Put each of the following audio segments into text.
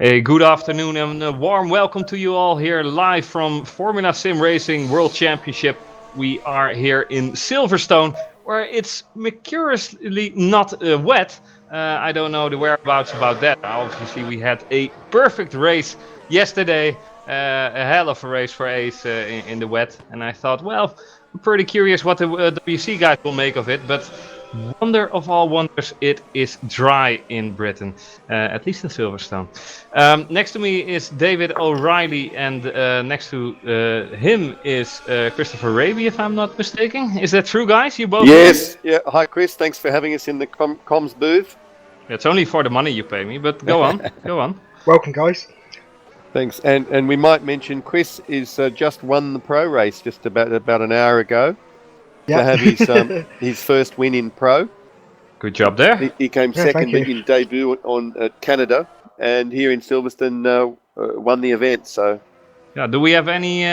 A good afternoon and a warm welcome to you all here live from Formula Sim Racing World Championship. We are here in Silverstone, where it's curiously not wet. I don't know the whereabouts about that. Obviously, we had a perfect race yesterday, a hell of a race for Ace in the wet. And I thought, well, I'm pretty curious what the WC guys will make of it, but wonder of all wonders, it is dry in Britain, at least in Silverstone. Next to me is David O'Reilly, and next to him is Christopher Rabey, if I'm not mistaken. Is that true, guys? You both? Yes. Yeah. Hi, Chris. Thanks for having us in the comms booth. It's only for the money you pay me, but go on, go on. Welcome, guys. Thanks. And we might mention Chris is just won the pro race just about an hour ago. Yeah. To have his first win in pro. Good job there. He came second in debut on Canada, and here in Silverstone won the event. So, yeah. Do we have any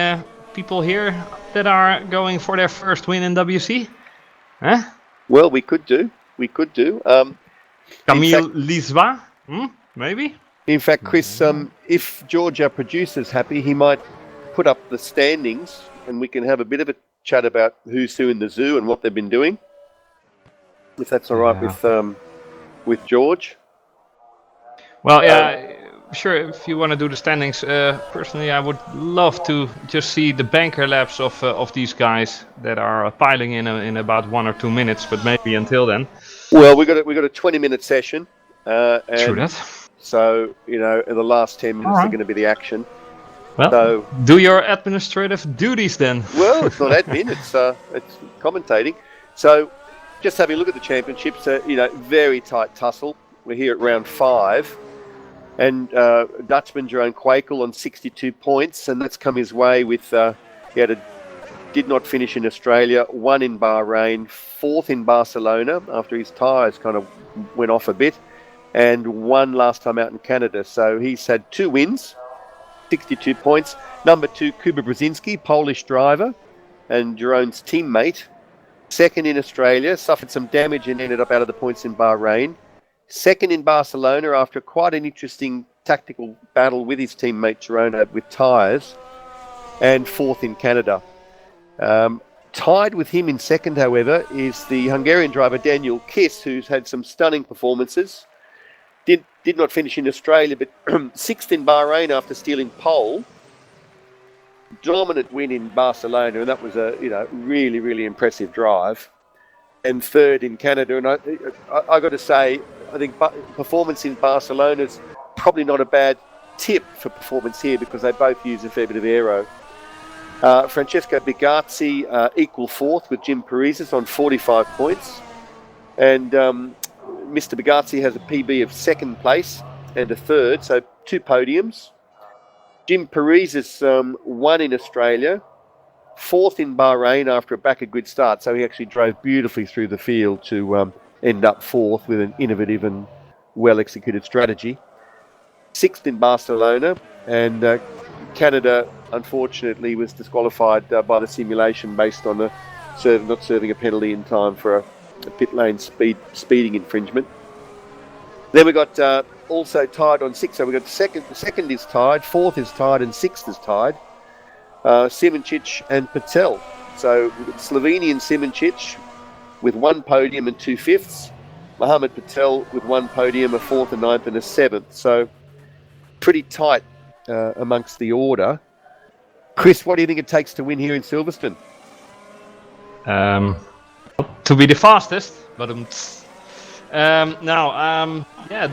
people here that are going for their first win in WC? Huh? Well, we could do. Camille Liswa? Maybe? In fact, Chris, if Georg, our producer's happy, he might put up the standings and we can have a bit of a chat about who's who in the zoo and what they've been doing. If that's all right with Georg. Well, yeah, sure. If you want to do the standings, personally, I would love to just see the banker laps of these guys that are piling in about 1 or 2 minutes, but maybe until then. Well, we got a 20-minute session. True that. So in the last 10 minutes are going to be the action. Well, do your administrative duties then. Well, it's not admin; it's commentating. So, just having a look at the championships. Very tight tussle. We're here at round 5, and Dutchman Jerome Quakel on 62 points, and that's come his way with did not finish in Australia, 1 in Bahrain, 4th in Barcelona after his tyres kind of went off a bit, and 1 last time out in Canada. So he's had 2 wins. 62 points. Number 2, Kuba Brzezinski, Polish driver and Jerome's teammate. 2nd in Australia, suffered some damage and ended up out of the points in Bahrain. 2nd in Barcelona after quite an interesting tactical battle with his teammate Jerome with tyres. And 4th in Canada. Tied with him in 2nd, however, is the Hungarian driver Daniel Kiss, who's had some stunning performances. Did not finish in Australia, but 6th in Bahrain after stealing pole. Dominant win in Barcelona, and that was a really, really impressive drive. And 3rd in Canada, and I got to say, I think performance in Barcelona is probably not a bad tip for performance here because they both use a fair bit of aero. Francesco Bigazzi equal 4th with Jim Parizis on 45 points, and Mr. Bigazzi has a PB of 2nd place and a 3rd, so 2 podiums. Jim Parizis won in Australia, 4th in Bahrain after a back-a-grid start, so he actually drove beautifully through the field to end up 4th with an innovative and well-executed strategy. 6th in Barcelona, and Canada, unfortunately, was disqualified by the simulation based on not serving a penalty in time for a pit lane speeding infringement. Then we got also tied on 6. So we got second is tied, 4th is tied, and 6th is tied. Simončić and Patel. So we've got Slovenian Simončić with 1 podium and 2 fifths. Mohamed Patel with 1 podium, a 4th, a 9th, and a 7th. So pretty tight amongst the order. Chris, what do you think it takes to win here in Silverstone? To be the fastest, but it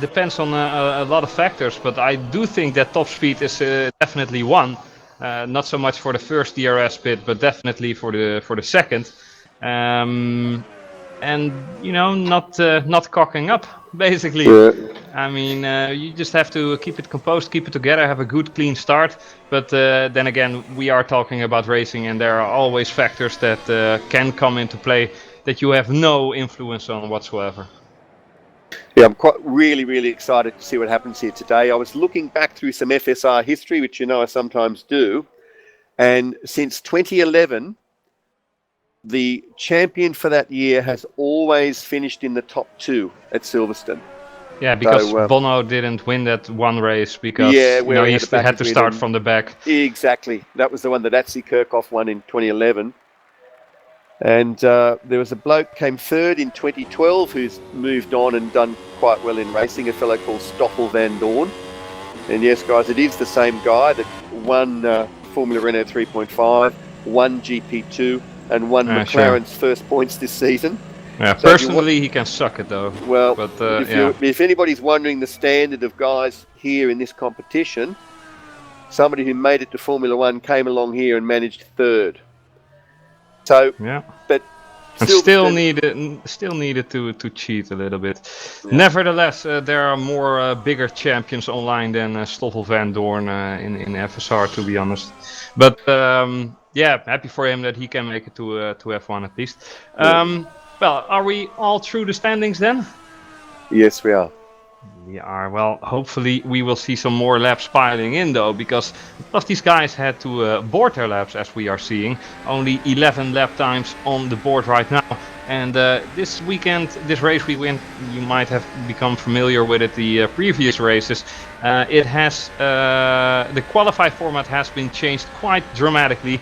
depends on a lot of factors. But I do think that top speed is definitely one. Not so much for the first DRS bit, but definitely for the second. And not cocking up, basically. Yeah. I mean, you just have to keep it composed, keep it together, have a good, clean start. But then again, we are talking about racing, and there are always factors that can come into play that you have no influence on whatsoever. Yeah, I'm really, really excited to see what happens here today. I was looking back through some FSR history, which I sometimes do. And since 2011, the champion for that year has always finished in the top 2 at Silverstone. Yeah, because So, Bono didn't win that one race because yeah, where he he had to back had it to with start him. from the back. Exactly. That was the one that Atsi Kirchhoff won in 2011. And there was a bloke came third in 2012 who's moved on and done quite well in racing, a fellow called Stoffel van Doorn. And yes, guys, it is the same guy that won Formula Renault 3.5, won GP2, and won McLaren's first points this season. Yeah, So personally, he can suck it though. Well, but if anybody's wondering the standard of guys here in this competition, somebody who made it to Formula One came along here and managed third. So, yeah, but and still needed to cheat a little bit. Yeah. Nevertheless, there are more bigger champions online than Stoffel van Doorn in FSR, to be honest. But yeah, happy for him that he can make it to F1 at least. Well, are we all through the standings then? Yes, we are. We are. Well, hopefully we will see some more laps piling in though, because most of these guys had to board their laps, as we are seeing. Only 11 lap times on the board right now. And this race weekend, you might have become familiar with it the previous races. It has the qualify format has been changed quite dramatically.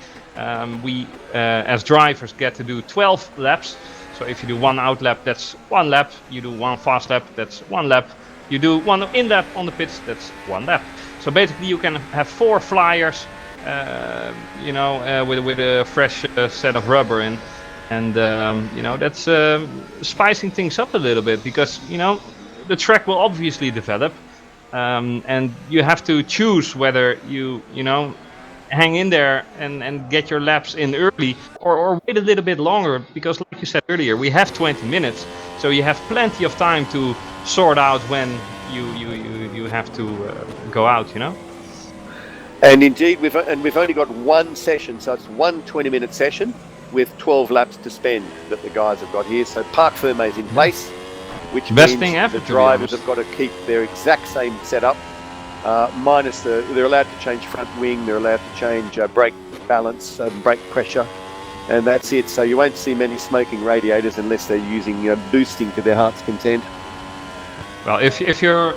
We as drivers get to do 12 laps. So if you do one out lap, that's one lap. You do one fast lap, that's one lap. You do one in lap on the pits, that's one lap. So basically you can have 4 flyers, with a fresh set of rubber in. And, that's spicing things up a little bit because, the track will obviously develop. And you have to choose whether you hang in there and get your laps in early or wait a little bit longer, because like you said earlier, we have 20 minutes, so you have plenty of time to sort out when you have to go out, And indeed, we've only got one session, so it's one 20-minute session with 12 laps to spend that the guys have got here. So parc fermé is in place, which means the drivers have got to keep their exact same setup. Minus they're allowed to change front wing, they're allowed to change brake balance, brake pressure, and that's it. So you won't see many smoking radiators unless they're using boosting to their heart's content. Well, if you're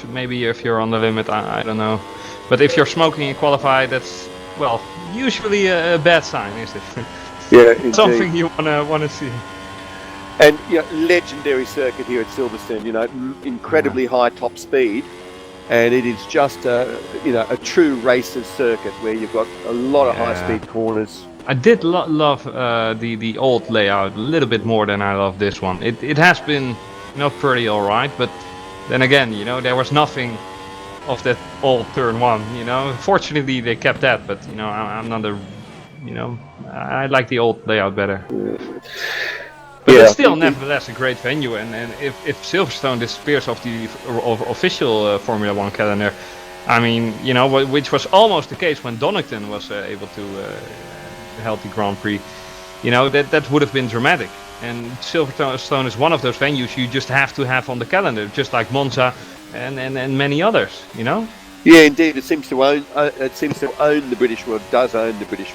maybe if you're on the limit, I don't know. But if you're smoking in qualify, that's usually a bad sign, is it? Yeah, indeed. Something you wanna see. And legendary circuit here at Silverstone. Incredibly high top speed, and it is just a true racer's circuit where you've got a lot of high-speed corners. I did love the old layout a little bit more than I love this one. It has been pretty alright, but then again, there was nothing of that old turn 1. Fortunately, they kept that, but I'm not a I like the old layout better. But it's still nevertheless a great venue, and if Silverstone disappears off the official Formula 1 calendar, I mean, which was almost the case when Donington was able to held the Grand Prix, that would have been dramatic. And Silverstone is one of those venues you just have to have on the calendar, just like Monza and many others, Yeah, indeed. It seems to own the British world. Does own the British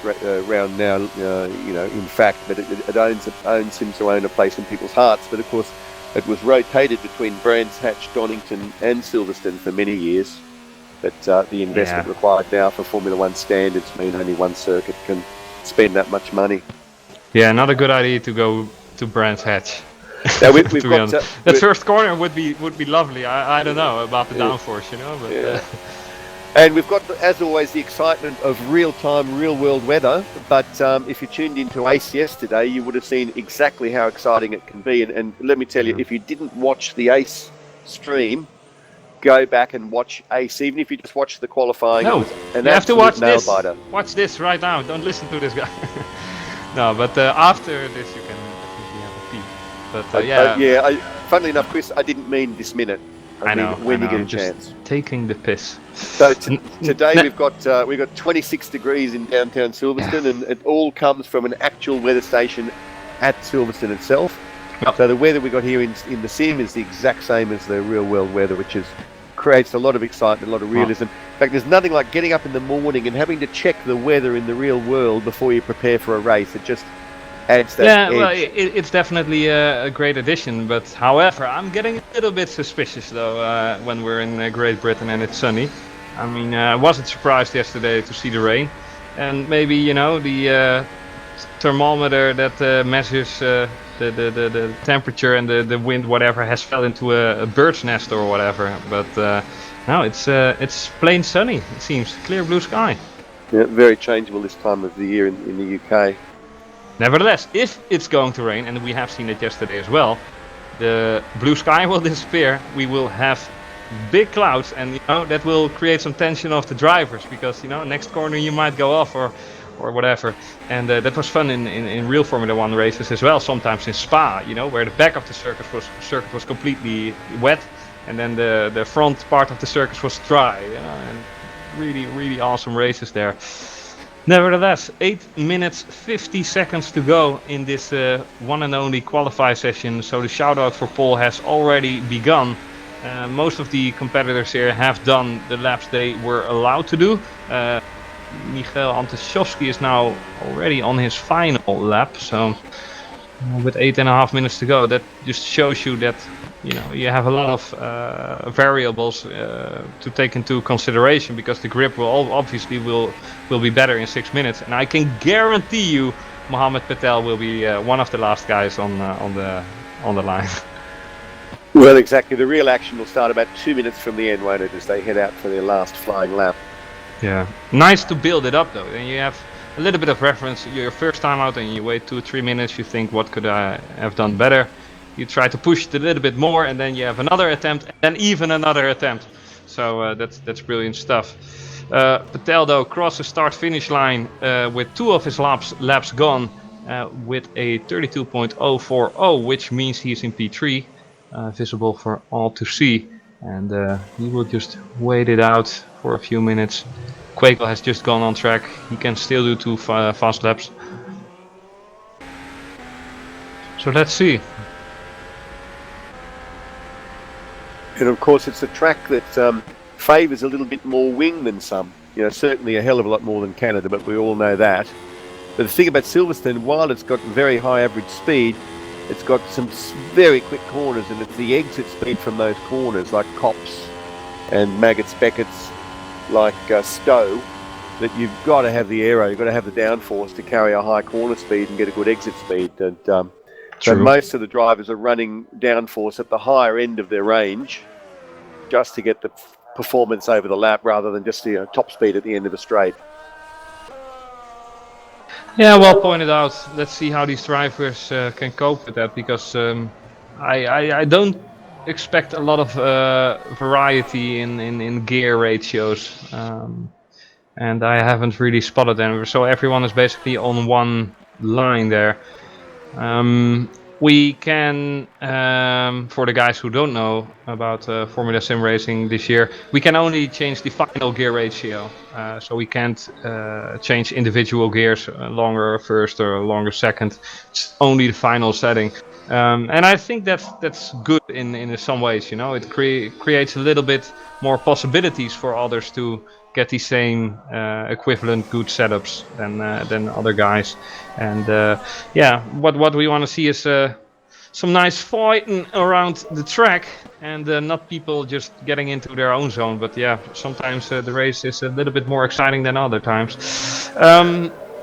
round now. In fact, but it seems to own a place in people's hearts. But of course, it was rotated between Brands Hatch, Donington, and Silverstone for many years. But the investment required now for Formula One standards mean only one circuit can spend that much money. Yeah, not a good idea to go to Brands Hatch. Now we've got that first corner would be lovely. I don't know about the downforce, but. And we've got, as always, the excitement of real-time, real-world weather. But if you tuned into ACE yesterday, you would have seen exactly how exciting it can be. And let me tell you, if you didn't watch the ACE stream, go back and watch ACE. Even if you just watch the qualifying, no, you have to watch this. Biter. Watch this right now. Don't listen to this guy. No, but after this, you can definitely have a peep. But funnily enough, Chris, I didn't mean this minute. I know. When you get a chance. Taking the piss. So today we've got 26 degrees in downtown Silverstone, and it all comes from an actual weather station at Silverstone itself. Yep. So the weather we got here in the sim is the exact same as the real world weather, which creates a lot of excitement, a lot of realism. In fact, there's nothing like getting up in the morning and having to check the weather in the real world before you prepare for a race. It just adds that Yeah, edge. well, it's definitely a great addition, but however, I'm getting a little bit suspicious though when we're in Great Britain and it's sunny. I mean, I wasn't surprised yesterday to see the rain, and maybe the thermometer that measures the temperature and the wind, whatever, has fell into a bird's nest or whatever. But no, it's plain sunny. It seems clear blue sky. Yeah, very changeable this time of the year in the UK. Nevertheless, if it's going to rain, and we have seen it yesterday as well, the blue sky will disappear. We will have big clouds, and that will create some tension of the drivers, because next corner you might go off or whatever. And that was fun in real Formula 1 races as well. Sometimes in Spa, where the back of the circuit was completely wet, and then the front part of the circuit was dry. And really, really awesome races there. Nevertheless, 8 minutes 50 seconds to go in this one and only qualify session. So the shout out for Paul has already begun. Most of the competitors here have done the laps they were allowed to do. Michael Antashowski is now already on his final lap. So with 8.5 minutes to go, that just shows you that you have a lot of variables to take into consideration, because the grip will obviously be better in 6 minutes, and I can guarantee you Mohammed Patel will be one of the last guys on the line. Well, exactly. The real action will start about 2 minutes from the end, won't it, as they head out for their last flying lap. Yeah, nice to build it up though, and you have a little bit of reference. Your first time out and you wait 2 or 3 minutes, you think, what could I have done better? You try to push it a little bit more, and then you have another attempt, and then even another attempt. So that's brilliant stuff. Patel though crosses start-finish line with 2 of his laps gone, with a 32.040, which means he's in P3, visible for all to see. And he will just wait it out for a few minutes. Quakel has just gone on track. He can still do 2 fast laps. So let's see. And of course, it's a track that favours a little bit more wing than some. Certainly a hell of a lot more than Canada, but we all know that. But the thing about Silverstone, while it's got very high average speed, it's got some very quick corners, and it's the exit speed from those corners, like Copse and Maggots Beckett's, like Stowe, that you've got to have the aero, you've got to have the downforce to carry a high corner speed and get a good exit speed. And so most of the drivers are running downforce at the higher end of their range, just to get the performance over the lap, rather than just the top speed at the end of a straight. Yeah, well pointed out. Let's see how these drivers can cope with that, because I don't expect a lot of variety in gear ratios, and I haven't really spotted them. So everyone is basically on one line there. We can, for the guys who don't know about Formula Sim Racing this year, we can only change the final gear ratio. So we can't change individual gears, longer first or longer second. It's only the final setting. And I think that's good in some ways. It creates a little bit more possibilities for others to get the same equivalent good setups than other guys. And yeah, what we want to see is some nice fighting around the track, and not people just getting into their own zone. But yeah, sometimes the race is a little bit more exciting than other times.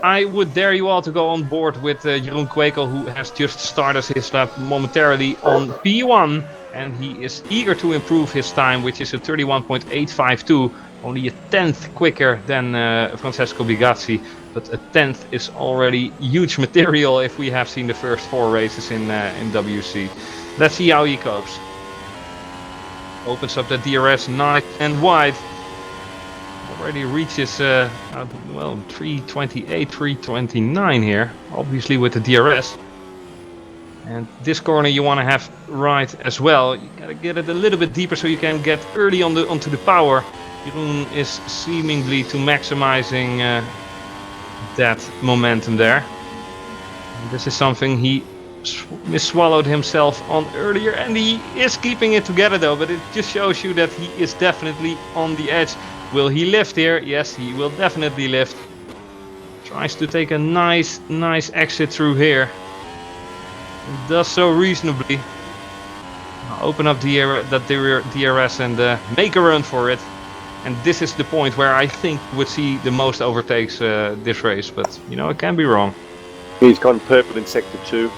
I would dare you all to go on board with Jeroen Quakel, who has just started his lap momentarily on P1, and he is eager to improve his time, which is a 31.852, only a 10th quicker than Francesco Bigazzi, but a 10th is already huge material if we have seen the first 4 races in WC. Let's see how he copes. Opens up the DRS nice and wide. Already reaches well, 328, 329 here, obviously with the DRS. And this corner you want to have right as well. You gotta get it a little bit deeper so you can get early onto the power. Jeroen is seemingly to maximizing that momentum there. And this is something he swallowed himself on earlier, and he is keeping it together though, but it just shows you that he is definitely on the edge. Will he lift here? Yes, he will definitely lift. Tries to take a nice exit through here. Does so reasonably. Open up that DRS and make a run for it. And this is the point where I think we would see the most overtakes this race. But, you know, it can be wrong. He's gone purple in sector 2.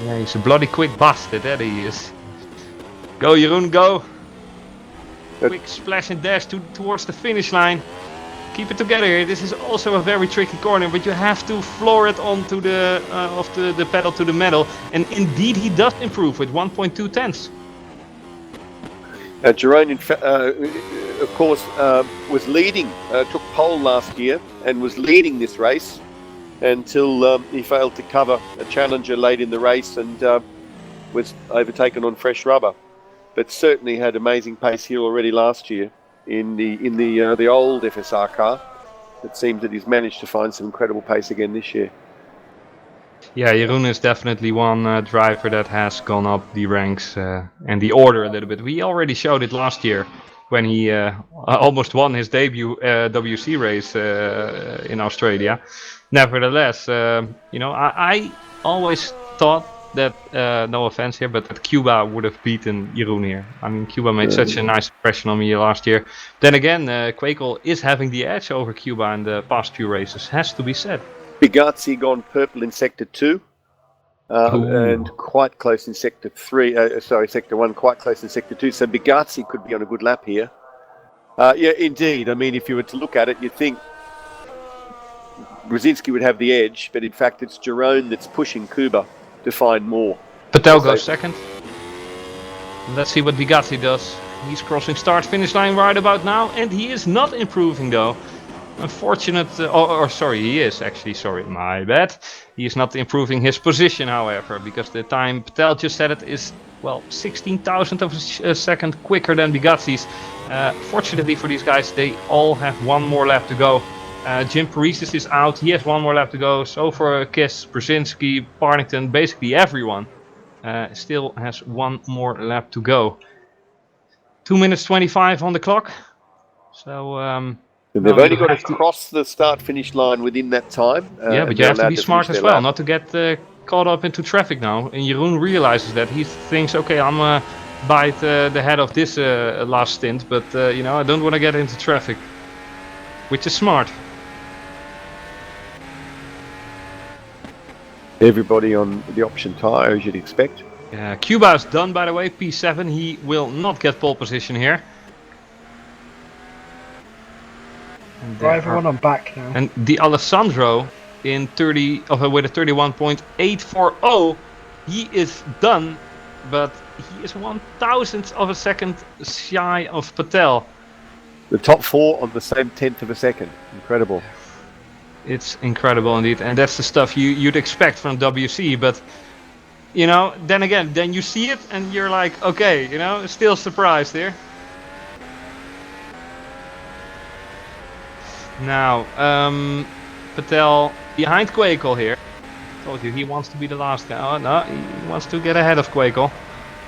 Yeah, he's a bloody quick bastard, that he is. Go, Jeroen, go! Quick splash and dash towards the finish line. Keep it together here. This is also a very tricky corner, but you have to floor it onto the the pedal to the metal. And indeed, he does improve with 1.2 tenths. Jerome, of course, was leading, took pole last year and was leading this race until he failed to cover a challenger late in the race and was overtaken on fresh rubber. But certainly had amazing pace here already last year in the old FSR car. It seems that he's managed to find some incredible pace again this year. Yeah, Jeroen is definitely one driver that has gone up the ranks and the order a little bit. We already showed it last year when he almost won his debut WC race in Australia. Nevertheless, you know, I always thought that, no offense here, but that Cuba would have beaten Jeroen here. I mean, Cuba made such a nice impression on me last year. Then again, Quakel is having the edge over Cuba in the past few races, has to be said. Bigazzi gone purple in sector 2 and quite close in sector 3. Sector 1, quite close in sector 2. So Bigazzi could be on a good lap here. Yeah, indeed. I mean, if you were to look at it, you'd think Brzezinski would have the edge, but in fact, it's Jerome that's pushing Kuba to find more. Patel goes second. Let's see what Bigazzi does. He's crossing start-finish line right about now, and he is not improving though. Unfortunate, he is actually, sorry, my bad. He is not improving his position, however, because the time Patel just said it is, well, 16,000 of a second quicker than Bigazzi's. Fortunately for these guys, they all have one more lap to go. Jim Paresis is out, he has one more lap to go. So for Kiss, Brzezinski, Partington, basically everyone still has one more lap to go. 2 minutes 25 on the clock. So they've only got to cross the start-finish line within that time. Yeah, but you have to be smart as well, not to get caught up into traffic now. And Jeroen realizes that. He thinks, okay, I'm going to bite the head of this last stint, but you know, I don't want to get into traffic. Which is smart. Everybody on the option tyre, as you'd expect. Cuba is done, by the way, P7. He will not get pole position here. Driver one on back now. And the Alessandro in with a 31.840, he is done, but he is 1,000th of a second shy of Patel. The top 4 on the same 10th of a second. Incredible. It's incredible indeed, and that's the stuff you'd expect from WC, but you know, then again, then you see it and you're like, okay, you know, still surprised here. Now, Patel behind Quakel here. Told you he wants to be the last guy. Oh no, he wants to get ahead of Quakel.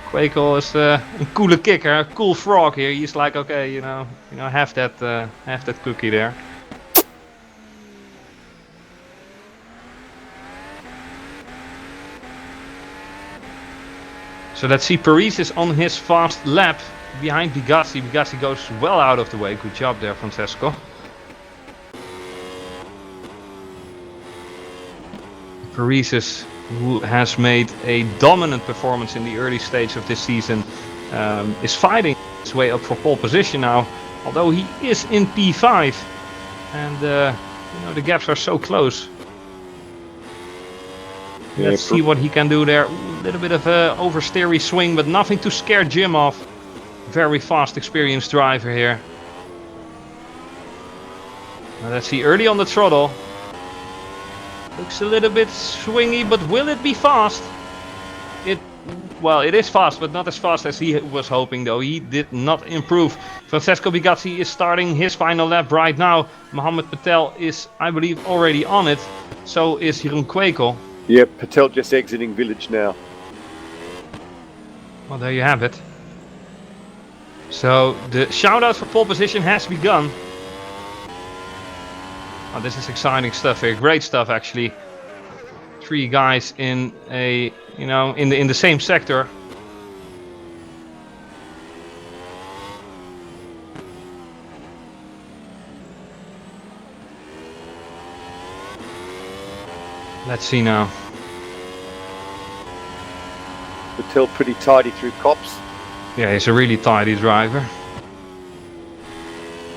Quakel is a coole kicker, a cool frog here. He's like, okay, you know, have that cookie there. So let's see, Paris is on his fast lap behind Bigazzi. Bigazzi goes well out of the way. Good job there, Francesco. Paris, who has made a dominant performance in the early stage of this season, is fighting his way up for pole position now, although he is in P5, and you know, the gaps are so close. Yeah, let's see what he can do there. A little bit of a oversteery swing, but nothing to scare Jim off. Very fast, experienced driver here. Now let's see, early on the throttle. Looks a little bit swingy, but will it be fast? Well, it is fast, but not as fast as he was hoping, though. He did not improve. Francesco Bigazzi is starting his final lap right now. Mohammed Patel is, I believe, already on it. So is Jeroen Quakel. Yep, Patel just exiting village now. Well, there you have it. So the shout out for pole position has begun. Oh, this is exciting stuff here. Great stuff, actually. 3 guys in a, in the same sector. Let's see now. Patel pretty tidy through cops. Yeah, he's a really tidy driver.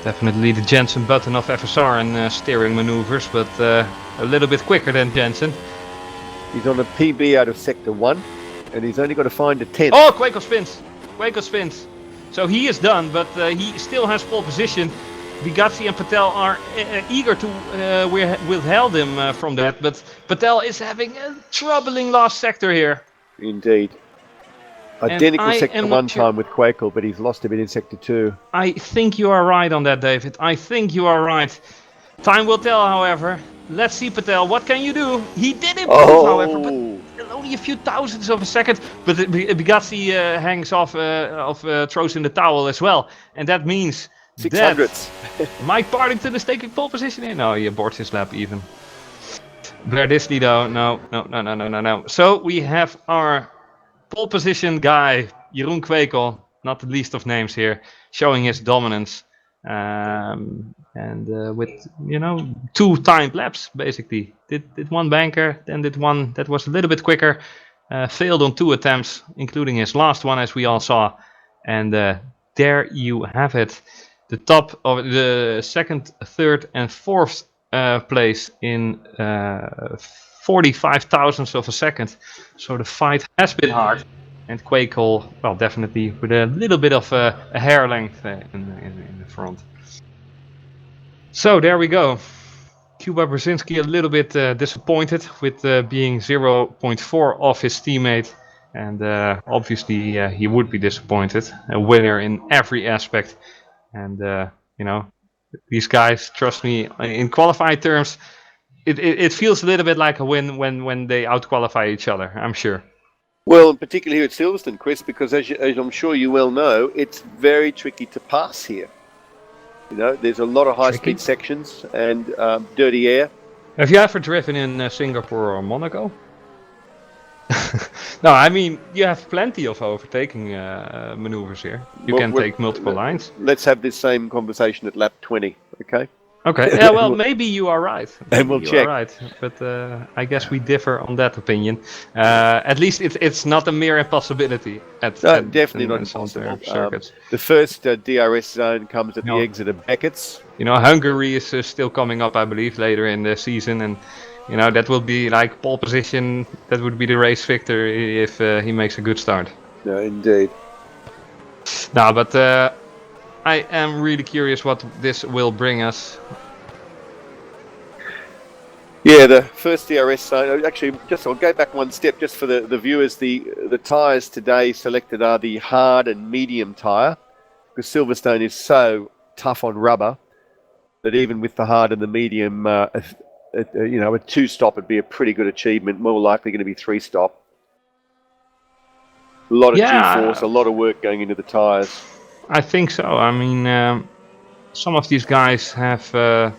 Definitely the Jensen button of FSR and steering maneuvers, but a little bit quicker than Jensen. He's on a PB out of sector 1, and he's only got to find a 10th. Oh, Quaco spins! Quaco spins. So he is done, but he still has pole position. Bugatti and Patel are eager to withhold him from that, but Patel is having a troubling last sector here. Indeed. Identical sector 1 time with Quaco, but he's lost a bit in sector 2. I think you are right on that, David. I think you are right. Time will tell, however. Let's see, Patel. What can you do? He did improve, however, but only a few thousandths of a second. But Bugatti hangs off, throws in the towel as well, and that means 600ths. Mike Partington is taking pole position here. No, he aborts his lap even. Blair Disley though, no. So we have our pole position guy, Jeroen Kwekel, not the least of names here, showing his dominance. With 2 timed laps basically. Did one banker, then did one that was a little bit quicker. Failed on 2 attempts, including his last one, as we all saw. And there you have it. The top of the 2nd, 3rd, and 4th place in 45 thousandths of a second. So the fight has been hard. And Quakel, well, definitely with a little bit of a hair length in the front. So there we go. Kuba Brzezinski a little bit disappointed with being 0.4 off his teammate. And obviously he would be disappointed. A winner in every aspect. And these guys, trust me, in qualified terms, it feels a little bit like a win when they out-qualify each other, I'm sure. Well, particularly here at Silverstone, Chris, because as I'm sure you well know, it's very tricky to pass here. There's a lot of high-speed sections and dirty air. Have you ever driven in Singapore or Monaco? No, I mean, you have plenty of overtaking maneuvers here. You can take multiple lines. Let's have this same conversation at lap 20, okay? Okay, yeah, well, maybe you are right. And we'll check. Right, but I guess we differ on that opinion. At least it's not a mere impossibility. Definitely not impossible. The first DRS zone comes at the exit of Beckett's. Hungary is still coming up, I believe, later in the season, and that will be like pole position. That would be the race victor if he makes a good start. No, indeed. No, but I am really curious what this will bring us. Yeah, the first DRS zone. Actually, I'll go back one step just for the viewers. The tyres today selected are the hard and medium tyre, because Silverstone is so tough on rubber that even with the hard and the medium, a 2-stop would be a pretty good achievement. More likely going to be 3-stop. A lot of G-force, a lot of work going into the tyres. I think so. I mean, some of these guys have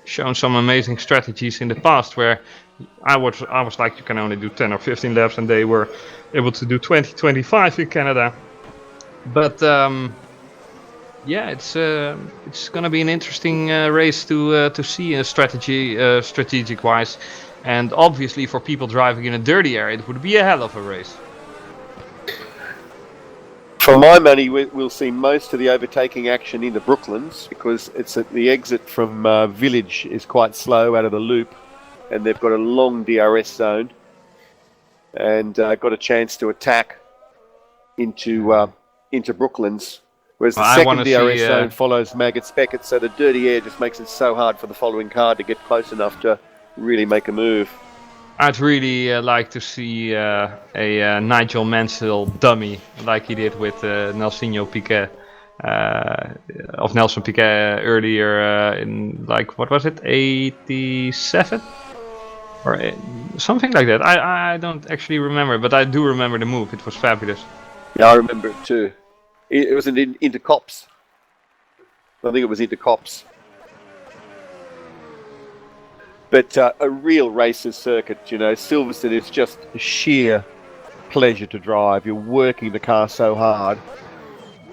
shown some amazing strategies in the past where I was like, you can only do 10 or 15 laps, and they were able to do 20, 25 in Canada. But yeah, it's going to be an interesting race to see strategic wise, and obviously for people driving in a dirty area, it would be a hell of a race. For my money, we'll see most of the overtaking action in the Brooklands, because it's at the exit from Village is quite slow out of the loop, and they've got a long DRS zone, and got a chance to attack into Brooklands. Whereas the second DRS zone follows Maggots Beckett, so the dirty air just makes it so hard for the following car to get close enough to really make a move. I'd really like to see a Nigel Mansell dummy like he did with Nelson Piquet earlier in, like, what was it, 87 or something like that. I don't actually remember, but I do remember the move. It was fabulous. Yeah, I remember it too. It was into Cops. I think it was into Cops. But a real racer's circuit, you know, Silverstone is just sheer pleasure to drive. You're working the car so hard.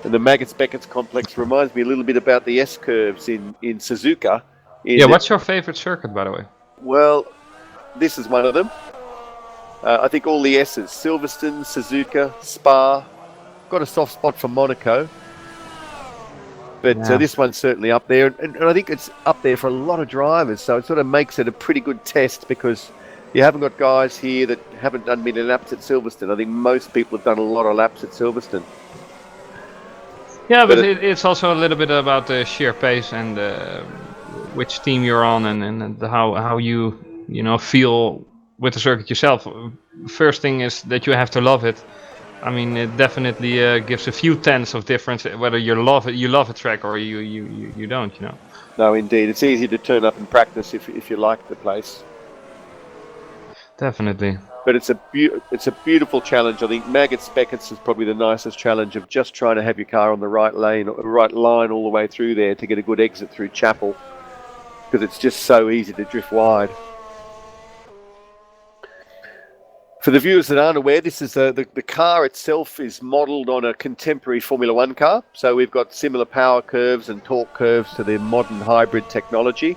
And the Maggots-Beckett's complex reminds me a little bit about the S-curves in Suzuka. Yeah, what's your favorite circuit, by the way? Well, this is one of them. I think all the S's, Silverstone, Suzuka, Spa, got a soft spot for Monaco. But this one's certainly up there. And I think it's up there for a lot of drivers. So it sort of makes it a pretty good test because you haven't got guys here that haven't done many laps at Silverstone. I think most people have done a lot of laps at Silverstone. Yeah, but it's also a little bit about the sheer pace and which team you're on and how you feel with the circuit yourself. First thing is that you have to love it. I mean, it definitely gives a few tenths of difference whether you love a track or you don't. You know. No, indeed, it's easy to turn up and practice if you like the place. Definitely. But it's a beautiful challenge. I think Maggots-Beckett's is probably the nicest challenge of just trying to have your car on the right lane, or the right line all the way through there to get a good exit through Chapel, because it's just so easy to drift wide. For the viewers that aren't aware, this is the car itself is modelled on a contemporary Formula One car. So we've got similar power curves and torque curves to the modern hybrid technology.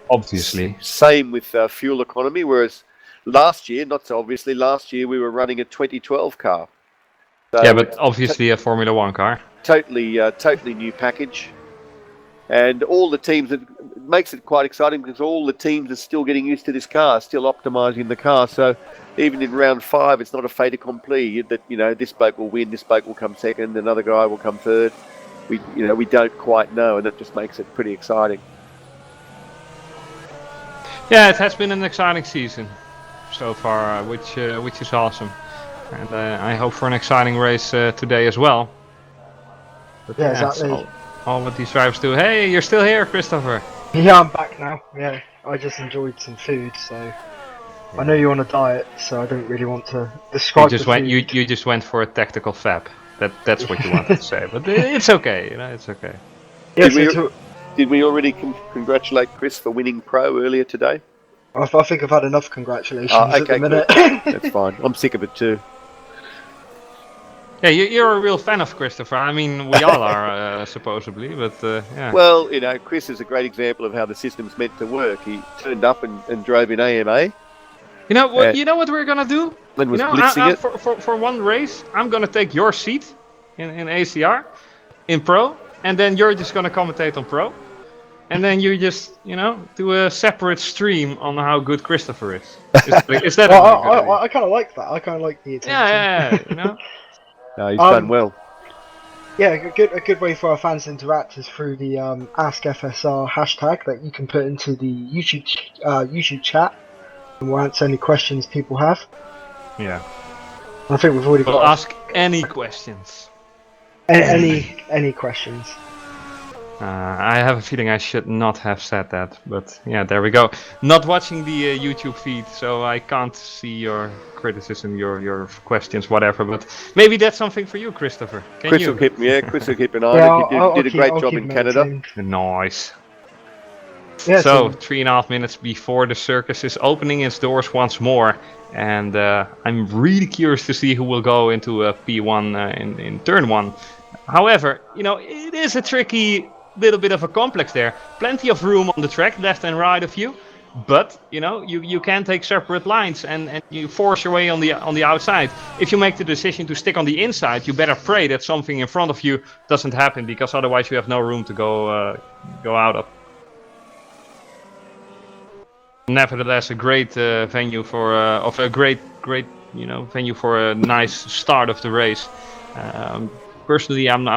Obviously. Same with fuel economy, whereas last year, not so obviously, last year we were running a 2012 car. So yeah, but obviously a Formula One car. Totally new package. And all the teams, it makes it quite exciting because all the teams are still getting used to this car, still optimising the car. So even in round 5, it's not a fait accompli that, you know, this bloke will win, this bloke will come second, another guy will come third. We don't quite know, and that just makes it pretty exciting. Yeah, it has been an exciting season so far, which is awesome. And I hope for an exciting race today as well. But yeah, exactly. All what these drivers do. Hey, you're still here, Christopher. Yeah, I'm back now. Yeah, I just enjoyed some food, so I know you're on a diet, so I don't really want to describe. You just went for a tactical fab. That's what you wanted to say, but it's okay. You know, it's okay. Yes, did we already congratulate Chris for winning Pro earlier today? I think I've had enough congratulations at the minute. That's fine. I'm sick of it too. Yeah, you're a real fan of Christopher. I mean, we all are, supposedly, but yeah. Well, you know, Chris is a great example of how the system's meant to work. He turned up and drove in AMA. You know what? You know what we're gonna do? And was blitzing it. For one race, I'm gonna take your seat in ACR, in Pro, and then you're just gonna commentate on Pro, and then you just do a separate stream on how good Christopher is. Is that? I kind of like that. I kind of like the attention. Yeah, you know. No, he's done well. Yeah, a good way for our fans to interact is through the Ask FSR hashtag that you can put into the YouTube chat, and we'll answer any questions people have. Yeah. I think we've already got. Ask any questions. Any questions. I have a feeling I should not have said that, but yeah, there we go. Not watching the YouTube feed, so I can't see your criticism, your questions, whatever. But maybe that's something for you, Christopher. Chris will keep an eye on it. He did a great job in Canada. Nice. Yeah, so 3.5 minutes before the circus is opening its doors once more, and I'm really curious to see who will go into P1 in turn 1. However, it is a tricky little bit of a complex there. Plenty of room on the track, left and right of you, but you can take separate lines and you force your way on the outside. If you make the decision to stick on the inside, you better pray that something in front of you doesn't happen, because otherwise you have no room to go out of. Nevertheless, a great venue for venue for a nice start of the race. Personally, I'm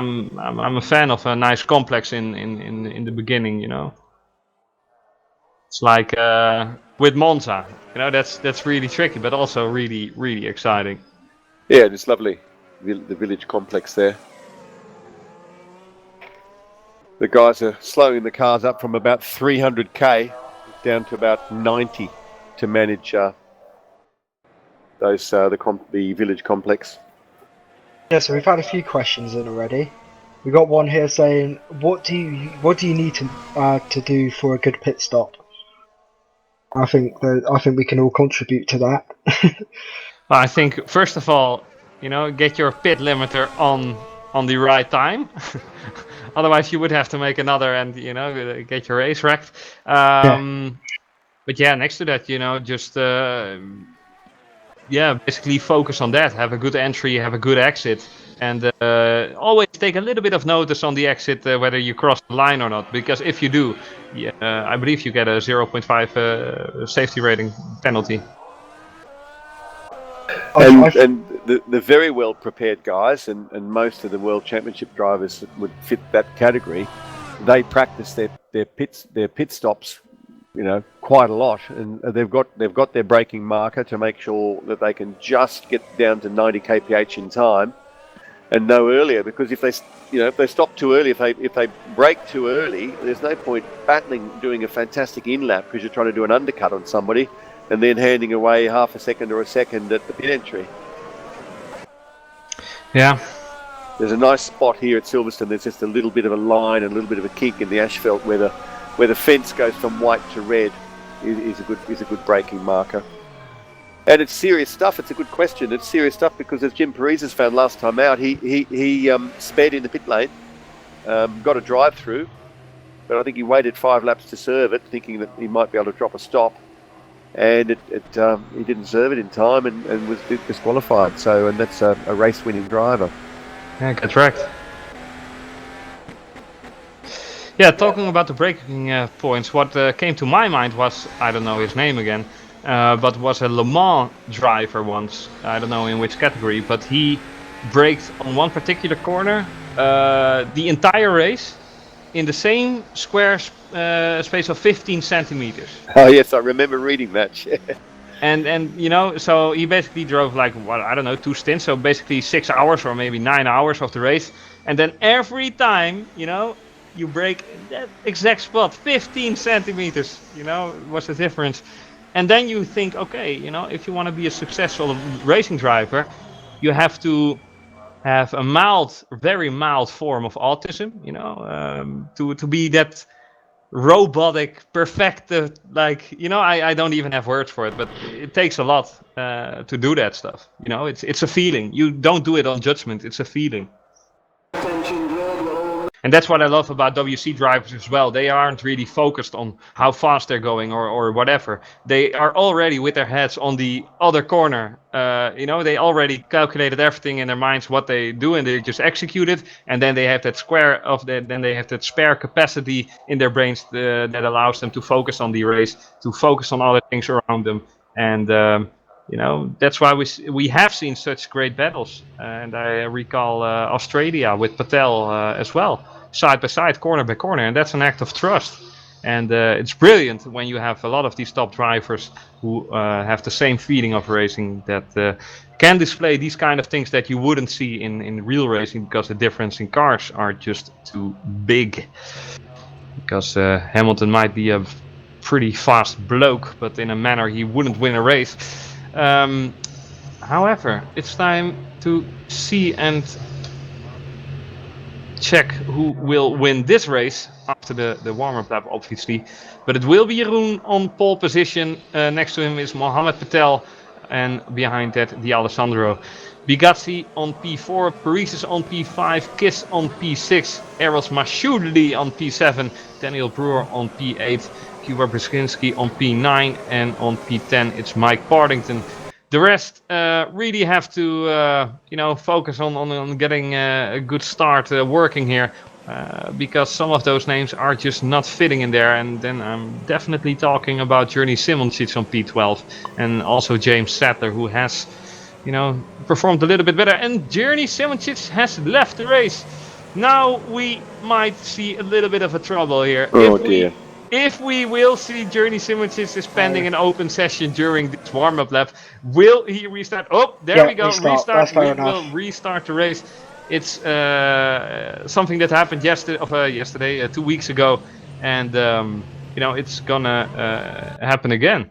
a fan of a nice complex in the beginning. It's like with Monza. That's really tricky, but also really exciting. Yeah, it's lovely. The village complex there. The guys are slowing the cars up from about 300k down to about 90 to manage the village complex. Yeah, so we've had a few questions in already. We got one here saying, "What do you need to do for a good pit stop?" I think we can all contribute to that. Well, I think first of all, get your pit limiter on the right time. Otherwise, you would have to make another and get your race wrecked. But yeah, next to that, just basically focus on that. Have a good entry, have a good exit, and always take a little bit of notice on the exit whether you cross the line or not. Because if you do, I believe you get a 0.5 safety rating penalty. And the very well prepared guys, and most of the World Championship drivers that would fit that category, they practice their pit stops, quite a lot, and they've got their braking marker to make sure that they can just get down to 90 kph in time, and no earlier. Because if they stop too early, if they brake too early, there's no point battling doing a fantastic in lap because you're trying to do an undercut on somebody and then handing away half a second or a second at the pit entry. Yeah. There's a nice spot here at Silverstone. There's just a little bit of a line and a little bit of a kink in the asphalt where the fence goes from white to red is a good braking marker. And it's serious stuff. It's a good question. It's serious stuff because, as Jim Parise has found last time out, he sped in the pit lane, got a drive through, but I think he waited 5 laps to serve it, thinking that he might be able to drop a stop, and he didn't serve it in time and was disqualified. So, and that's a race-winning driver. Yeah, that's right. Yeah, talking about the braking points, what came to my mind was, I don't know his name again, but was a Le Mans driver once. I don't know in which category, but he braked on one particular corner the entire race in the same square space of 15 centimeters. Oh yes, I remember reading that. And so he basically drove like, I don't know, 2 stints, so basically 6 hours or maybe 9 hours of the race, and then every time, you brake that exact spot, 15 centimeters, was the difference. And then you think, okay, if you want to be a successful racing driver, you have to have a very mild form of autism, to be that robotic, perfected, I don't even have words for it, but it takes a lot to do that stuff. It's a feeling. You don't do it on judgment. It's a feeling. And that's what I love about WC drivers as well. They aren't really focused on how fast they're going or whatever. They are already with their heads on the other corner. They already calculated everything in their minds what they do, and they just execute it. And then they have that spare capacity in their brains that allows them to focus on the race, to focus on other things around them. And that's why we have seen such great battles. And I recall Australia with Patel as well, side by side, corner by corner, and that's an act of trust. And it's brilliant when you have a lot of these top drivers who have the same feeling of racing, that can display these kind of things that you wouldn't see in real racing, because the difference in cars are just too big. Because Hamilton might be a pretty fast bloke, but in a manner he wouldn't win a race. However, it's time to see and check who will win this race after the warm-up lap, obviously. But it will be Jeroen on pole position. Next to him is Mohamed Patel, and behind that, D'Alessandro. Bigazzi on P4, Parise on P5, Kiss on P6, Eros Mashouli on P7, Daniel Brewer on P8, Cuba Brzezinski on P9, and on P10 it's Mike Partington. The rest really have to focus on getting a good start working here, because some of those names are just not fitting in there. And then I'm definitely talking about Journey Simoncic on P12, and also James Sadler, who has performed a little bit better. And Journey Simoncic has left the race. Now we might see a little bit of a trouble here. Oh dear. If we will see Journey Simoncic spending an open session during this warm-up lap, will he restart? Oh, there we go. Restart. We will restart the race. It's something that happened yesterday, 2 weeks ago, and it's gonna happen again.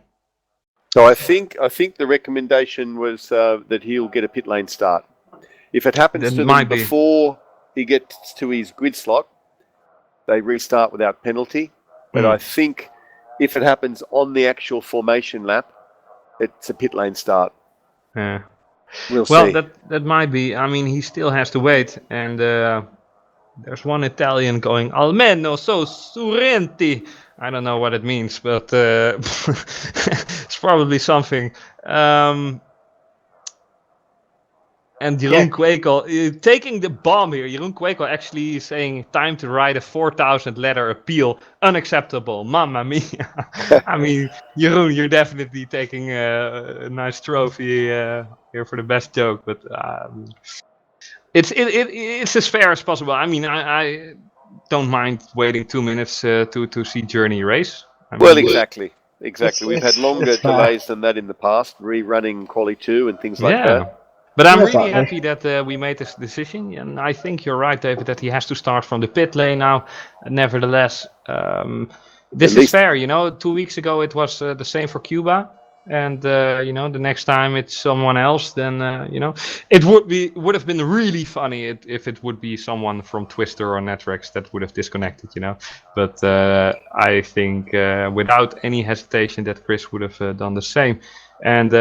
So I think the recommendation was that he'll get a pit lane start. If it happens to him before he gets to his grid slot, they restart without penalty. But I think if it happens on the actual formation lap, it's a pit lane start. Yeah. We'll Well, see. that might be. I mean, he still has to wait, and there's one Italian going almeno so surrenti. I don't know what it means, but it's probably something. And Jeroen Kwekel taking the bomb here. Jeroen Kwekel actually saying time to write a 4,000 letter appeal. Unacceptable. Mamma mia. I mean, Jeroen, you're definitely taking a nice trophy here for the best joke. But it's as fair as possible. I mean, I don't mind waiting 2 minutes to see Journey race. I mean, Well, exactly. We've had longer it's fair. delays than that in the past, rerunning Quali 2 and things like yeah. that. But I'm Yeah, really exactly. happy that we made this decision, and I think you're right, David, that he has to start from the pit lane now. Nevertheless, this At is least- fair. 2 weeks ago it was the same for Cuba, and the next time it's someone else. Then it would have been really funny if it would be someone from Twister or Netrex that would have disconnected. But I think without any hesitation that Chris would have done the same. And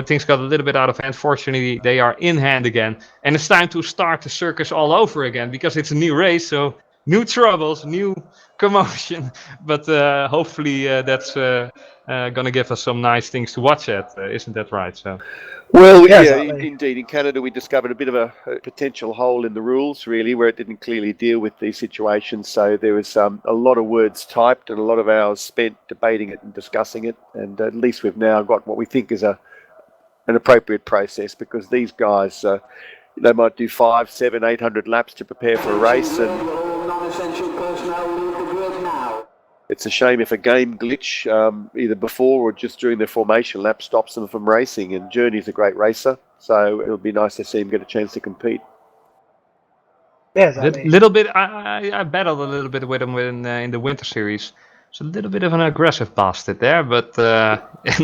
things got a little bit out of hand. Fortunately, they are in hand again, and it's time to start the circus all over again because it's a new race, so new troubles, new commotion. But hopefully, that's gonna give us some nice things to watch at. Isn't that right? So. Well, Yeah, yeah, exactly. indeed. In Canada, we discovered a bit of a potential hole in the rules, really, where it didn't clearly deal with these situations. So there was a lot of words typed and a lot of hours spent debating it and discussing it. And at least we've now got what we think is an appropriate process, because these guys, they might do 500, 700, 800 laps to prepare for a race. And it's a shame if a game glitch, either before or just during their formation lap, stops them from racing. And Journey's a great racer, so it'll be nice to see him get a chance to compete. Yeah, exactly. Little bit. I battled a little bit with him in the Winter Series. It's a little bit of an aggressive bastard there, but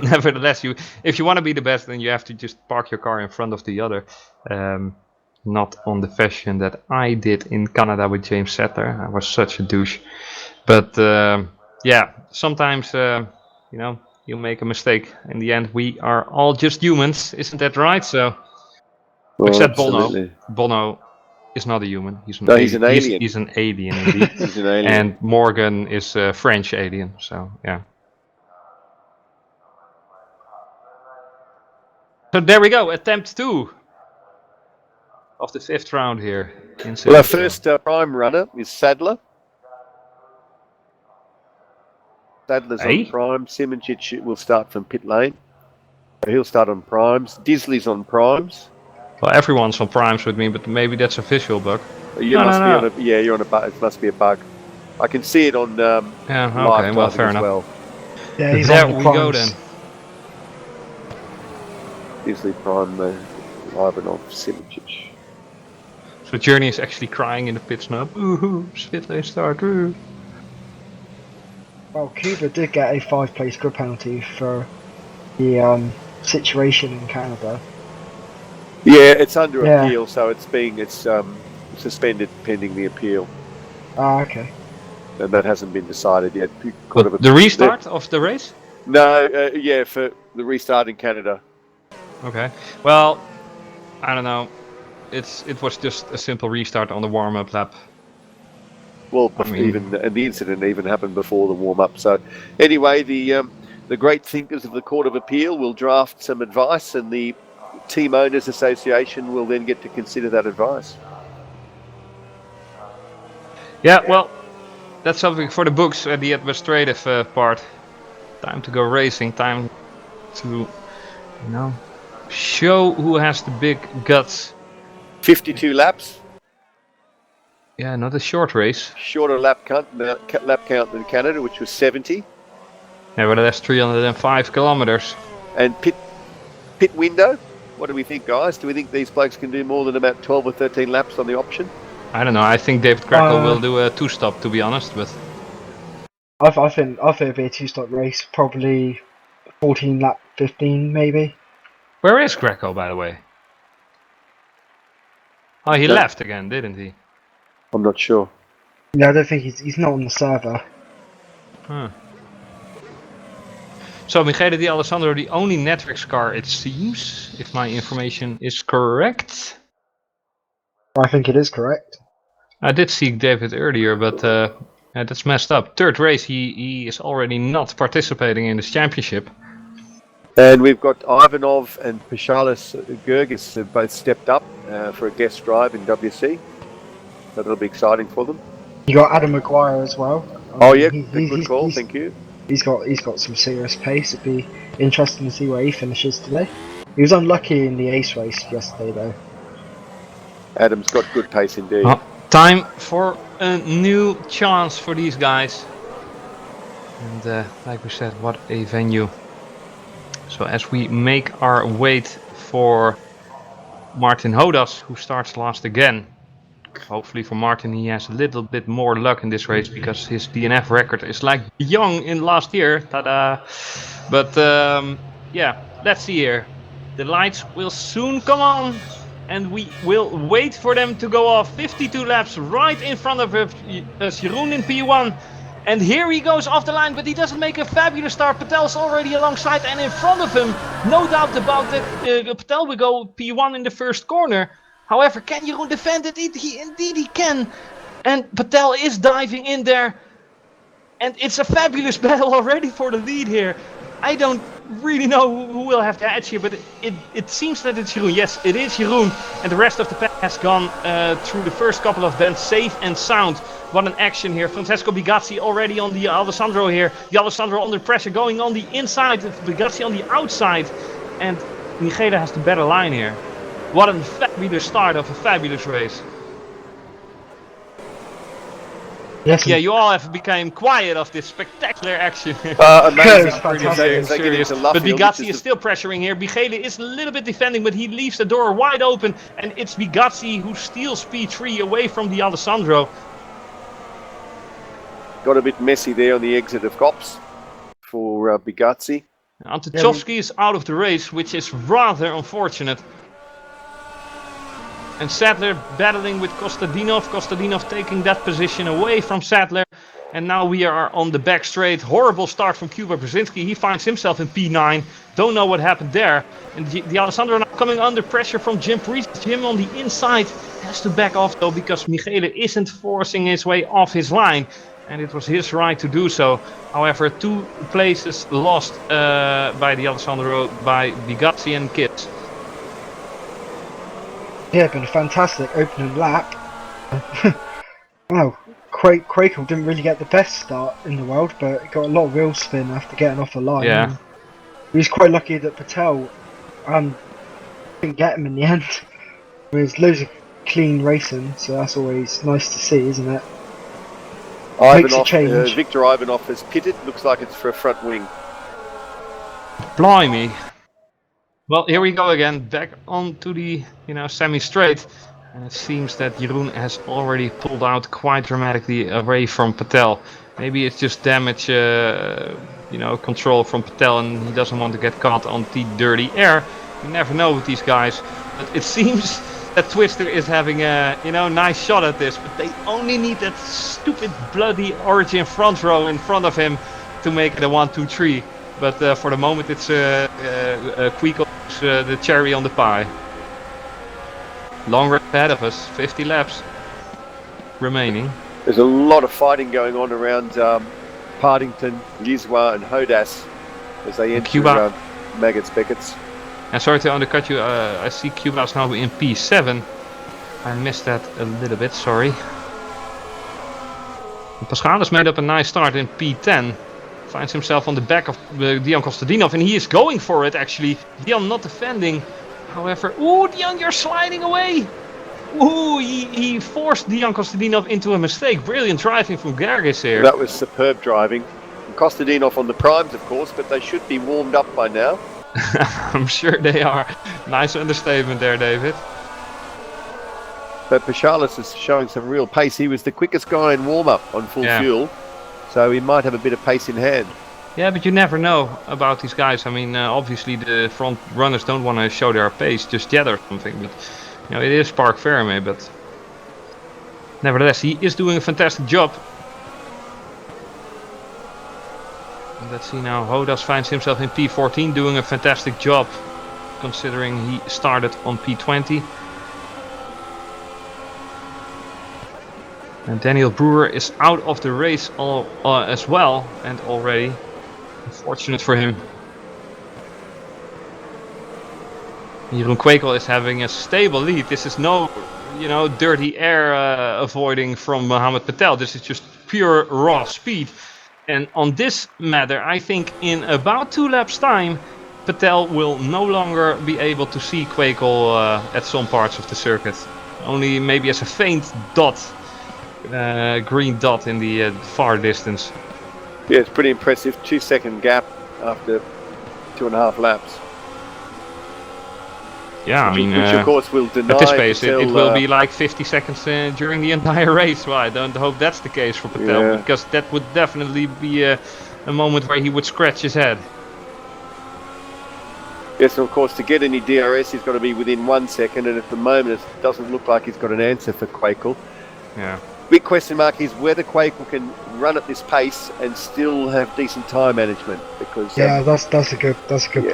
nevertheless, if you want to be the best, then you have to just park your car in front of the other. Not on the fashion that I did in Canada with James Settler. I was such a douche. But sometimes you make a mistake. In the end, we are all just humans, isn't that right? So, Well, except absolutely. Bono is not a human. He's an No, he's an alien. He's an alien indeed. He's an alien. And Morgan is a French alien. So yeah. So there we go. Attempt 2 of the 5th round here. Well, our first prime runner is Sadler. Sadler's on prime. Simoncic will start from pit lane. He'll start on primes. Disley's on primes. Well, everyone's on primes with me, but maybe that's a visual bug. You must be on a. Yeah, you're on a bug. It must be a bug. I can see it on yeah, okay, live well, fair enough. well. Yeah, he's there on the we go primes. then. Disley prime, Ivanov, Simoncic. So Journey is actually crying in the pits now. Ooh, spit lane start. Ooh. Well, Cuba did get a 5-place grid penalty for the situation in Canada. Yeah, it's under appeal, so it's suspended pending the appeal. Ah, okay. And that hasn't been decided yet. The restart of the race? No, for the restart in Canada. Okay. Well, I don't know. It was just a simple restart on the warm-up lap. Well, the incident even happened before the warm-up. So, anyway, the great thinkers of the Court of Appeal will draft some advice, and the Team Owners Association will then get to consider that advice. Yeah, well, that's something for the books at the administrative part. Time to go racing. Time to, show who has the big guts. 52 laps. Yeah, not a short race. Shorter lap count than Canada, which was 70. Yeah, but that's 305 kilometers. And pit window. What do we think, guys? Do we think these blokes can do more than about 12 or 13 laps on the option? I don't know. I think David Crackle will do a 2-stop, to be honest. But I think it'll be a 2-stop race, probably 14 lap 15 maybe. Where is Greco, by the way? Oh, he left again, didn't he? I'm not sure. Yeah, I don't think he's not on the server. Huh. So Michele Di Alessandro, the only Netflix car, it seems, if my information is correct. I think it is correct. I did see David earlier, but yeah, that's messed up. Third race, he is already not participating in this championship. And we've got Ivanov and Pashalis Gergis have both stepped up for a guest drive in WC. So that'll be exciting for them. You got Adam Maguire as well. Oh yeah, good call. Thank you. He's got some serious pace. It'd be interesting to see where he finishes today. He was unlucky in the ace race yesterday, though. Adam's got good pace indeed. Oh, time for a new chance for these guys. And like we said, what a venue. So as we make our wait for Martin Hodas, who starts last again. Hopefully for Martin he has a little bit more luck in this race, because his DNF record is like Jong in last year. Ta-da! But yeah, let's see here. The lights will soon come on, and we will wait for them to go off. 52 laps right in front of us, Jeroen in P1. And here he goes off the line, but he doesn't make a fabulous start. Patel's already alongside and in front of him. No doubt about that. Patel will go P1 in the first corner. However, can Jeroen defend it? Indeed he can. And Patel is diving in there. And it's a fabulous battle already for the lead here. I don't really know who will have the edge here, but it seems that it's Jeroen. Yes, it is Jeroen. And the rest of the pack has gone through the first couple of bends safe and sound. What an action here. Francesco Bigazzi already on the Alessandro here. The Alessandro under pressure going on the inside. Bigazzi on the outside. And Michele has the better line here. What a fabulous start of a fabulous race. Yes, yeah, you all have become quiet of this spectacular action. Amazing. But Bigazzi is still pressuring here. Michele is a little bit defending, but he leaves the door wide open. And it's Bigazzi who steals P3 away from the Alessandro. Got a bit messy there on the exit of Kops for Bigazzi. Antyczowski is out of the race, which is rather unfortunate. And Sadler battling with Kostadinov. Kostadinov taking that position away from Sadler. And now we are on the back straight. Horrible start from Kuba Brzezinski. He finds himself in P9. Don't know what happened there. And the Alessandro now coming under pressure from Jim Priest. Jim on the inside has to back off though, because Michele isn't forcing his way off his line. And it was his right to do so. However, 2 places lost by the Alessandro by Bigazzi and Kitts. Yeah, been a fantastic opening lap. Wow, Quakel didn't really get the best start in the world, but got a lot of wheel spin after getting off the line. Yeah. He was quite lucky that Patel didn't get him in the end. There's loads of clean racing, so that's always nice to see, isn't it? Makes a change. Victor Ivanov has pitted. Looks like it's for a front wing. Blimey. Well, here we go again, back onto the semi-straight. And it seems that Jeroen has already pulled out quite dramatically away from Patel. Maybe it's just damage, control from Patel, and he doesn't want to get caught on the dirty air. You never know with these guys. But it seems that Twister is having a nice shot at this, but they only need that stupid bloody Origin front row in front of him to make it a 1-2-3. But for the moment, it's Quico, the cherry on the pie. Long race ahead of us, 50 laps remaining. There's a lot of fighting going on around Partington, Liswa and Hodas as they enter Maggots Beckett's. And sorry to undercut you, I see Cuba's now in P7. I missed that a little bit, sorry. Paschalis made up a nice start in P10. Finds himself on the back of Dion Kostadinov, and he is going for it actually. Dion not defending. However, ooh, Dion, you're sliding away. Ooh, he forced Dion Kostadinov into a mistake. Brilliant driving from Gergis here. That was superb driving. Kostadinov on the primes, of course, but they should be warmed up by now. I'm sure they are. Nice understatement there, David. But Paschalis is showing some real pace. He was the quickest guy in warm-up on full fuel. So he might have a bit of pace in hand. Yeah, but you never know about these guys. I mean, obviously the front runners don't want to show their pace just yet or something. But it is Park Ferme. But nevertheless, he is doing a fantastic job. Let's see now. Hodas finds himself in P14, doing a fantastic job, considering he started on P20. And Daniel Brewer is out of the race as well, and already. Unfortunate for him. Jeroen Kwekel is having a stable lead. This is no, dirty air avoiding from Mohammed Patel. This is just pure raw speed. And on this matter, I think in about 2 laps time, Patel will no longer be able to see Kwekel at some parts of the circuit. Only maybe as a faint dot, green dot in the far distance. Yeah, it's pretty impressive. 2-second gap after 2.5 laps. Yeah, I mean, which of course will deny at this pace Patel, it will be like 50 seconds during the entire race. Well, I don't hope that's the case for Patel, because that would definitely be a moment where he would scratch his head. Yes, and of course, to get any DRS, he's got to be within 1 second, and at the moment, it doesn't look like he's got an answer for Kwekel. Yeah. Big question mark is whether Kwekel can run at this pace and still have decent time management, because that's a good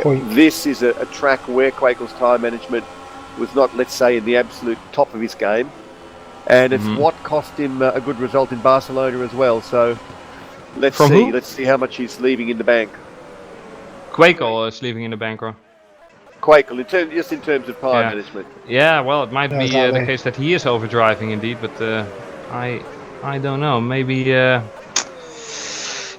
point. This is a track where Kwekel's time management was not, let's say, in the absolute top of his game, and it's what cost him a good result in Barcelona as well. So let's see how much he's leaving in the bank. Kwekel is leaving in the bank, or? Kwekel, just in terms of time management. Yeah, well, it might be the case that he is overdriving indeed, but I don't know. Maybe.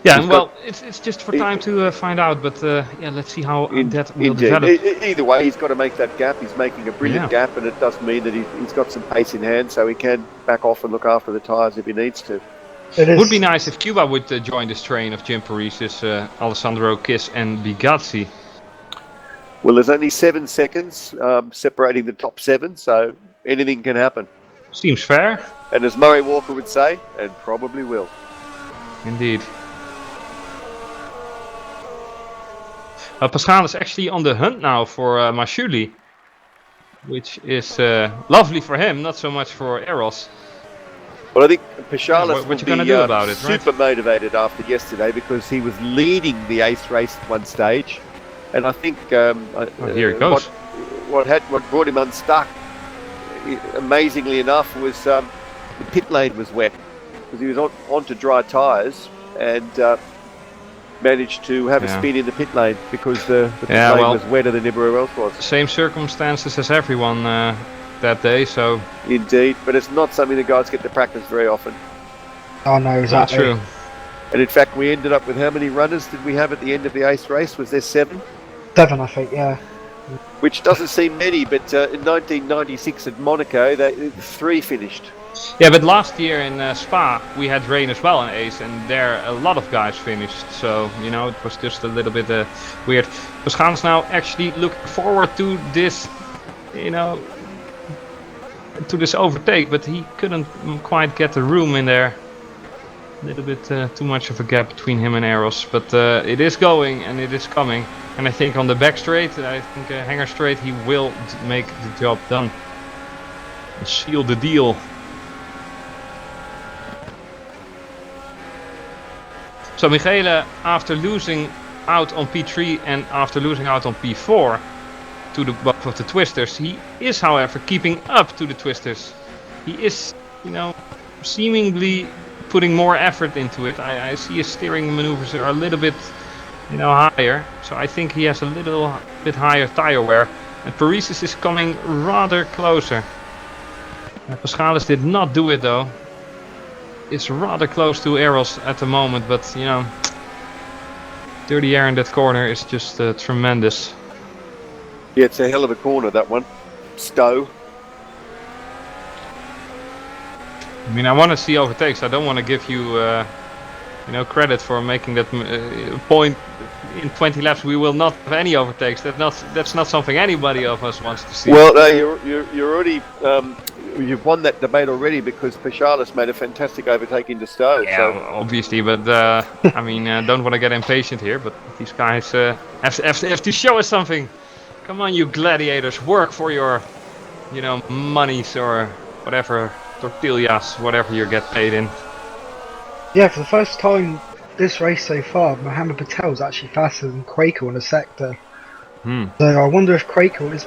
It's just for time to find out. But let's see how that will develop. Either way, he's got to make that gap. He's making a brilliant gap, and it does mean that he's got some pace in hand, so he can back off and look after the tyres if he needs to. It would be nice if Cuba would join this train of Jim Parisis, Alessandro Kiss, and Bigazzi. Well, there's only 7 seconds separating the top 7, so anything can happen. Seems fair. And as Murray Walker would say, and probably will. Indeed. Pascal is actually on the hunt now for Mashuli, which is lovely for him, not so much for Eros. Well, I think Paschalis what you gonna do about it, super motivated after yesterday, because he was leading the ace race at one stage, and I think here it goes. What brought him unstuck, amazingly enough, was the pit lane was wet, because he was onto dry tyres and managed to have a spin in the pit lane because the pit lane was wetter than everywhere else was. Same circumstances as everyone that day, so... Indeed, but it's not something the guys get to practice very often. Oh no, exactly. That's true. And in fact, we ended up with how many runners did we have at the end of the ace race? Was there 7? 7, I think, yeah. Which doesn't seem many, but in 1996 at Monaco, 3 finished. Yeah, but last year in Spa, we had rain as well in ace, and there a lot of guys finished. So, it was just a little bit weird. Pascal's now actually looking forward to this, to this overtake, but he couldn't quite get the room in there. A little bit too much of a gap between him and Eros, but it is going and it is coming. And I think on the back straight, I think hanger straight, he will make the job done. And seal the deal. So Michele, after losing out on P3 and after losing out on P4 to both of the twisters, he is, however, keeping up to the twisters. He is, seemingly putting more effort into it. I see his steering maneuvers are a little bit, higher. So I think he has a little bit higher tire wear. And Parisis is coming rather closer. Paschalis did not do it though. It's rather close to Eros at the moment, but dirty air in that corner is just tremendous. Yeah, it's a hell of a corner, that one. Stowe. I mean, I want to see overtakes. I don't want to give you, credit for making that point. In 20 laps, we will not have any overtakes. That's not something anybody of us wants to see. Well, no, you're already. You've won that debate already, because Paschalis made a fantastic overtake into Stowe. Yeah, so. Obviously, but I mean, don't want to get impatient here. But these guys have to show us something. Come on, you gladiators, work for your, monies or whatever, tortillas, whatever you get paid in. Yeah, for the first time this race so far, Mohammed Patel's actually faster than Quakel in the sector. Hmm. So I wonder if Quakel is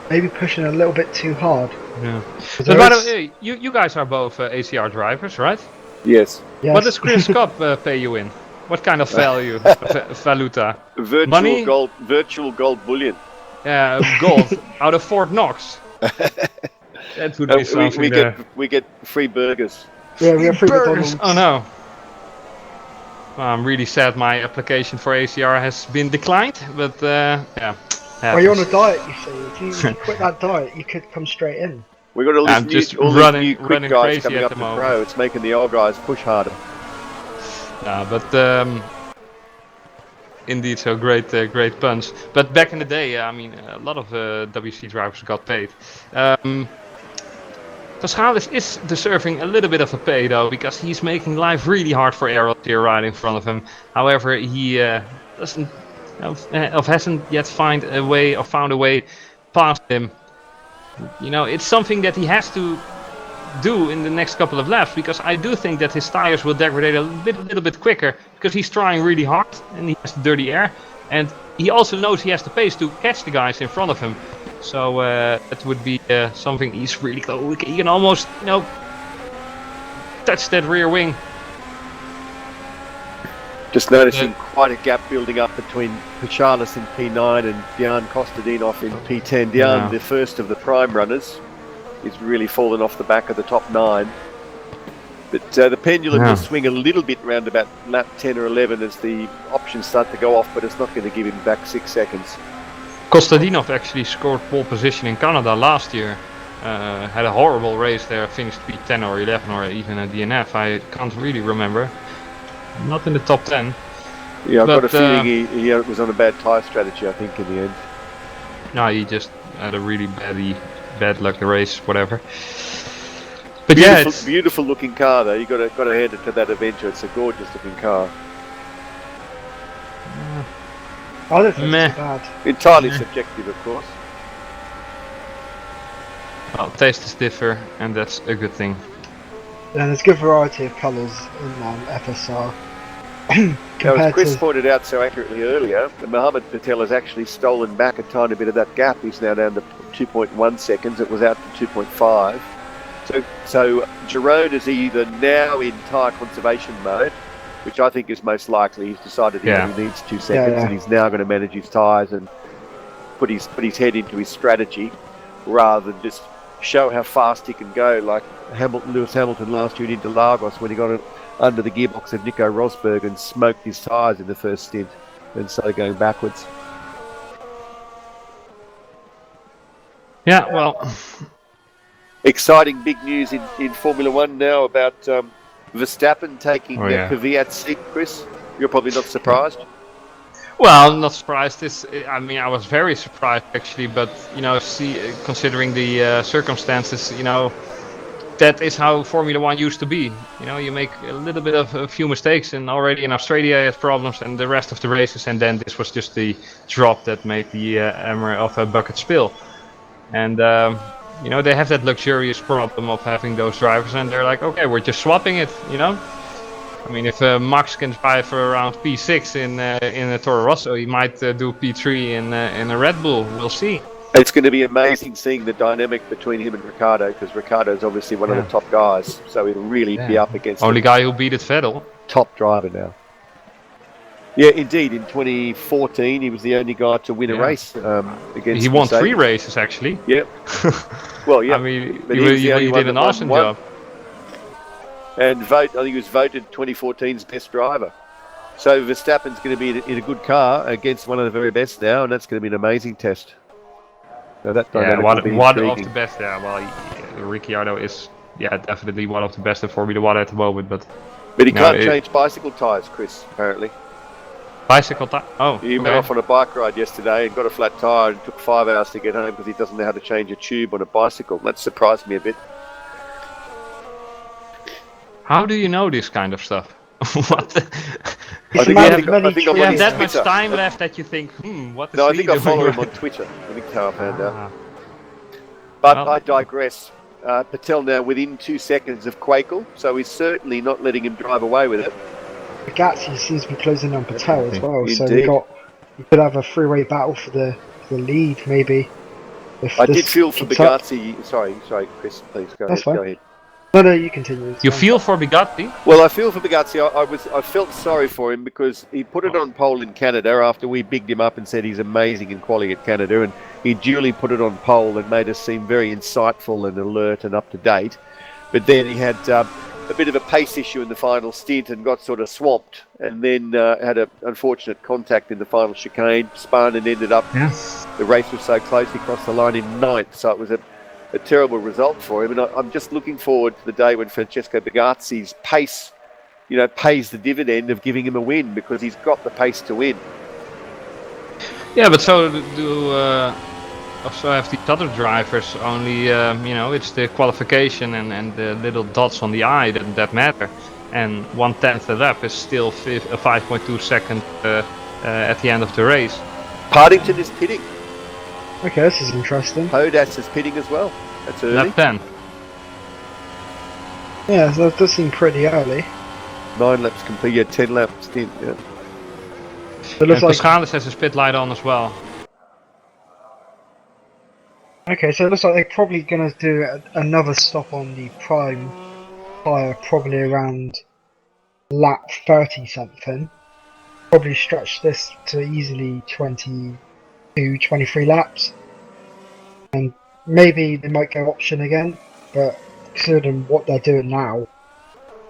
maybe pushing a little bit too hard. Yeah. 'Cause But there by the is- way, you guys are both ACR drivers, right? Yes. yes. What does Chris Cobb pay you in? What kind of value, valuta? Money? Virtual gold bullion. Gold out of Fort Knox. That would be something there. We get free burgers. Yeah, we have free Burgers. McDonald's. Oh no. Well, I'm really sad my application for ACR has been declined, but yeah. Well, you're on a diet, you see. If you quit that diet, you could come straight in. We've got all I'm these just new running quick guys crazy coming at up the to moment. pro. It's making the old guys push harder. But indeed, so great punch. But back in the day, I mean, a lot of WC drivers got paid. Paschalis is deserving a little bit of a pay though, because he's making life really hard for Errol here right in front of him. However, he hasn't yet found a way past him. You know, it's something that he has to do in the next couple of laps, because I do think that his tires will degrade a little bit quicker, because he's trying really hard and he has the dirty air, and he also knows he has the pace to catch the guys in front of him. So it would be something he's really close. He can almost, you know, touch that rear wing. Just noticing quite a gap building up between Paschalis in P9 and Bjarne Kostadinov in P10. Bjarne, the first of the prime runners, is really fallen off the back of the top 9. But the pendulum will swing a little bit round about lap 10 or 11 as the options start to go off, but it's not going to give him back 6 seconds. Kostadinov actually scored pole position in Canada last year. Had a horrible race there, finished P10 or 11 or even a DNF, I can't really remember. Not in the top 10. Yeah, I've got a feeling he was on a bad tyre strategy, I think, in the end. No, he just had a really bad luck race, whatever. But yeah, it's beautiful looking car though. You got to hand it to that Avenger. It's a gorgeous looking car. I don't think it's too bad. Entirely subjective, of course. Well, tastes differ, and that's a good thing. Yeah, there's a good variety of colours in FSR. Now, as Chris pointed out so accurately earlier, Mohammed Patel has actually stolen back a tiny bit of that gap. He's now down to 2.1 seconds. It was out to 2.5. So Georg is either now in tyre conservation mode, which I think is most likely. He's decided he only needs 2 seconds, and he's now going to manage his tyres and put his head into his strategy, rather than just show how fast he can go, like Lewis Hamilton last year in Interlagos when he got it under the gearbox of Nico Rosberg and smoked his tyres in the first stint and started going backwards. Yeah, well, exciting big news in Formula One now about Verstappen taking Kvyat's seat, Chris. You're probably not surprised. Well, not surprised. I mean, I was very surprised actually, but you know, considering the circumstances, you know, that is how Formula One used to be. You know, you make a little bit of a few mistakes, and already in Australia you had problems, and the rest of the races, and then this was just the drop that made the hammer of a bucket spill. And you know, they have that luxurious problem of having those drivers, and they're like, okay, we're just swapping it. You know. I mean, if Max can drive for around P6 in a Toro Rosso, he might do P3 in a Red Bull. We'll see. It's going to be amazing seeing the dynamic between him and Ricciardo, because Ricciardo is obviously one of the top guys, so he'll really be up against only guy who beat it, Vettel. Top driver now. Yeah, indeed. In 2014, he was the only guy to win a race against. He won Mercedes. 3 races actually. Yep. Well, yeah. I mean, he did an awesome job. And I think he was voted 2014's best driver. So Verstappen's going to be in a good car against one of the very best now, and that's going to be an amazing test. Now that one of the best. Yeah, well, Ricciardo is definitely one of the best in Formula One at the moment. But he can't change bicycle tyres, Chris. Apparently. Bicycle tyre? Oh, he went off on a bike ride yesterday and got a flat tyre and took 5 hours to get home because he doesn't know how to change a tube on a bicycle. That surprised me a bit. How do you know this kind of stuff? What? I think you have that much time left that you think, what is No, I think I follow him on Twitter. I think that's how I found out. But I digress. Patel now within 2 seconds of Quakel, so he's certainly not letting him drive away with it. Bugatti seems to be closing on Patel as well, so Indeed. we could have a three-way battle for the lead maybe. If I this did feel for keeps up. Bugatti. Sorry, Chris. Please go That's ahead. fine. Go ahead. No, you continue. It's You fine. feel for Bugatti? Well, I feel for Bugatti. I felt sorry for him because he put it on pole in Canada after we bigged him up and said he's amazing in quality at Canada, and he duly put it on pole and made us seem very insightful and alert and up to date. But then he had a bit of a pace issue in the final stint and got sort of swamped, and then had an unfortunate contact in the final chicane, spun, and ended up. Yes. The race was so close, he crossed the line in ninth, so it was a terrible result for him. And I'm just looking forward to the day when Francesco Bugatti's pace, pays the dividend of giving him a win, because he's got the pace to win. Yeah, but so do also have these other drivers. Only it's the qualification and the little dots on the eye that matter. And 1/10 a lap is still a 5.2 second at the end of the race. Partington is pitting. Okay, this is interesting. Hodas is pitting as well. That's early. Lap 10. Yeah, so that does seem pretty early. 9 laps complete. Yeah, 10 lap stint. Yeah. It looks And like Paschalis has his pit light on as well. okay, so it looks like they're probably gonna do another stop on the prime tyre, probably around lap 30 something. Probably stretch this to easily 23 laps, and maybe they might go option again, but considering what they're doing now,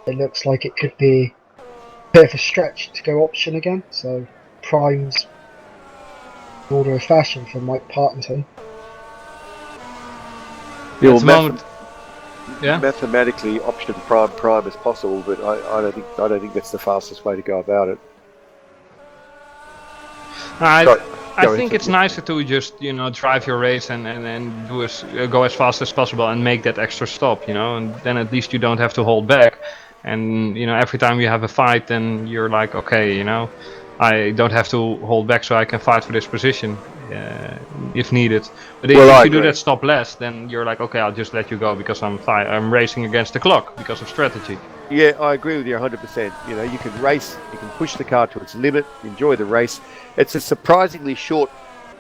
it looks like it could be a bit of a stretch to go option again, so primes order of fashion for Mike Partington. Yeah, At the moment, yeah. Mathematically, option prime is possible, but I don't think that's the fastest way to go about it. I think it's nicer to just drive your race and do go as fast as possible and make that extra stop, and then at least you don't have to hold back. And every time you have a fight, then you're like, okay, I don't have to hold back, so I can fight for this position if needed. But if you do that stop less, then you're like, okay, I'll just let you go because I'm racing against the clock because of strategy. Yeah, I agree with you 100%. You can race, you can push the car to its limit, enjoy the race. It's a surprisingly short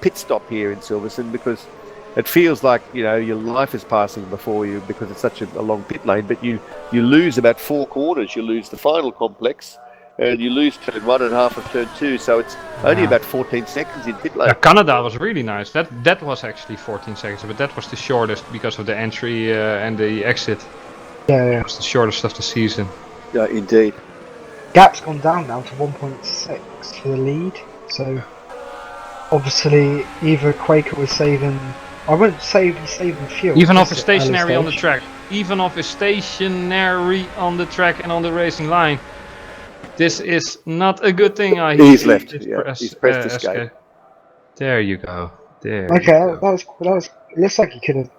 pit stop here in Silverstone because it feels like, your life is passing before you because it's such a long pit lane, but you lose about 4 corners. You lose the final complex and you lose turn 1 and half of turn 2, so it's only about 14 seconds in pit lane. Yeah, Canada was really nice. That was actually 14 seconds, but that was the shortest because of the entry and the exit. Yeah. It was the shortest of the season. Yeah, indeed. Gap's gone down now to 1.6 for the lead, so obviously either Quaker was saving, I wouldn't say he's saving fuel. Even off is stationary on the track. Even off is stationary on the track and on the racing line. This is not a good thing. He's left. Yeah, he's pressed escape. There you go. There. Okay, that was. It looks like he could have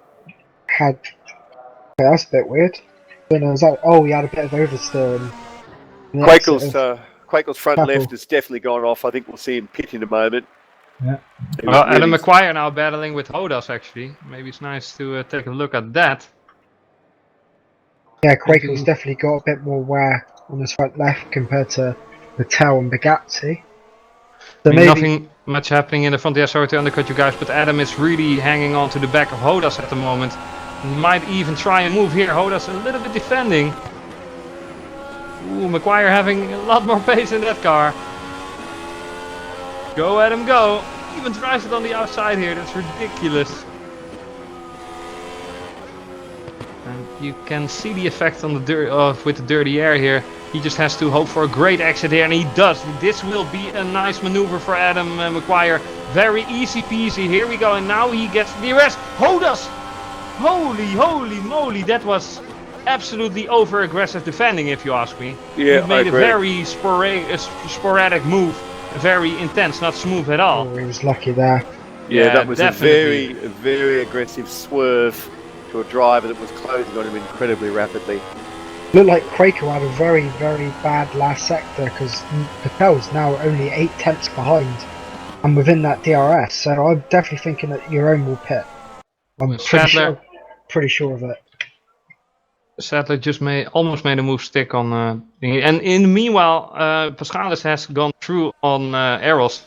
had. Okay, that's a bit weird. Then was that? Oh, he had a bit of oversteer. Quakel's front left has definitely gone off. I think we'll see him pit in a moment. Yeah. Well, Adam McQuire now battling with Hodas actually. Maybe it's nice to take a look at that. Yeah, Quakel's definitely got a bit more wear on his front left compared to Patel and Bugatti. So maybe nothing much happening in the front. Yeah, sorry to undercut you guys, but Adam is really hanging on to the back of Hodas at the moment. He might even try and move here. Hodas a little bit defending. Ooh, McQuire having a lot more pace in that car. Go Adam, go. Even drives it on the outside here. That's ridiculous. And you can see the effect on the with the dirty air here. He just has to hope for a great exit here, and he does. This will be a nice maneuver for Adam McQuire. Very easy peasy. Here we go, and now he gets the arrest. Hodas! Holy moly, that was absolutely over-aggressive defending, if you ask me. Yeah, he made a very sporadic move. Very intense, not smooth at all. Oh, he was lucky there. Yeah, that was definitely. a very aggressive swerve to a driver that was closing on him incredibly rapidly. Looked like Quaker had a very bad last sector because Patel's now only 8 tenths behind and within that DRS, so I'm definitely thinking that your own will pit. I'm pretty sure of it. sadly just almost made a move stick on thingy. And in the meanwhile, Paschalis has gone through on Eros.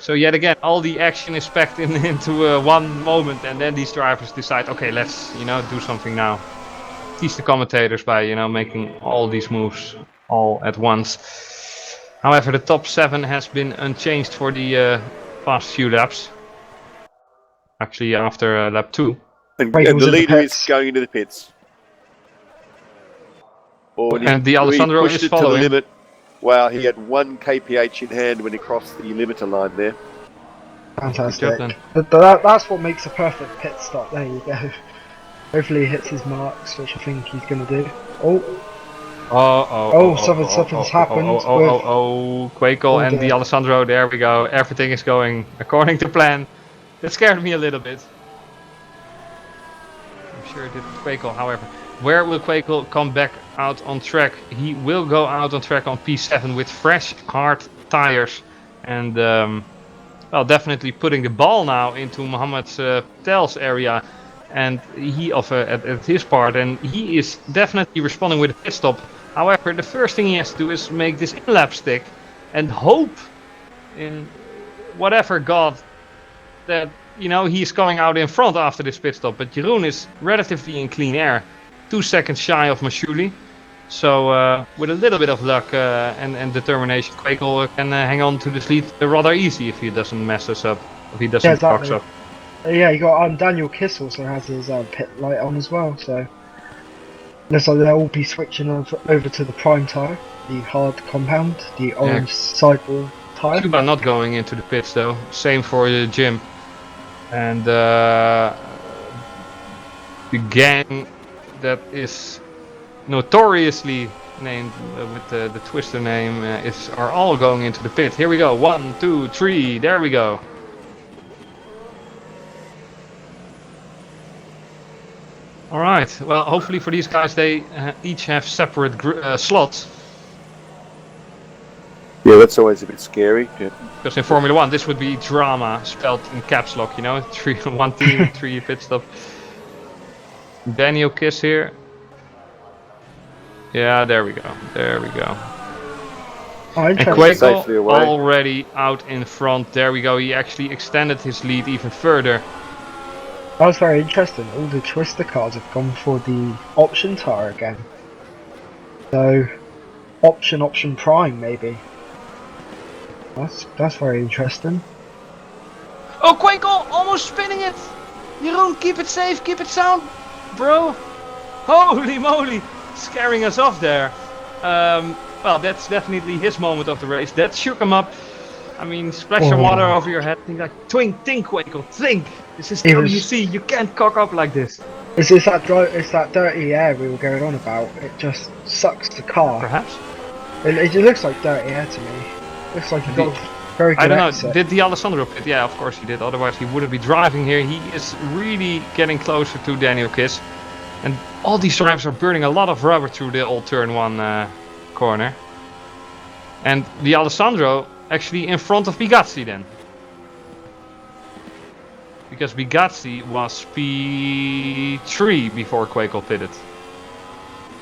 So yet again, all the action is packed into one moment, and then these drivers decide, okay, let's do something now. Teach the commentators by making all these moves all at once. However, the top 7 has been unchanged for the past few laps. Actually, after lap 2. And the leader is going into the pits. And the Alessandro is following. To the limit. Wow, he had 1 kph in hand when he crossed the limiter line there. Fantastic. That's what makes a perfect pit stop. There you go. Hopefully he hits his marks, which I think he's going to do. Something's happened. Quakel and the Alessandro, there we go. Everything is going according to plan. That scared me a little bit. I'm sure it did Quakel, however. Where will Quakel come back out on track? He will go out on track on P7 with fresh, hard tires. And, well, definitely putting the ball now into Mohammed Patel's area. And he at his part, and he is definitely responding with a pit stop. However, the first thing he has to do is make this in-lap stick and hope in whatever God that he's going out in front after this pit stop. But Jeroen is relatively in clean air, 2 seconds shy of Mashouli. So with a little bit of luck and determination, Quakel can hang on to this lead rather easy if he doesn't mess us up, if he doesn't box up. Yeah, you got Daniel Kiss also has his pit light on as well, so looks like they'll all be switching over to the prime tyre, the hard compound, the orange sidewall tyre. Cuba not going into the pits though, same for Jim. And the gang that is notoriously named with the Twister name are all going into the pit. Here we go, 1, 2, 3, there we go. Alright, well hopefully for these guys they each have separate slots. Yeah, that's always a bit scary. Yeah. Because in Formula 1 this would be drama spelled in caps lock, 1 team, 3 pit stop. Daniel Kiss here. Yeah, there we go, And Quakel already out in front, there we go, he actually extended his lead even further. That was very interesting. All the Twister cars have gone for the option tyre again. So, option prime maybe. That's very interesting. Oh, Quakel almost spinning it! Jeroen, keep it safe, keep it sound, bro. Holy moly, scaring us off there. Well, that's definitely his moment of the race. That shook him up. I mean, splash some water over your head. Think like, think, Quakel, think. This is WC. You can't cock up like this. It's that dirty air we were going on about. It just sucks the car. Perhaps. It looks like dirty air to me. Looks like he got very good. I don't know. Did the Alessandro pit? Yeah, of course he did. Otherwise he wouldn't be driving here. He is really getting closer to Daniel Kiss, and all these drivers are burning a lot of rubber through the old turn 1 corner. And the Alessandro actually in front of Bigazzi then. Because Bigazzi was P3 before Quakel pitted.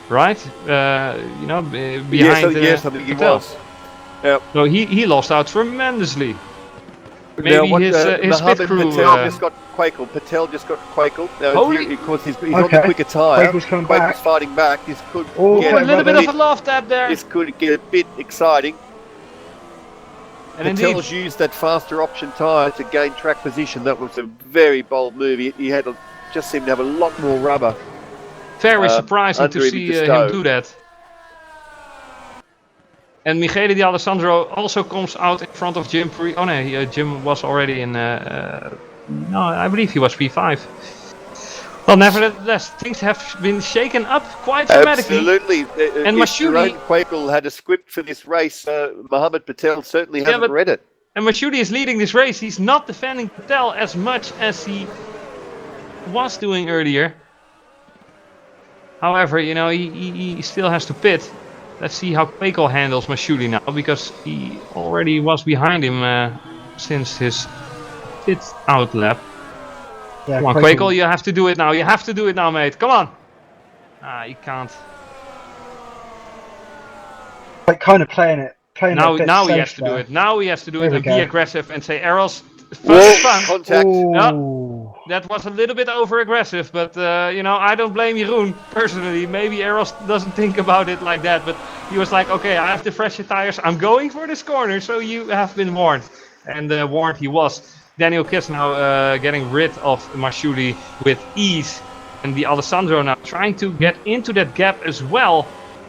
Right? Behind yes, I think he was. Yep. No, he lost out tremendously. Maybe his pit crew... Patel just got Quakel. Because he's on the quicker tyre. Quakel's fighting back. This could get a little bit of a love tap there. This could get a bit exciting. And Patel's used that faster option tyre to gain track position. That was a very bold move. He just seemed to have a lot more rubber. Very surprising to see him do that. And Michele Di Alessandro also comes out in front of Jim. Oh no, Jim was already in... no, I believe he was P5. Well, nevertheless, things have been shaken up quite dramatically. Absolutely. And Mashouli... Quakel had a script for this race. Mohammed Patel certainly hasn't read it. And Mashouli is leading this race. He's not defending Patel as much as he was doing earlier. However, he still has to pit. Let's see how Quakel handles Mashouli now, because he already was behind him since his pit out lap. Yeah, come on, Quakel, you have to do it now. You have to do it now, mate. Come on. Ah, you can't. Like kind of playing it a bit Now he safe has to do there. it. Now he has to do There it we and be go. aggressive and say, Eros, Whoa, fun. contact. Ooh. That was a little bit over-aggressive, but you know, I don't blame Jeroen personally. Maybe Eros doesn't think about it like that, but he was like, okay, I have the fresher tires, I'm going for this corner, so you have been warned. And warned he was. Daniel Kiss now getting rid of Masciuli with ease. And the Alessandro now trying to get into that gap as well.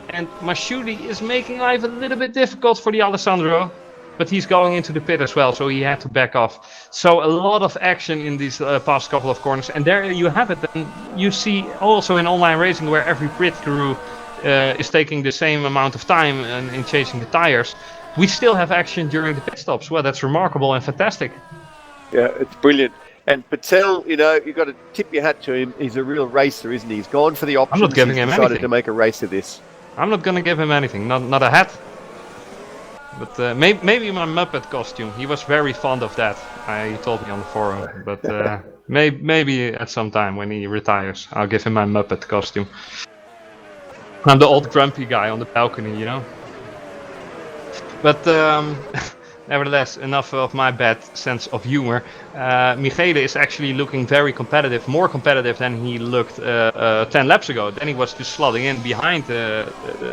And Masciuli is making life a little bit difficult for the Alessandro. But he's going into the pit as well, so he had to back off. So a lot of action in these past couple of corners. And there you have it. And you see also in online racing where every pit crew is taking the same amount of time in changing the tires. We still have action during the pit stops. Well, that's remarkable and fantastic. Yeah, it's brilliant. And Patel, you know, you've got to tip your hat to him. He's a real racer, isn't he? He's gone for the options. I'm not giving He's him decided anything. to make a race of this. I'm not going to give him anything. Not a hat. But maybe my Muppet costume. He was very fond of that. He told me on the forum. But maybe at some time when he retires, I'll give him my Muppet costume. I'm the old grumpy guy on the balcony, you know. But nevertheless, enough of my bad sense of humor. Michele is actually looking very competitive, more competitive than he looked 10 laps ago. Then he was just slotting in behind the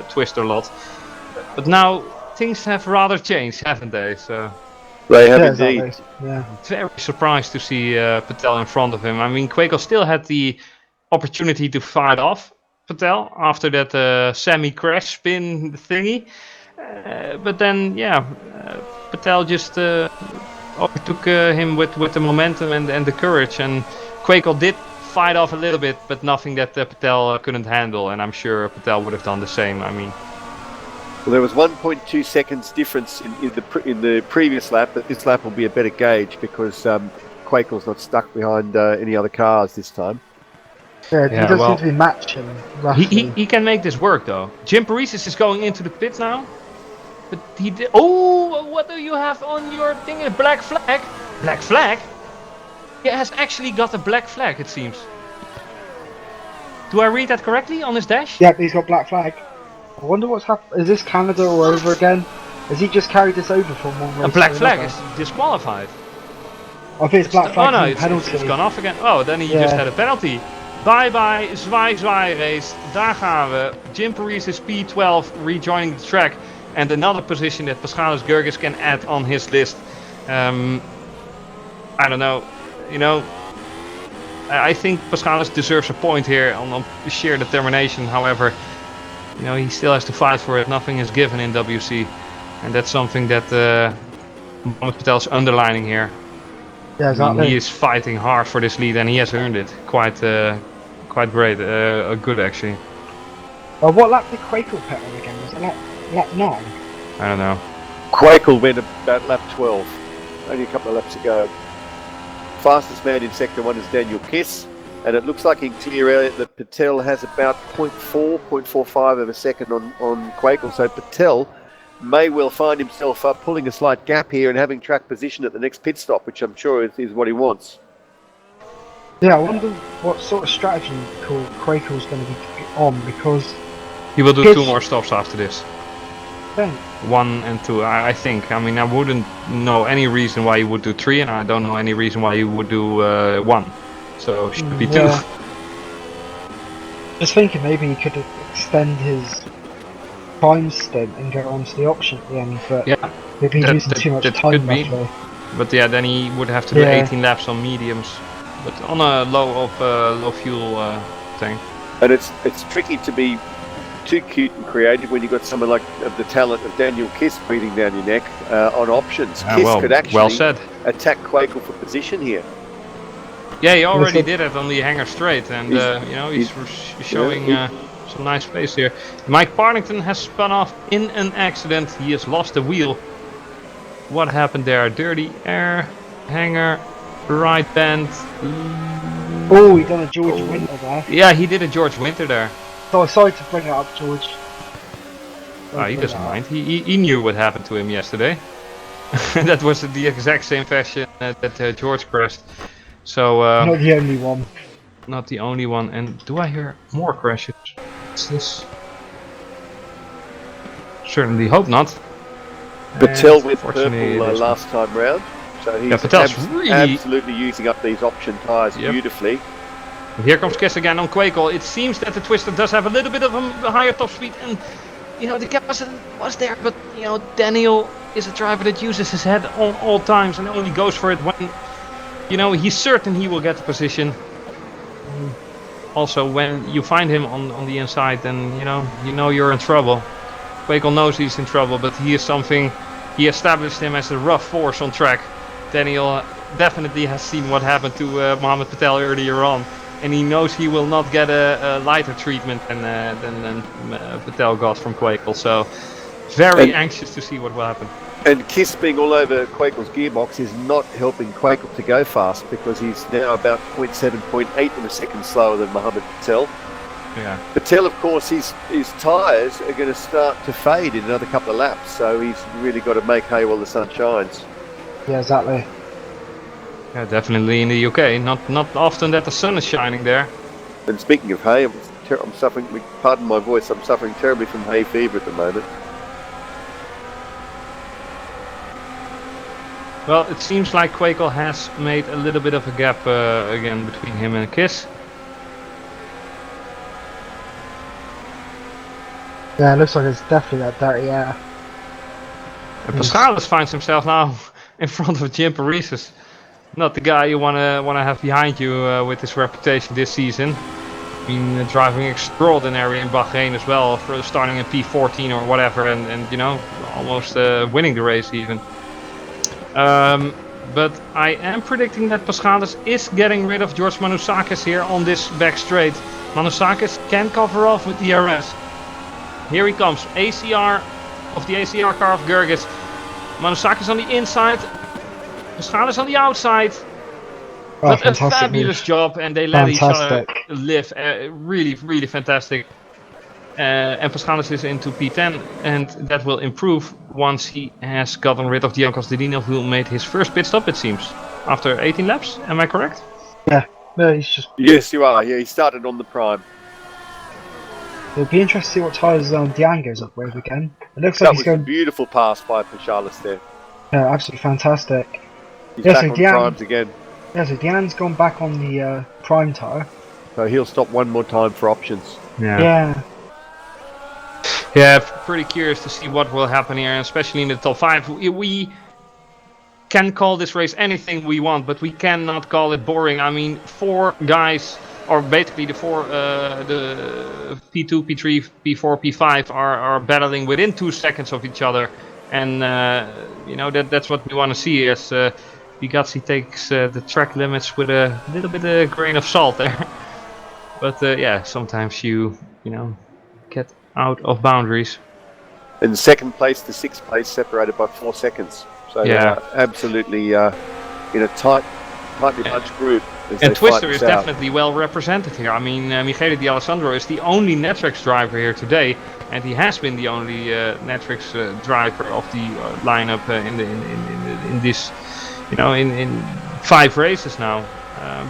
Twister lot. But now things have rather changed, haven't they? So They have indeed. Exactly. Yeah. very surprised to see Patel in front of him. I mean, Quakel still had the opportunity to fight off Patel after that semi-crash spin thingy. But then, yeah, Patel just overtook him with the momentum and the courage. And Quakel did fight off a little bit, but nothing that Patel couldn't handle. And I'm sure Patel would have done the same. I mean, Well, there was 1.2 seconds difference in the previous lap, but this lap will be a better gauge because Quakel's not stuck behind any other cars this time. Yeah, Yeah, he does well, seem to be matching roughly. he can make this work though. Jim Paresis is going into the pit now. But he did. Oh, what do you have on your thing? A black flag? Black flag? He has actually got a black flag, it seems. Do I read that correctly on his dash? Yep, he's got black flag. I wonder what's happened. Is this Canada all over again? Has he just carried this over from one race A black to flag another? is disqualified. I think it's black flag Oh no, and it's penalty. gone off again. Oh, then he Yeah. just had a penalty. Bye bye, zwaai zwaai race. Daar gaan we. Jim Paresis P12 rejoining the track. And another position that Paschalis Gergis can add on his list. I don't know. You know, I think Paschalis deserves a point here on sheer determination. However, you know, he still has to fight for it. Nothing is given in WC. And that's something that Mohamed Patel's underlining here. Yeah, I exactly. mean, he is fighting hard for this lead and he has earned it. Quite great. Good actually. What lap did Quakel pit on again? Was it lap 9? I don't know. Quakel went about lap 12, only a couple of laps ago. Fastest man in Sector 1 is Daniel Kiss, and it looks like in clear air that Patel has about 0.45 of a second on Quakel, so Patel may well find himself pulling a slight gap here and having track position at the next pit stop, which I'm sure is what he wants. Yeah, I wonder what sort of strategy Quakel's going to be on, because He will do Kiss- 2 more stops after this. I think 1 and 2, I think. I mean, I wouldn't know any reason why he would do 3, and I don't know any reason why he would do 1. So should be 2. yeah. Just thinking maybe he could extend his time stint and go on to the option at the end, but Yeah, maybe he's that- using too much that time could be. that way. but yeah, then he would have to do Yeah. 18 laps on mediums, but on a low fuel thing. And it's tricky to be too cute and creative when you've got someone like the talent of Daniel Kiss breathing down your neck on options. Kiss could actually well said. attack Quakel for position here. Yeah, he already Listen. did it on the Hanger Straight, and you know, he's showing yeah, some nice pace here. Mike Partington has spun off in an accident. He has lost the wheel. What happened there? Dirty air, hanger, right bend. Oh, he done a George Winter there. Yeah, he did a George Winter there. So sorry to bring it up, George. Oh, he doesn't mind. He knew what happened to him yesterday. That was the exact same fashion that George crashed. So Not the only one. not the only one. And do I hear more crashes? This certainly hope not. Patel went Fortunately, purple last time round, so he's Patel's really absolutely using up these option tyres beautifully. Here comes Kiss again on Quakel. It seems that the Twister does have a little bit of a higher top speed, and the gap was there, but Daniel is a driver that uses his head on all times and only goes for it when he's certain he will get the position. Also, when you find him on the inside, then you're in trouble. Quakel knows he's in trouble, but he established him as a rough force on track. Daniel definitely has seen what happened to Mohammed Patel earlier on, and he knows he will not get a lighter treatment than Patel got from Quakel. So very anxious to see what will happen. And Kiss being all over Quakel's gearbox is not helping Quakel to go fast, because he's now about 0.7, 0.8 of a second slower than Mohammed Patel. Yeah. Patel, of course, his tyres are going to start to fade in another couple of laps, so he's really got to make hay while the sun shines. Yeah, exactly. Yeah, definitely in the UK. Not often that the sun is shining there. And speaking of hay, I'm suffering, pardon my voice, I'm suffering terribly from hay fever at the moment. Well, it seems like Quakel has made a little bit of a gap again between him and Kiss. Yeah, it looks like it's definitely that dirty air. And Paschalis finds himself now in front of Jim Paresis. Not the guy you wanna have behind you with his reputation this season. Been driving extraordinary in Bahrain as well, for starting in P14 or whatever, and almost winning the race even. But I am predicting that Paschalis is getting rid of George Manousakis here on this back straight. Manousakis can cover off with DRS. Here he comes, ACR of the ACR car of Gergis. Manousakis on the inside, Paschalis on the outside. Oh, but a fabulous job, and they let each other live. Really, really fantastic. And Paschalis is into P10, and that will improve once he has gotten rid of Dion Costadino, who made his first pit stop, it seems, after 18 laps. Am I correct? Yeah, no, he's just. Yes, you are. Yeah, he started on the prime. It'll be interesting to see what tyres Diane goes up with again. It looks like That he's was going. a beautiful pass by Paschalis there. Yeah, absolutely fantastic. He's Yeah, back so on Diane, primes again. Yeah, so Diane's gone back on the prime tyre. So he'll stop one more time for options. Yeah. Yeah, pretty curious to see what will happen here, especially in the top 5. We can call this race anything we want, but we cannot call it boring. I mean, 4 guys, or basically the P2, P3, P4, P5 are battling within 2 seconds of each other, and that's what we want to see as Bugatti takes the track limits with a little bit of grain of salt there. But yeah, sometimes you get out of boundaries. And second place to 6th place separated by 4 seconds. So yeah, absolutely in a tightly bunched group. And Twister is definitely well represented here. I mean, Michele Di Alessandro is the only Netflix driver here today, and he has been the only Netflix driver of the lineup in this, in 5 races now.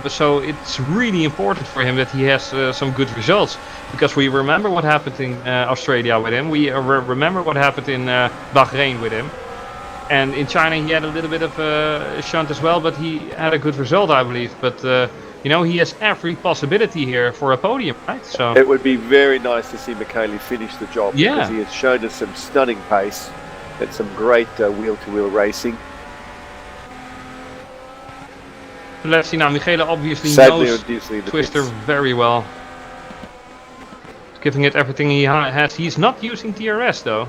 But so it's really important for him that he has some good results, because we remember what happened in Australia with him. We remember what happened in Bahrain with him. And in China he had a little bit of a shunt as well, but he had a good result, I believe. But he has every possibility here for a podium, right? So it would be very nice to see Michele finish the job, because he has shown us some stunning pace and some great wheel-to-wheel racing. Let's see now. Michele obviously knows Twister very well, giving it everything he has. He's not using DRS though.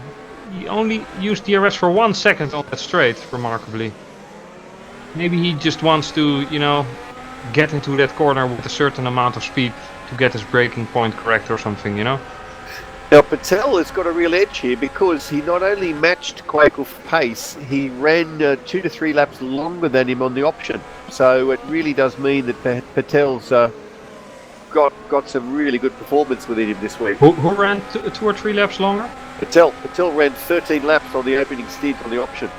He only used DRS for 1 second on that straight, remarkably. Maybe he just wants to, get into that corner with a certain amount of speed to get his braking point correct or something, Now Patel has got a real edge here, because he not only matched Quakel for pace, he ran 2 to 3 laps longer than him on the option. So it really does mean that Patel's got some really good performance within him this week. Who ran 2 or 3 laps longer? Patel ran 13 laps on the opening stint on the option.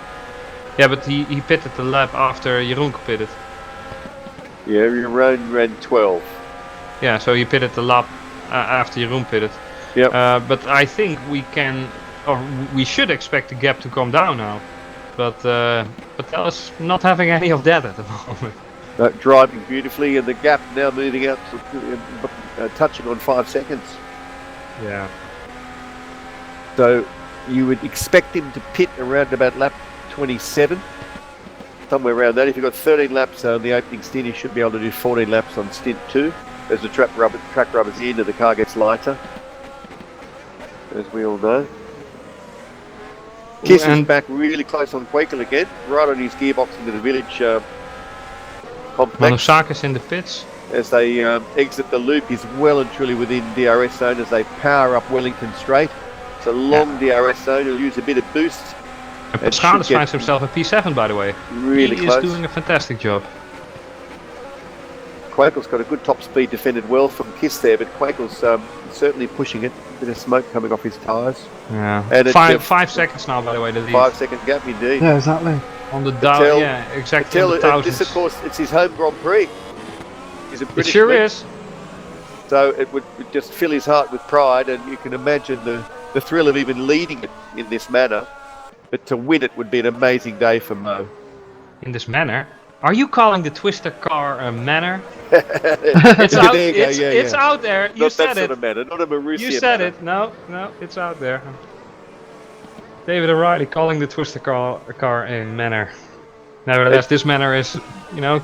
Yeah, but he pitted the lap after Jeroen pitted. Yeah, Jeroen ran 12. Yeah, so he pitted the lap after Jeroen pitted. Yep. But I think we can, or we should expect the gap to come down now. But Patel is not having any of that at the moment. Driving beautifully, and the gap now moving out to touching on 5 seconds. Yeah. So you would expect him to pit around about lap 27, somewhere around that. If you've got 13 laps on the opening stint, you should be able to do 14 laps on stint 2. As the track rubber's in and the car gets lighter, as we all know. Kiss is back really close on Quakel again, right on his gearbox into the village complex. Manosakis in the pits. As they exit the loop, he's well and truly within DRS zone as they power up Wellington Straight. It's a long DRS zone, he'll use a bit of boost. And Paschalis finds himself a P7, by the way. Really close. He is doing a fantastic job. Quakel's got a good top speed, defended well from Kiss there, but Quakel's certainly pushing it. A bit of smoke coming off his tyres. Yeah. And 5 seconds now, by the way, the lead. 5 second gap indeed. Yeah, exactly. On the down, yeah, exactly. This, of course, it's his home Grand Prix. He's a British it sure man. is. So it would just fill his heart with pride, and you can imagine the thrill of even leading it in this manner. But to win it would be an amazing day for Mo. In this manner? Are you calling the Twister car a manner? It's out. It's out there. You not said that it. sort of manner, not a Marussia You said manner. it. No, it's out there. David O'Reilly calling the Twister car a manner. Nevertheless, this manner is,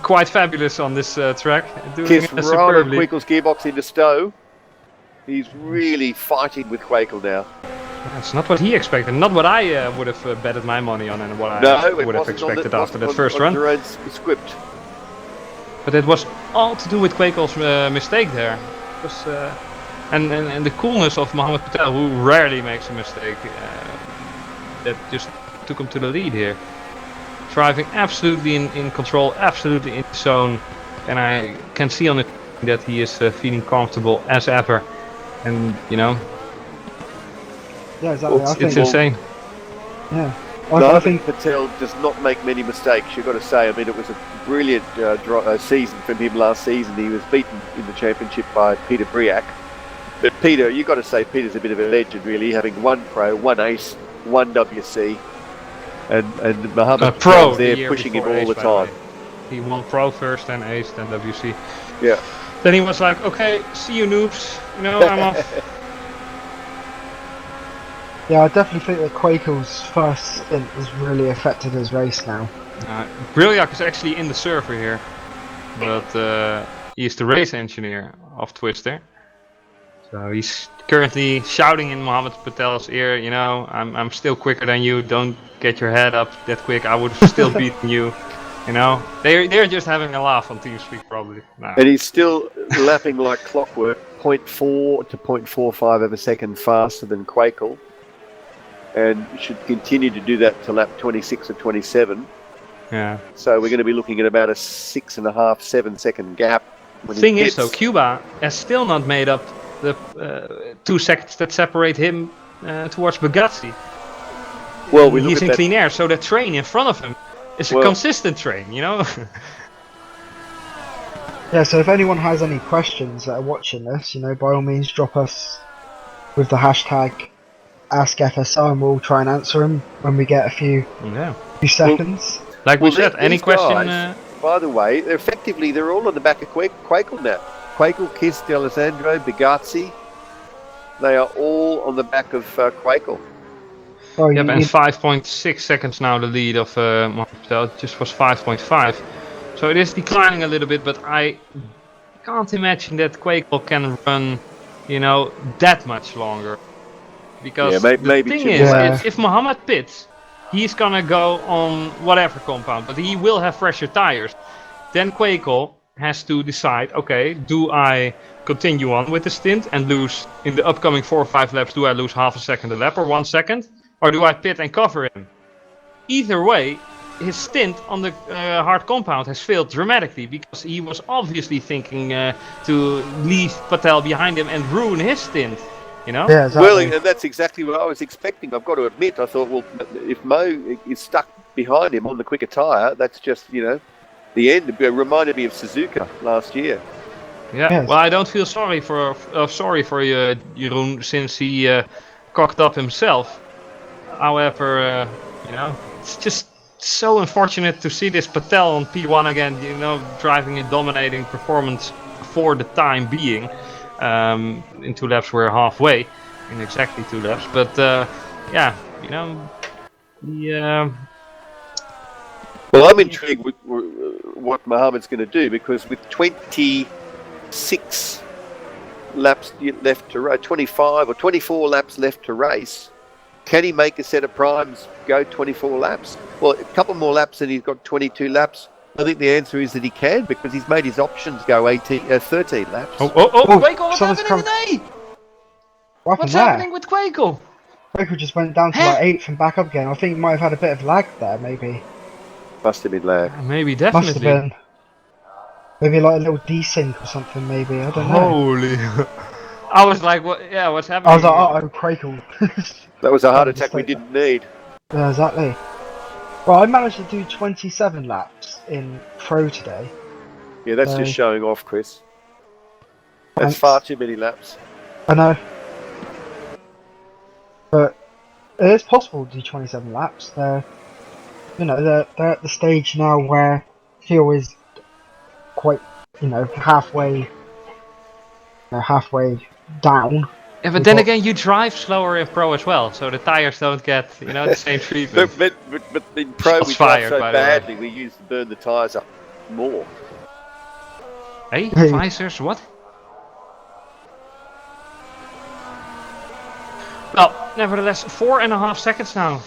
quite fabulous on this track. Doing Kiss it right on superbly. Quakel's gearbox into Stowe. He's really fighting with Quakel now. That's not what he expected. Not what I would have betted my money on, and what I would have expected after that first run. Jerome's script. But it was all to do with Quakel's mistake there. It was, and the coolness of Mohammed Patel, who rarely makes a mistake, that just took him to the lead here. Driving absolutely in control, absolutely in the zone, and I can see on it that he is feeling comfortable as ever. And Yeah, exactly. it's insane. Yeah. I think Patel does not make many mistakes, you've got to say. I mean, it was a brilliant season from him last season. He was beaten in the championship by Peter Briac. But Peter, you've got to say, Peter's a bit of a legend, really, having one Pro, one Ace, one WC, and Mohammed Pro there pushing him all Ace, the time. He won Pro first, then Ace, then WC. Yeah. Then he was like, okay, see you noobs, I'm off. Yeah, I definitely think that Quakel's first stint has really affected his race now. Brilliak is actually in the server here, but he's the race engineer of Twister. So he's currently shouting in Mohammed Patel's ear, I'm still quicker than you, don't get your head up that quick, I would have still beaten you. They're just having a laugh on TeamSpeak probably. No. And he's still lapping like clockwork, 0.4 to 0.45 of a second faster than Quakel. And should continue to do that to lap 26 or 27. Yeah. So we're going to be looking at about a 6.5, 7 second gap. The thing is though, Cuba has still not made up the 2 seconds that separate him towards Bugatti. Well, he's in clean air, so the train in front of him is a consistent train, Yeah, so if anyone has any questions that are watching this, by all means drop us with the hashtag AskFSR and we'll try and answer them when we get a few seconds. Like we said, any question... Guys, by the way, they're all on the back of Quakel now. Quakel, Kiss, D'Alessandro, Bugatti, they are all on the back of Quakel. Oh, and 5.6 seconds now the lead of Martel. It just was 5.5. So it is declining a little bit, but I can't imagine that Quakel can run, that much longer. Because the thing is, if Mohammed pits, he's gonna go on whatever compound, but he will have fresher tires. Then Quakel has to decide, okay, do I continue on with the stint and lose in the upcoming 4 or 5 laps, do I lose half a second a lap or 1 second? Or do I pit and cover him? Either way, his stint on the hard compound has failed dramatically because he was obviously thinking to leave Patel behind him and ruin his stint. Yeah, exactly. Well, and that's exactly what I was expecting. I've got to admit, I thought, well, if Mo is stuck behind him on the quicker tyre, that's just, the end. It reminded me of Suzuka last year. Yeah. Yes. Well, I don't feel sorry for you, Jeroen, since he cocked up himself. However, it's just so unfortunate to see this Patel on P1 again. Driving a dominating performance for the time being. In 2 laps we're halfway, in exactly 2 laps. But yeah, the. Well, I'm intrigued with what Mohammed's going to do, because with 26 laps left to race, 25 or 24 laps left to race, can he make a set of primes go 24 laps? Well, a couple more laps and he's got 22 laps. I think the answer is that he can, because he's made his options go 13 laps. Oh, Quakel, what's happening today? What's happening with Quakel? Quakel just went down to like 8th and back up again. I think he might have had a bit of lag there, maybe. Must have been lag. Maybe, definitely. Must have been. Maybe like a little desync or something, maybe. I don't know. Holy. I was like, what? Yeah, what's happening? I was like, oh, Quakel. That was a heart attack we didn't need. Yeah, exactly. Well, I managed to do 27 laps in Pro today. Yeah, that's just showing off, Chris. That's Thanks. far too many laps. I know. But it is possible to do 27 laps. They're at the stage now where Phil is quite, halfway down. Yeah, but then again, you drive slower in Pro as well, so the tires don't get, the same treatment. but in Pro we drive so badly, we used to burn the tyres up more. Hey, visors, what? Well, nevertheless, 4.5 seconds now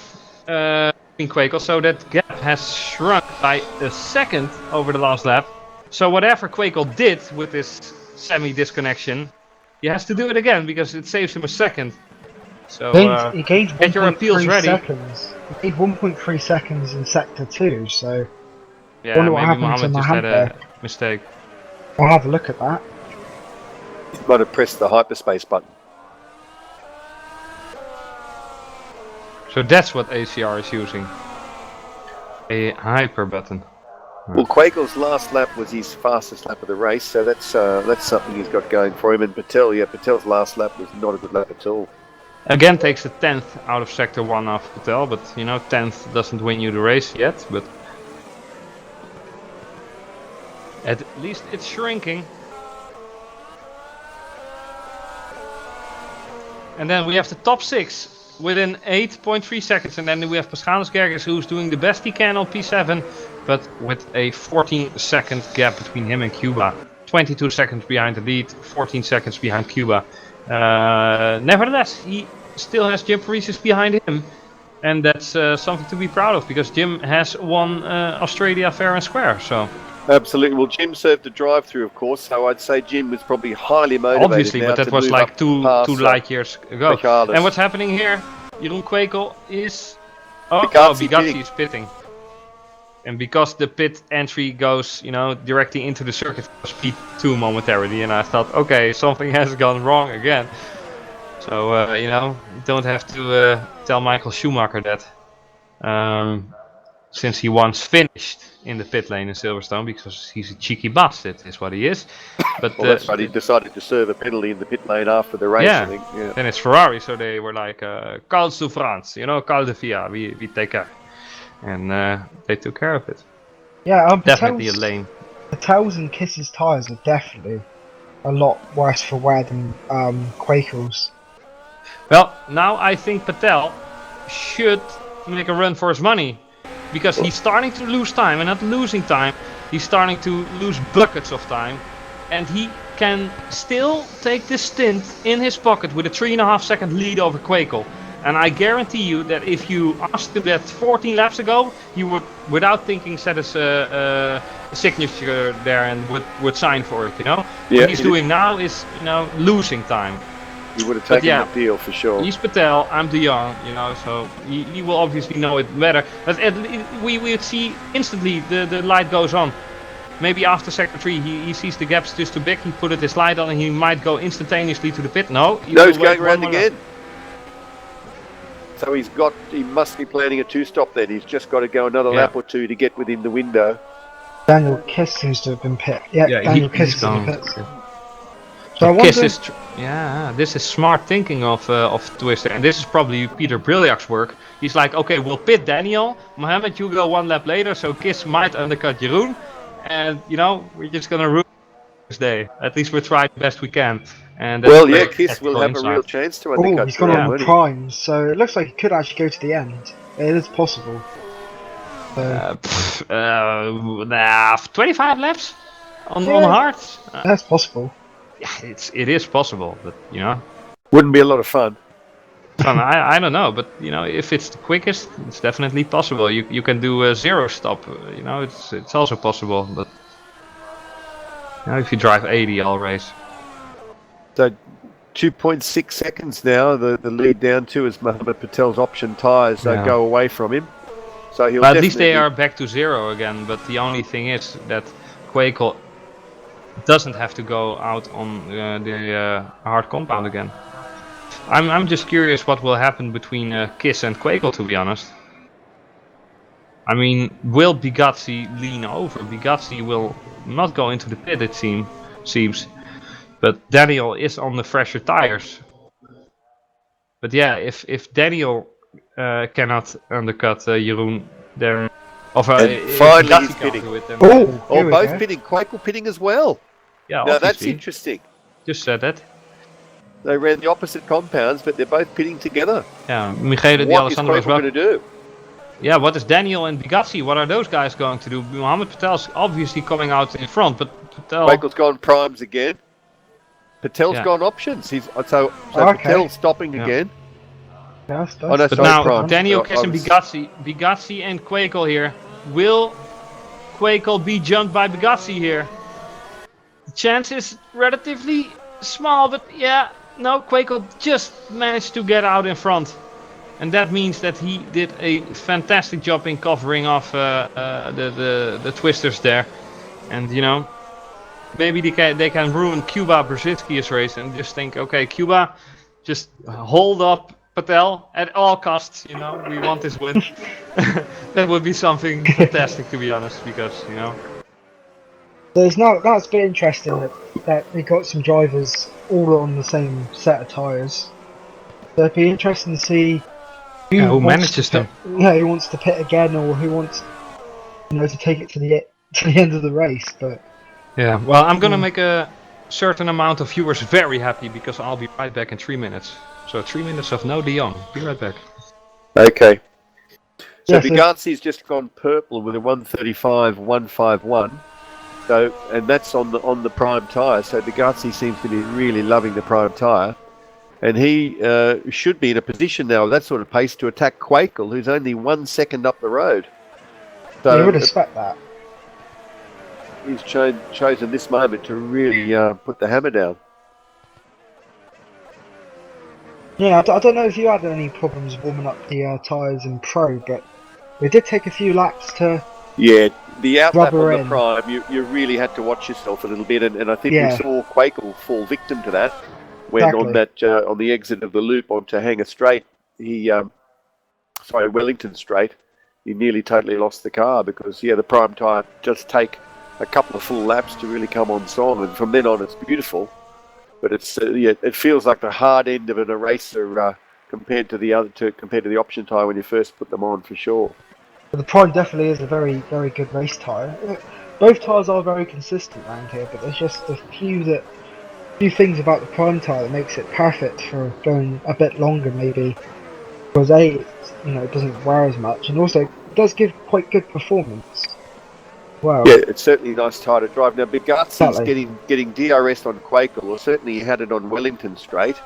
in Quakel, so that gap has shrunk by a second over the last lap. So whatever Quakel did with this semi-disconnection, he has to do it again, because it saves him a second. So he gained get your appeals ready. Seconds. He gained 1.3 seconds in Sector 2, so... Yeah, wonder maybe what Mohammed just had a mistake. I'll have a look at that. He might have pressed the hyperspace button. So that's what ACR is using. A hyper button. Well, Quakel's last lap was his fastest lap of the race, so that's something he's got going for him. And Patel's last lap was not a good lap at all. Again, takes a 10th out of Sector 1 off Patel, but 10th doesn't win you the race yet. But at least it's shrinking. And then we have the top 6 within 8.3 seconds, and then we have Paschalis Gerges, who's doing the best he can on P7, but with a 14-second gap between him and Cuba. 22 seconds behind the lead, 14 seconds behind Cuba. Nevertheless, he still has Jim Paresis behind him, and that's something to be proud of, because Jim has won Australia fair and square. So absolutely. Well, Jim served a drive-through, of course, so I'd say Jim was probably highly motivated. Obviously, but that was like two light years ago. Paschalis. And what's happening here? Jeroen Quakel is... Bigazzi is pitting. And because the pit entry goes, directly into the circuit, speed 2 momentarily, and I thought, okay, something has gone wrong again. So, you don't have to tell Michael Schumacher that. Since he once finished in the pit lane in Silverstone, because he's a cheeky bastard, is what he is. But well, that's right, he decided to serve a penalty in the pit lane after the race, I think. Yeah. Then it's Ferrari, so they were like, Call to France, call the FIA, we take care. And they took care of it. Yeah, definitely a lane. Patel's and Kiss's tyres are definitely a lot worse for wear than Quakel's. Well, now I think Patel should make a run for his money, because he's starting to lose time, and not losing time, he's starting to lose buckets of time, and he can still take this stint in his pocket with a 3.5 second lead over Quakel. And I guarantee you that if you asked him that 14 laps ago, he would, without thinking, set his signature there and would sign for it. Yeah, what he's doing now is, losing time. He would have taken that deal for sure. He's Patel, I'm De Jong, so he will obviously know it better. But we would see instantly the light goes on. Maybe after Sector 3 he sees the gaps just too big, he put his light on and he might go instantaneously to the pit. No, he's going around again. So he must be planning a 2-stop then. He's just got to go another lap or 2 to get within the window. Daniel Kiss seems to have been pit. Yeah, Daniel Kiss is in the pits. So I Kiss wonder. is this is smart thinking of Twister, and this is probably Peter Briljac's work. He's like, okay, we'll pit Daniel, Mohammed, you go one lap later, so Kiss might undercut Jeroen, and you know we're just gonna ruin this day. At least we're trying the best we can, and that's Well, a yeah, great Kiss will tactical have a real insight. chance to Oh, undercut he's gone Jeroen, on won't the he? prime, so it looks like he could actually go to the end. It is possible. So, 25 laps on Yeah. hard. that's possible. Yeah, it is possible, but you know. Wouldn't be a lot of fun. I don't know, but you know, if it's the quickest, it's definitely possible. You can do a zero stop. You know, it's also possible. But you know, if you drive 80 all race. So 2.6 seconds now. The lead down to is Mohammed Patel's option tyres Yeah. go away from him. So he'll But at least they definitely- are back to zero again. But the only thing is that Quakel doesn't have to go out on the hard compound again. I'm just curious what will happen between Kiss and Quakel, to be honest. I mean, will Bigazzi lean over? Bigazzi will not go into the pit, it seems. But Daniel is on the fresher tires. But yeah, if Daniel cannot undercut Jeroen, then... And if finally Bigazzi he's can't pitting. do it, then... Oh, Oh, here we both go. pitting. Quakel pitting as well. Yeah, Now that's obviously. interesting. Just said that. They ran the opposite compounds, but they're both pitting together. Yeah, Michele Di What is Alessandro Quakel as well. going to do? Yeah, what is Daniel and Bigazzi? What are those guys going to do? Mohammed Patel's obviously coming out in front, but Patel... Quakel's gone primes again. Patel's Yeah. gone options. So Okay. Patel's stopping Yeah. again. That's Oh, no, But sorry, now, prime. Daniel, I Kiss and was- Bigazzi and Quakel here. Will Quakel be jumped by Bigazzi here? The chance is relatively small, but yeah, no, Quakel just managed to get out in front. And that means that he did a fantastic job in covering off the twisters there. And you know, maybe they can ruin Cuba Brzezinski's race and just think, okay, Cuba, just hold up Patel at all costs. You know, we want this win. That would be something fantastic, to be honest, because you know. That's been interesting that they got some drivers all on the same set of tyres. So it'd be interesting to see Who wants manages to them? pit, who wants to pit again, or who wants to take it to the end of the race. But Yeah, well, I'm gonna make a certain amount of viewers very happy because I'll be right back in 3 minutes. So 3 minutes of no De Jong. Be right back. Okay. So Yeah, so- Bigazzi's just gone purple with a 135.151. So, and that's on the prime tyre. So Bigazzi seems to be really loving the prime tyre, and he should be in a position now with that sort of pace to attack Quakel, who's only 1 second up the road. So you would expect that. he's chosen this moment to really put the hammer down. Yeah, I don't know if you had any problems warming up the tyres in Pro, but we did take a few laps to. Yeah, the outlap Rubber on the in. prime, you really had to watch yourself a little bit, and I think Yeah. we saw Quakel fall victim to that when on Exactly. that on the exit of the loop onto Hanger Straight, Wellington Straight, he nearly totally lost the car because the prime tyre just take a couple of full laps to really come on song, and from then on it's beautiful, but it's it feels like the hard end of an eraser compared to the option tyre when you first put them on, for sure. But the Prime definitely is a very, very good race tyre. Both tyres are very consistent around here, but there's just a few things about the Prime tyre that makes it perfect for going a bit longer, maybe. Because it doesn't wear as much, and also it does give quite good performance. Wow. Yeah, it's certainly a nice tyre to drive. Now, Bigazzi's Exactly. getting DRS on Quakel, or certainly he had it on Wellington Straight,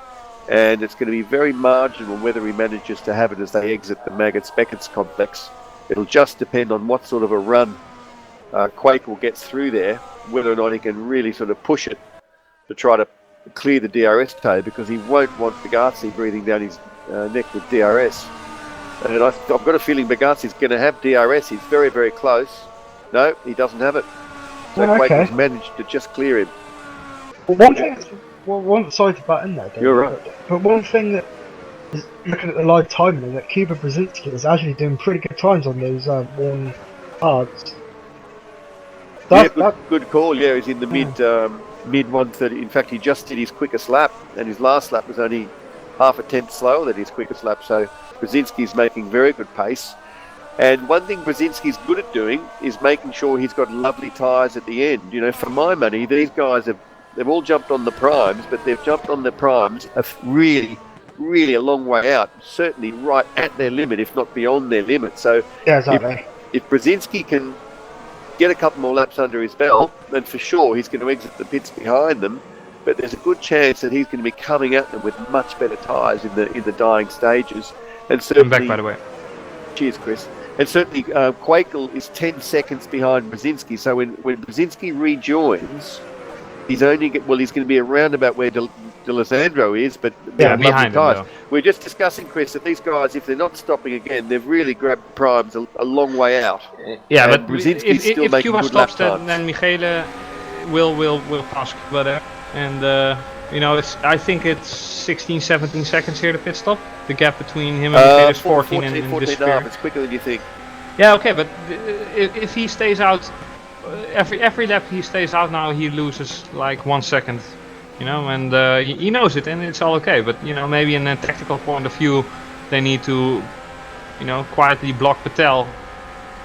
and it's going to be very marginal whether he manages to have it as they exit the Maggots-Beckett's complex. It'll just depend on what sort of a run Quakel gets through there, whether or not he can really sort of push it to try to clear the DRS toe, because he won't want Bigazzi breathing down his neck with DRS. And I've got a feeling Bigazzi's going to have DRS. He's very, very close. No, he doesn't have it. So Oh, okay. Quakel's managed to just clear him. Well, one thing, sorry to butt in there, Dave, You're right. But one thing that is looking at the live timing is that Cuba Brzezinski is actually doing pretty good times on those worn cards. Yeah, good call. Yeah, he's in the mid 130. In fact, he just did his quickest lap, and his last lap was only half a tenth slower than his quickest lap. So Brzezinski's making very good pace. And one thing Brzezinski's good at doing is making sure he's got lovely tyres at the end. You know, for my money, these guys they've all jumped on the primes, but they've jumped on the primes really a long way out, certainly right at their limit, if not beyond their limit. So Yeah, exactly. if Brzezinski can get a couple more laps under his belt, then for sure he's going to exit the pits behind them. But there's a good chance that he's going to be coming at them with much better tyres in the dying stages. And certainly, I'm back, by the way. Cheers, Chris. And certainly, Quakel is 10 seconds behind Brzezinski. So when Brzezinski rejoins, he's going to be around about where D'Alessandro is, but Yeah, behind him, though. We're just discussing, Chris, that these guys, if they're not stopping again, they've really grabbed the primes a long way out. Yeah, And but Brzezinski's if still making Cuba good lap stops, times. then Michele will pass Cuba there. And, you know, I think it's 16, 17 seconds here, the pit stop. The gap between him and Michele is 14 and 14 and a half. It's quicker than you think. Yeah, okay, but if he stays out, every lap he stays out now, he loses like 1 second, you know, and he knows it, and it's all okay. But you know, maybe in a tactical point of view, they need to, you know, quietly block Patel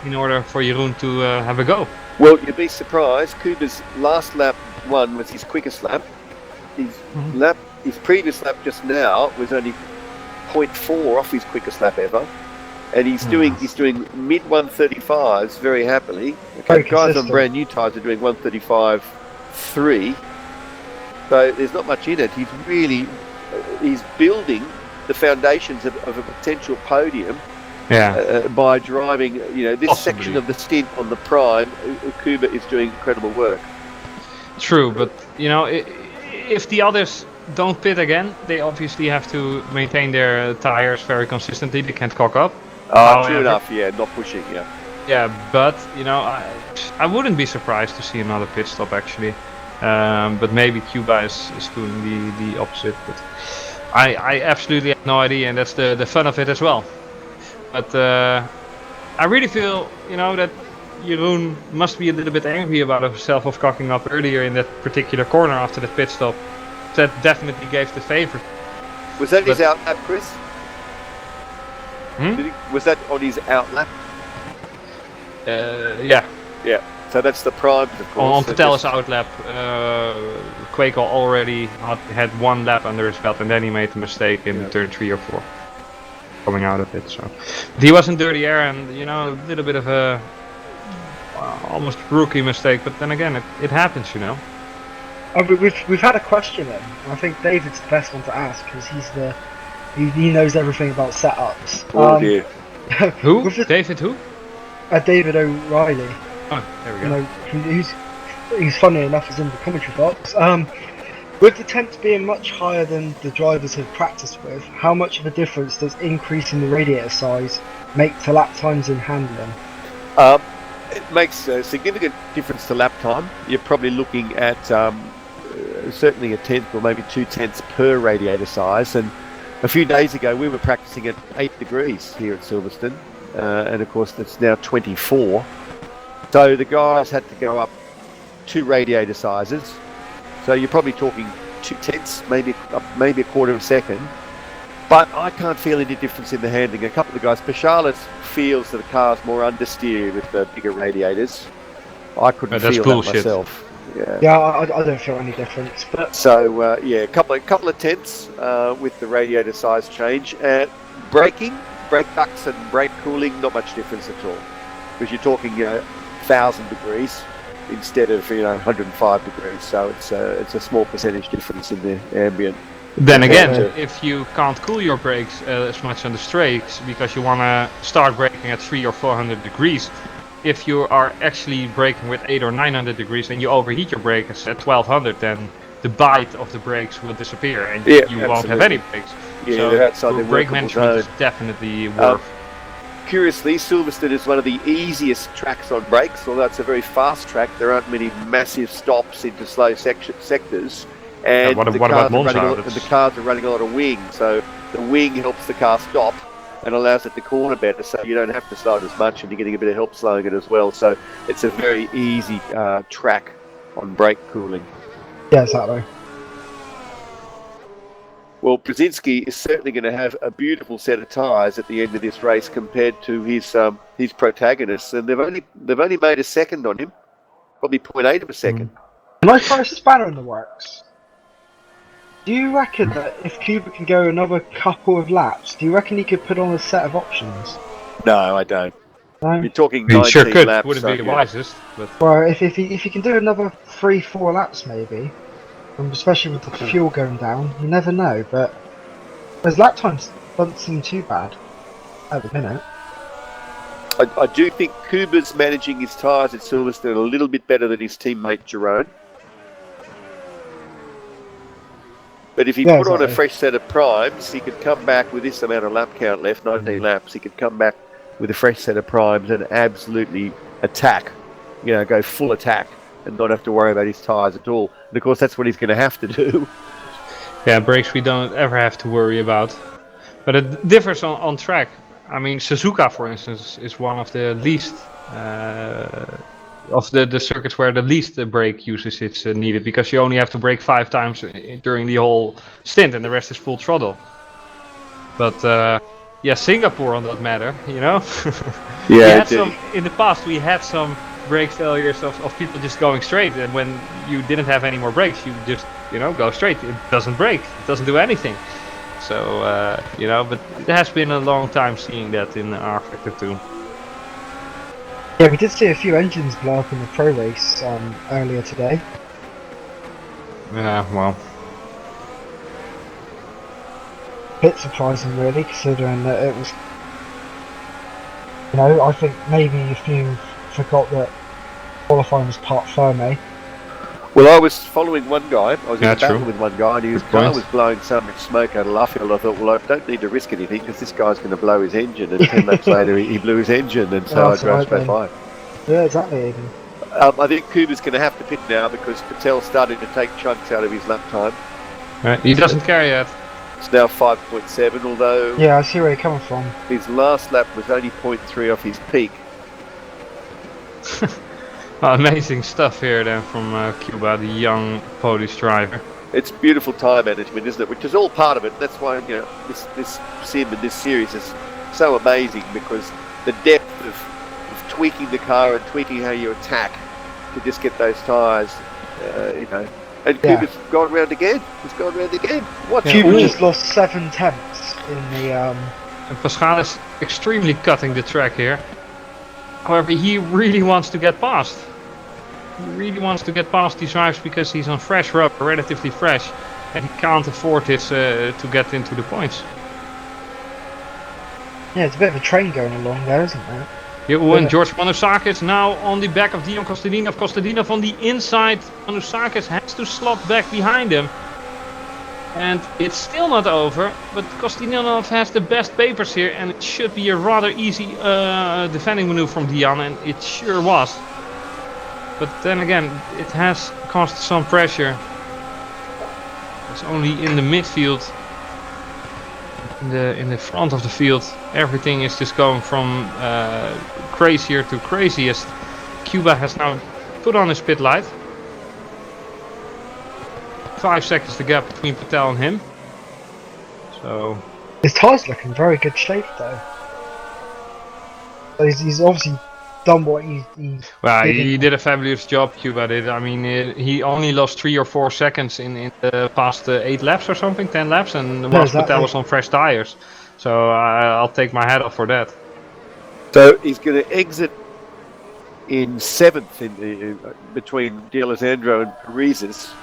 in order for Jeroen to have a go. Well, you'd be surprised. Kuba's last lap one was his quickest lap. His previous lap just now was only 0.4 off his quickest lap ever. And he's doing mid 135s very happily. Okay, guys on brand new tyres are doing 135.3. So there's not much in it. He's building the foundations of a potential podium. Yeah. By driving, you know, this Possibly. section of the stint on the prime. Kuba is doing incredible work. True, but you know, if the others don't pit again, they obviously have to maintain their tires very consistently. They can't cock up. True enough, yeah, not pushing, yeah. Yeah, but you know, I wouldn't be surprised to see another pit stop actually. But maybe Cuba is doing the opposite. But I absolutely have no idea, and that's the fun of it as well. But I really feel, you know, that Jeroen must be a little bit angry about himself of cocking up earlier in that particular corner after the pit stop. That definitely gave the favor. Was that his out lap, Chris? Hmm? Was that on his out lap? Yeah. Yeah. So that's the primes, of course. On Patel's outlap, Quakel already had one lap under his belt, and then he made the mistake in turn 3 or 4, coming out of it. So, but he was in dirty air, and you know, a little bit of a almost rookie mistake. But then again, it happens, you know. We've had a question in. I think David's the best one to ask because he knows everything about setups. Oh dear. Who? David who? David O'Reilly. Oh, there we You go. know, he's funny enough is in the commentary box. With the temps being much higher than the drivers have practiced with, how much of a difference does increasing the radiator size make to lap times in handling? It makes a significant difference to lap time. You're probably looking at certainly a tenth or maybe 2 tenths per radiator size. And a few days ago, we were practicing at 8 degrees here at Silverstone, and of course it's now 24. So the guys had to go up 2 radiator sizes. So you're probably talking 2 tenths, maybe a quarter of a second. But I can't feel any difference in the handling. A couple of the guys, Pashalis feels that the car's more understeer with the bigger radiators. I couldn't feel that myself. Yeah, I don't feel any difference. But so yeah, a couple of tenths with the radiator size change. Braking, brake ducts and brake cooling, not much difference at all, because you're talking 1,000 degrees instead of 105 degrees. So it's a small percentage difference in the ambient. Then again, if you can't cool your brakes as much on the straights because you want to start braking at 300 or 400 degrees, if you are actually braking with 800 or 900 degrees and you overheat your brakes at 1200, then the bite of the brakes will disappear and you won't have any brakes. Yeah, so they're outside the brake management is definitely worth. Curiously, Silverstone is one of the easiest tracks on brakes, although it's a very fast track. There aren't many massive stops into slow sectors. And what about Monza? The cars are running a lot of wing, so the wing helps the car stop and allows it to corner better, so you don't have to slow it as much, and you're getting a bit of help slowing it as well. So it's a very easy track on brake cooling. Yeah, exactly. Well, Brzezinski is certainly going to have a beautiful set of tyres at the end of this race compared to his protagonists, and they've only made a second on him, probably 0.8 of a second. Can I throw a spanner in the works? Do you reckon that if Kuba can go another couple of laps, do you reckon he could put on a set of options? No, I don't. No? You're talking He 19 sure could. laps. Wouldn't be the yeah. wisest, but Well, if he can do another 3-4 laps maybe, and especially with the fuel going down, you never know, but his lap times don't seem too bad at the minute. I do think Kuba's managing his tyres at Silverstone a little bit better than his teammate Jerome. But if he put on a fresh set of primes, he could come back with this amount of lap count left, 19 laps, he could come back with a fresh set of primes and absolutely attack, go full attack and not have to worry about his tyres at all. And of course, that's what he's going to have to do. yeah, brakes we don't ever have to worry about. But it differs on track. I mean, Suzuka, for instance, is one of the least of the circuits where the least brake usage is needed, because you only have to brake 5 times during the whole stint, and the rest is full throttle. But yeah, Singapore on that matter, Yeah, in the past we had some brake failures of people just going straight, and when you didn't have any more brakes, you just go straight. It doesn't brake, it doesn't do anything. So but it has been a long time seeing that in rFactor 2. Yeah, we did see a few engines blow up in the pro race earlier today. Yeah, well, Bit surprising really, considering that it was, I think maybe if you forgot that qualifying was part Ferme. Well, I was following one guy. I was in a battle true. with one guy, and his car was blowing so much smoke out of Luffield. I thought, well, I don't need to risk anything because this guy's going to blow his engine. And 10 laps later, he blew his engine, and so I drove straight by. Yeah, exactly. Even. I think Kuba's going to have to pit now because Patel's starting to take chunks out of his lap time. he doesn't care yet. It's now 5.7, although Yeah, I see where you're coming from. his last lap was only 0.3 off his peak. Amazing stuff here then from Cuba, the young Polish driver. It's beautiful time management, isn't it? Which is all part of it. That's why this sim and this series is so amazing, because the depth of tweaking the car and tweaking how you attack to just get those tyres, And Kuba's gone round again. He's gone round again. Kuba just lost 7 tenths in the. And Pascal is extremely cutting the track here. However, he really wants to get past. He really wants to get past these drives because he's on fresh rubber, relatively fresh, and he can't afford this to get into the points. Yeah, it's a bit of a train going along there, isn't there? And George Manusakis now on the back of Dion Kostadinov. Kostadinov on the inside. Manusakis has to slot back behind him. And it's still not over, but Kostadinov has the best papers here, and it should be a rather easy defending maneuver from Dion, and it sure was. But then again, it has caused some pressure. It's only in the midfield, in the front of the field, everything is just going from crazier to craziest. Cuba has now put on his pit light. 5 seconds the gap between Patel and him. So his tyres look in very good shape though. So he's obviously done what he well, he did a fabulous job, Cuba did. I mean, he only lost 3 or 4 seconds in the past 8 laps or something, 10 laps, and Patel was on fresh tyres. So I'll take my hat off for that. So he's going to exit in 7th in between D'Alessandro and Paresis,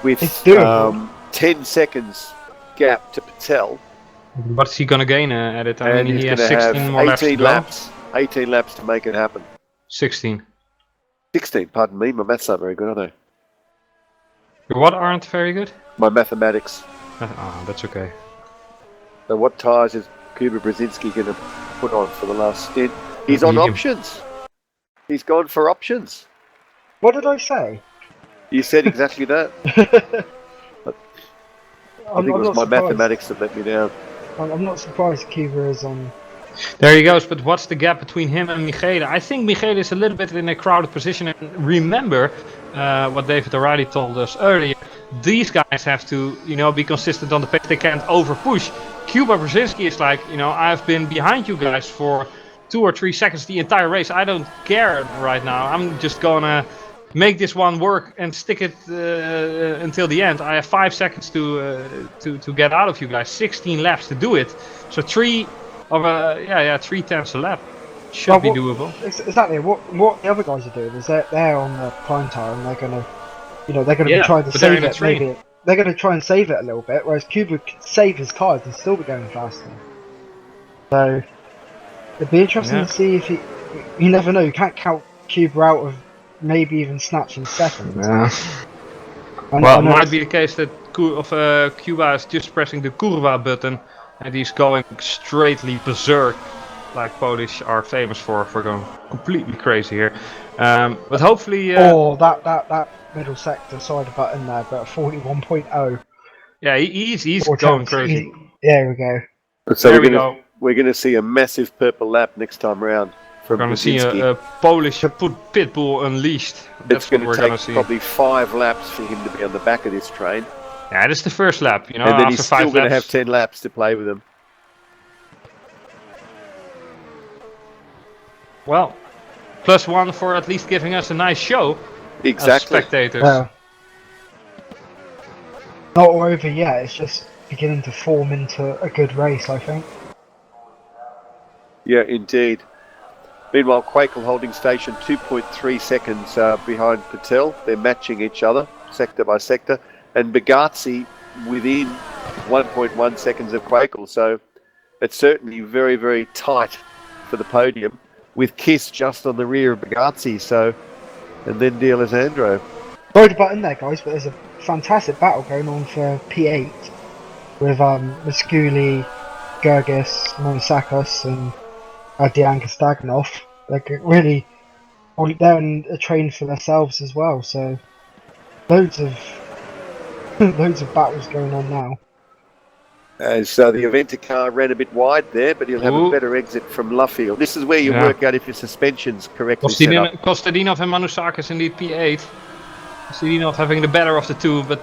with 10 seconds gap to Patel. What's he going to gain at it? I mean, he has has 16 more laps to go. 18 laps to make it happen. 16. 16, pardon me. My maths aren't very good, are they? What aren't very good? My mathematics. Oh, that's okay. So what tyres is Kuba Brzezinski going to put on for the last stint? He's on options. He's gone for options. What did I say? You said exactly that. I think it was my mathematics that let me down. I'm not surprised Kuba is on. There he goes, but what's the gap between him and Michele? I think Michele is a little bit in a crowded position. And remember, what David O'Reilly told us earlier. These guys have to, be consistent on the pace. They can't over push. Kuba Brzezinski is like, I've been behind you guys for 2 or 3 seconds the entire race. I don't care right now. I'm just gonna make this one work and stick it until the end. I have 5 seconds to get out of you guys. 16 laps to do it. So 3/10 a lap should be doable. Exactly. What the other guys are doing is they're on the prime tire and they're gonna be trying to save it. Maybe they're gonna try and save it a little bit. Whereas Kuba could save his tires and still be going faster. So it'd be interesting to see if you never know. You can't count Kuba out of maybe even snatching seconds. Yeah. Well, it might be the case that Kuba is just pressing the Kurva button and he's going straightly berserk, like Polish are famous for going completely crazy here. But hopefully... that middle sector side button there, but 41.0. Yeah, he's going crazy. There we go. So we're going to see a massive purple lap next time round. We're going to see a Polish pit bull unleashed. It's going to take probably 5 laps for him to be on the back of this train. Yeah, this is the first lap, And then he's still going to have 10 laps to play with him. Well, +1 for at least giving us a nice show. Exactly. As spectators. Not all over yet, it's just beginning to form into a good race, I think. Yeah, indeed. Meanwhile, Quakel holding station 2.3 seconds behind Patel. They're matching each other, sector by sector. And Bugatti within 1.1 seconds of Quakel. So it's certainly very, very tight for the podium, with Kiss just on the rear of Bugatti. So, and then D'Alessandro. Sorry to butt in there, guys, but there's a fantastic battle going on for P8 with Masculi, Gergis, Monosakos, and Dianka Stagnov. They're really, they're in a train for themselves as well. So, loads of battles going on now. As the Aventa car ran a bit wide there, but he'll have a better exit from Luffield. This is where you work out if your suspension's correctly set up. Kostadinov and Manusakis indeed P8. Kostadinov having the better of the two, but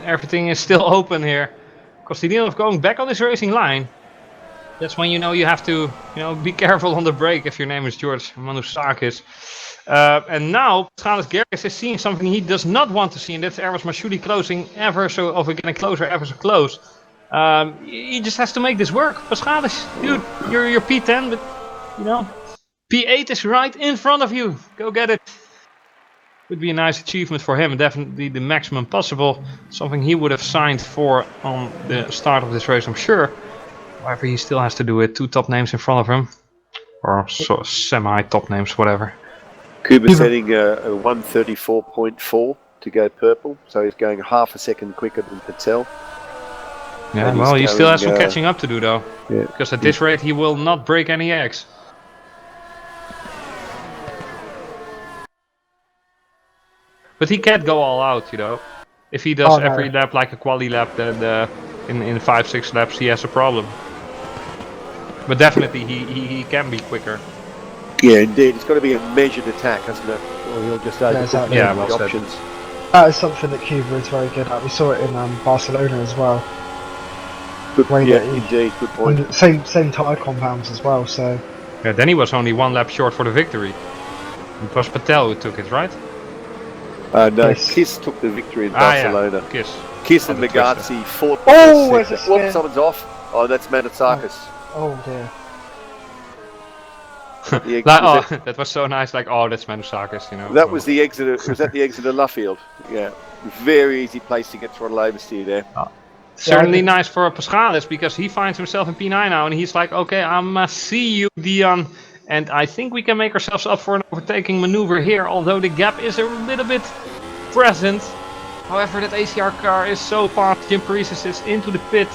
everything is still open here. Kostadinov going back on his racing line. That's when you have to be careful on the brake if your name is George Manusakis. And now Paschalis Gergis is seeing something he does not want to see, and that's Eros Masciuli closing ever so close. He just has to make this work. Paschalis, dude, you're P10, but P8 is right in front of you. Go get it. Would be a nice achievement for him, definitely the maximum possible. Something he would have signed for on the start of this race, I'm sure. However, he still has to do it. 2 top names in front of him, or semi-top names, whatever. Kuba's heading a 134.4 to go purple, so he's going half a second quicker than Patel. Yeah, well, he still has some catching up to do, though. Yeah. Because at this rate, he will not break any eggs. But he can't go all out, If he does every lap like a quali lap, then in 5-6 laps he has a problem. But definitely he can be quicker. Yeah, indeed. It's got to be a measured attack, hasn't it? Or he'll just overcook the options. That is something that Kuba is very good at. We saw it in Barcelona as well. Good, indeed. Good point. Same tyre compounds as well. So. Yeah, then he was only 1 lap short for the victory. It was Patel who took it, right? No, Kiss took the victory in Barcelona. Yeah. Kiss and Megazzi fought. Where's the spin? Someone's off. Oh, that's Manoutsakis. Oh dear. That was so nice. Like, that's Manoutsakis, That was the exit. Was that the exit of Luffield? Yeah. Very easy place to get throttle oversteer there. Certainly nice for Paschalis, because he finds himself in P9 now, and he's like, okay, I'm see you, Dion. And I think we can make ourselves up for an overtaking maneuver here, although the gap is a little bit present. However, that ACR car is so fast. Jim Paresis is into the pit.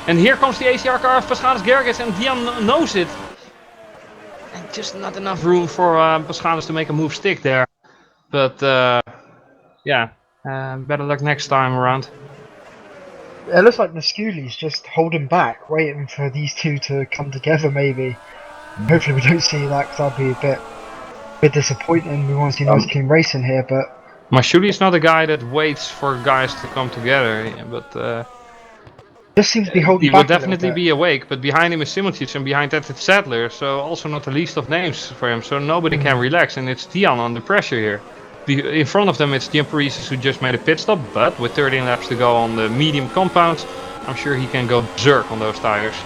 And here comes the ACR car of Paschalis Gergis, and Dion knows it. And just not enough room for Paschalis to make a move stick there. But better luck next time around. It looks like Masculi's just holding back, waiting for these two to come together maybe. Hopefully we don't see that, because that'd be a bit disappointing. We want to see nice clean racing here, but Mashuli is not a guy that waits for guys to come together, but just seems to be holding he back will a little definitely bit. be awake. But behind him is Simultic and behind that is Sadler, so also not the least of names for him. So nobody can relax, and it's Dion under pressure here. In front of them, it's Giamparesis who just made a pit stop, but with 13 laps to go on the medium compound, I'm sure he can go berserk on those tires.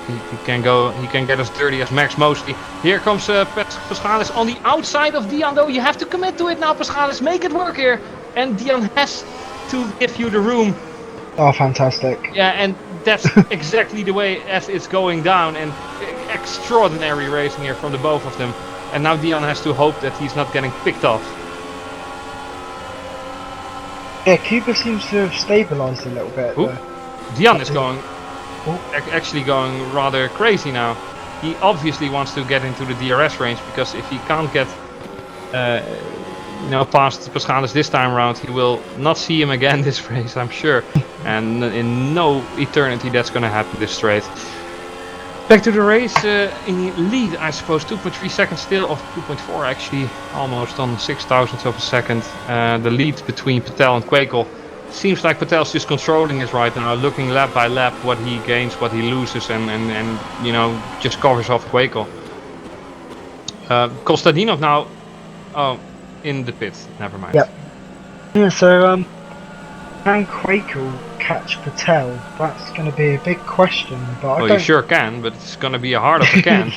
He can get as dirty as Max Mosley. Here comes Paschalis on the outside of Dion, though. You have to commit to it now, Paschalis. Make it work here. And Dion has to give you the room. Oh, fantastic. Yeah, and that's exactly the way as it's going down. And extraordinary racing here from the both of them. And now Dion has to hope that he's not getting picked off. Yeah, Cuba seems to have stabilised a little bit. Dion is actually going rather crazy now. He obviously wants to get into the DRS range, because if he can't get past Paschalis this time around, he will not see him again this race, I'm sure. And in no eternity that's going to happen this straight. Back to the race, in lead, I suppose, 2.3 seconds still, of 2.4 actually, almost on 6,000ths of a second. The lead between Patel and Quakel. Seems like Patel's just controlling this right now, looking lap by lap what he gains, what he loses, and just covers off Quakel. Kostadinov now, in the pit, never mind. Yep. Yeah, so can Quakel catch Patel? That's going to be a big question. But You sure can, but it's going to be a hard of a can.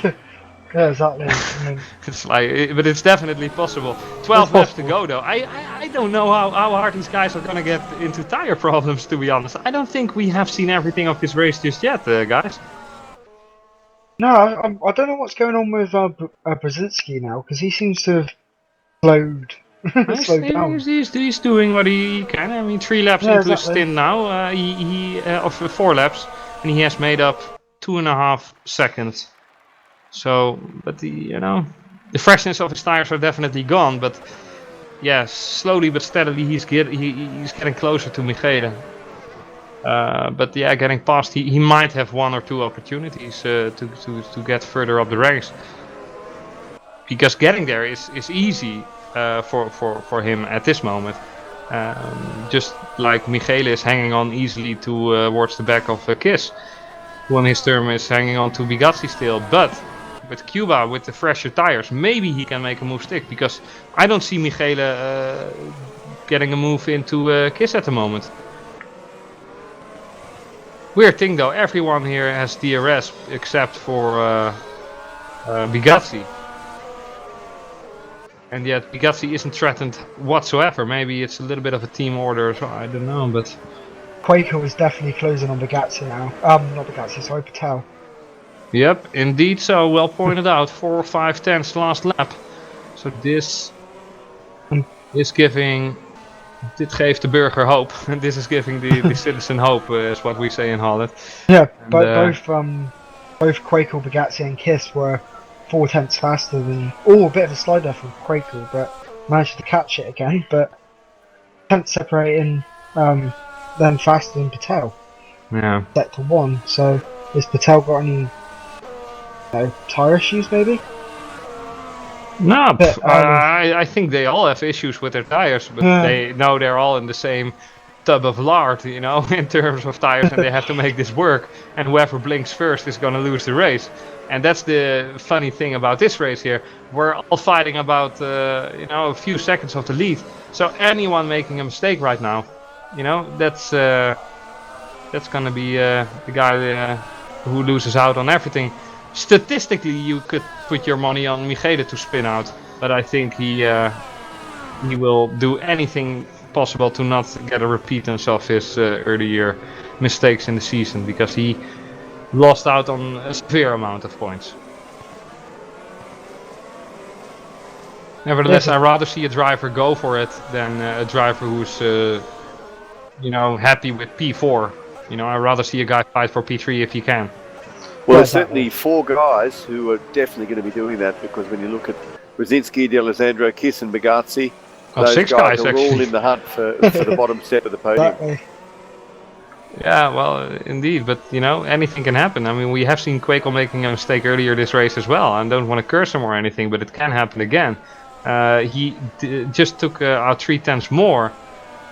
Yeah, exactly. I mean, but it's definitely possible. 12 laps to go, though. I don't know how hard these guys are going to get into tire problems, to be honest. I don't think we have seen everything of this race just yet, guys. no, I don't know what's going on with Brzezinski now, because he seems to have slowed down. He's doing what he can. I mean, 3 laps into his stint now. Of 4 laps, and he has made up 2.5 seconds. So, but the freshness of his tires are definitely gone. But yeah, slowly but steadily he's getting closer to Michele. But yeah, getting past, he might have 1 or 2 opportunities to get further up the ranks. Because getting there is easy for him at this moment. Just like Michele is hanging on easily towards the back of Kiss, who on his term is hanging on to Bigazzi still. But with Cuba, with the fresher tires, maybe he can make a move stick, because I don't see Michele getting a move into Kiss at the moment. Weird thing though, everyone here has DRS except for Bigazzi. And yet Bigazzi isn't threatened whatsoever. Maybe it's a little bit of a team order, so I don't know, but Quaker is definitely closing on Bigazzi now. Not Bigazzi, sorry, Patel. Yep, indeed so, well pointed out. 4 or 5 tenths last lap. So this is giving... Dit geeft de burger hope. And this is giving the citizen hope, is what we say in Holland. Yeah, both Quaker, Bigazzi and Kiss were 4 tenths faster than... Oh, a bit of a slide there from Quaker, but managed to catch it again. But tenths separating them faster than Patel. Yeah. Set to 1, so has Patel got any tyre issues maybe? No, I think they all have issues with their tires, but they know they're all in the same tub of lard, in terms of tires, and they have to make this work, and whoever blinks first is going to lose the race. And that's the funny thing about this race here. We're all fighting about a few seconds of the lead, so anyone making a mistake right now, that's going to be the guy who loses out on everything. Statistically, you could put your money on Michele to spin out, but I think he will do anything possible to not get a repeat of his earlier mistakes in the season, because he lost out on a severe amount of points. Nevertheless, I'd rather see a driver go for it than a driver who's happy with P4. I'd rather see a guy fight for P3 if he can. Well, there's certainly 4 guys who are definitely going to be doing that, because when you look at Brzezinski, D'Alessandro, Kiss and Bigazzi, those 6 guys guys are actually all in the hunt for the bottom step of the podium. Exactly. Yeah, well, indeed, but you know, anything can happen. I mean, we have seen Quakel making a mistake earlier this race as well. I don't want to curse him or anything, but it can happen again. He just took out 3/10 more,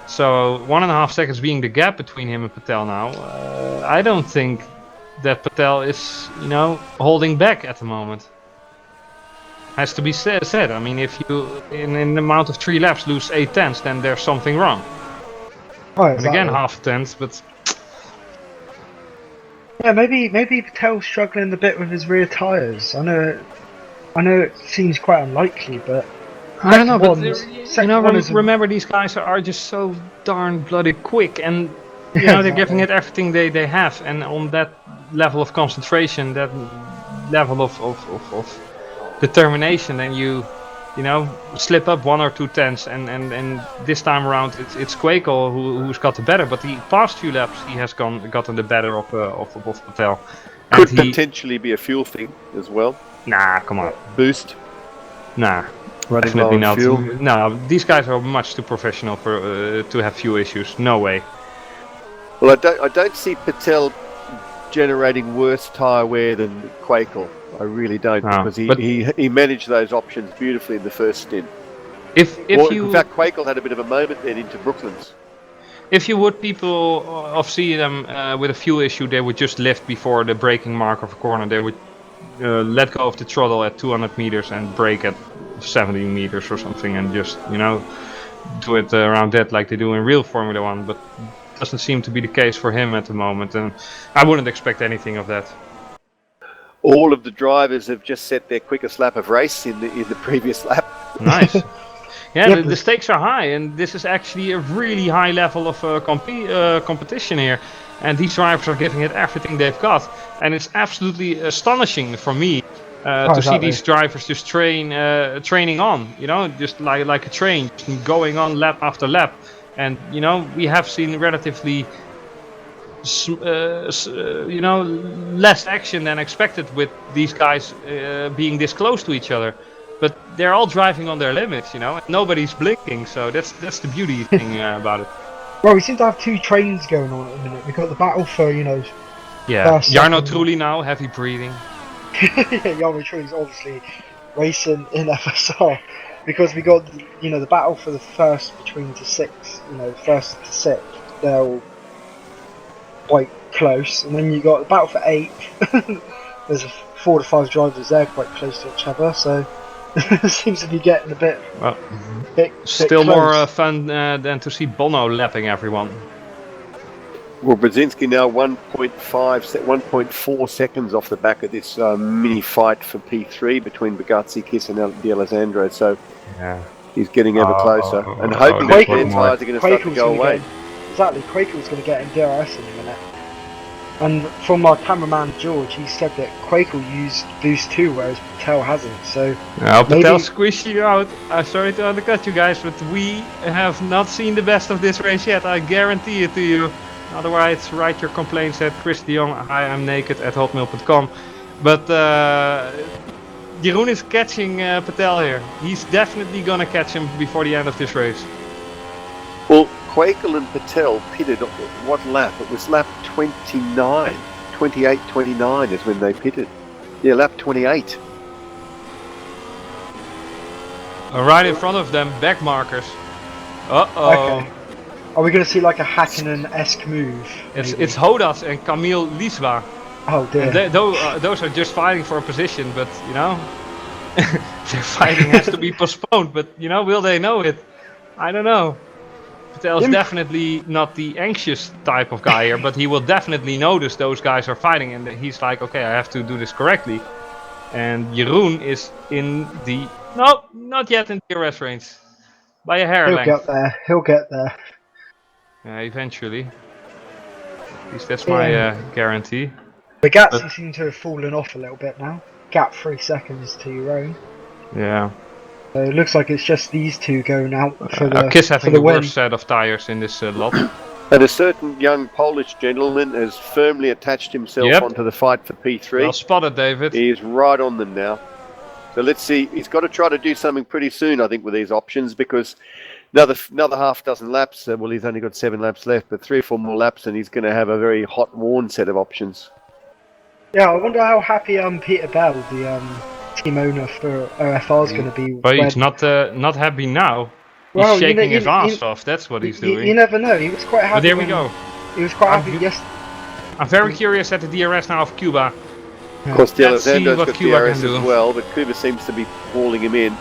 so 1.5 seconds being the gap between him and Patel now. I don't think that Patel is, you know, holding back at the moment. Has to be said. I mean, if you in an amount of 3 laps lose 8/10, then there's something wrong. Oh, And exactly. again, half a tenth, but. Yeah, maybe Patel's struggling a bit with his rear tyres. I know it seems quite unlikely, but I don't know, but second one is remember these guys are just so darn bloody quick, and you Yeah, know they're giving exactly. it everything they have, and on that level of concentration, that level of determination, then you know slip up 1 or 2 tenths, and this time around it's Quakel who's got the better, but the past few laps he has gotten the better of Patel. Could potentially be a fuel thing as well. Nah, come on. Boost. Nah. Running Definitely low on not. fuel. No, these guys are much too professional for to have few issues. No way. Well, I don't see Patel generating worse tyre wear than Quakel. I really don't, No, because but he managed those options beautifully in the first stint. if you in fact, Quakel had a bit of a moment then into Brooklands. if you would people of see them with a fuel issue, they would just lift before the braking mark of a corner. They would let go of the throttle at 200 meters and brake at 70 meters or something, and just, you know, do it around that like they do in real Formula 1, but doesn't seem to be the case for him at the moment, and I wouldn't expect anything of that. All of the drivers have just set their quickest lap of race in the previous lap. Nice. Yeah, Yeah, the stakes are high, and this is actually a really high level of competition here. And these drivers are giving it everything they've got, and it's absolutely astonishing for me to see these drivers just training on. You know, just like a train, just going on lap after lap. And you know, we have seen relatively, you know, less action than expected with these guys being this close to each other. But they're all driving on their limits, you know, and nobody's blinking. So that's the beauty thing about it. Well, we seem to have 2 trains going on at the minute. We've got the battle for, you know, Yeah, first, Jarno second. Trulli now, heavy breathing. Yeah, Jarno Trulli's obviously racing in FSR, because we got, you know, the battle for the first between to 6, you know, first to 6. They're all quite close, and then you got the battle for 8th. There's 4 to 5 drivers there quite close to each other, so it seems to be getting a bit. Well, bit still close. more fun than to see Bono lapping everyone. Well, Brzezinski now 1.4 seconds off the back of this mini fight for P3 between Bugatti, Kiss and D'Alessandro, so Yeah. he's getting ever closer, and hoping Quakel- that their tyres are going to start to Quakel's go gonna away. Exactly, Quakel's going to get in DRS in a minute. And from our cameraman George, he said that Quakel used Boost 2, whereas Patel hasn't. So Now maybe- Patel squished you out. I'm sorry to undercut you guys, but we have not seen the best of this race yet. I guarantee it to you. Otherwise, write your complaints at Chris de Jong, @hotmail.com. But Jeroen is catching Patel here. He's definitely gonna catch him before the end of this race. Well, Quakel and Patel pitted at what lap? It was lap 29. 28, 29 is when they pitted. Yeah, lap 28. Right in front of them, back markers. Uh-oh. Okay. Are we going to see like a Hakkinen-esque move? It's maybe? Hodas and Camille Liswa. Oh dear. And those are just fighting for a position, but you know, their fighting has to be postponed. But you know, will they know it? I don't know. Patel's definitely not the anxious type of guy here, but he will definitely notice those guys are fighting, and he's like, okay, I have to do this correctly. And Jeroen is in the not yet in the DRS range, by a hair He'll length. get there. He'll get there. Eventually. At least that's my guarantee. The gaps seem to have fallen off a little bit now. Gap 3 seconds to your own. Yeah. So it looks like it's just these two going out for the Kiss for having the the win. worst set of tires in this lot. And a certain young Polish gentleman has firmly attached himself onto the fight for P3. Well spotted, David. He is right on them now. So let's see. He's got to try to do something pretty soon, I think, with these options, because another half dozen laps. Well, he's only got 7 laps left, but 3 or 4 more laps, and he's going to have a very hot, worn set of options. Yeah, I wonder how happy Peter Bell, the team owner for rFR, is going to be. But he's not happy now. He's Well, shaking his ass off. That's what he's doing. You never know. He was quite happy. But there we go. He was quite happy. Yes. I'm very curious at the DRS now of Cuba. Of course, Let's see Alessandra's what got Cuba DRS can do. as well, but Cuba seems to be hauling him in.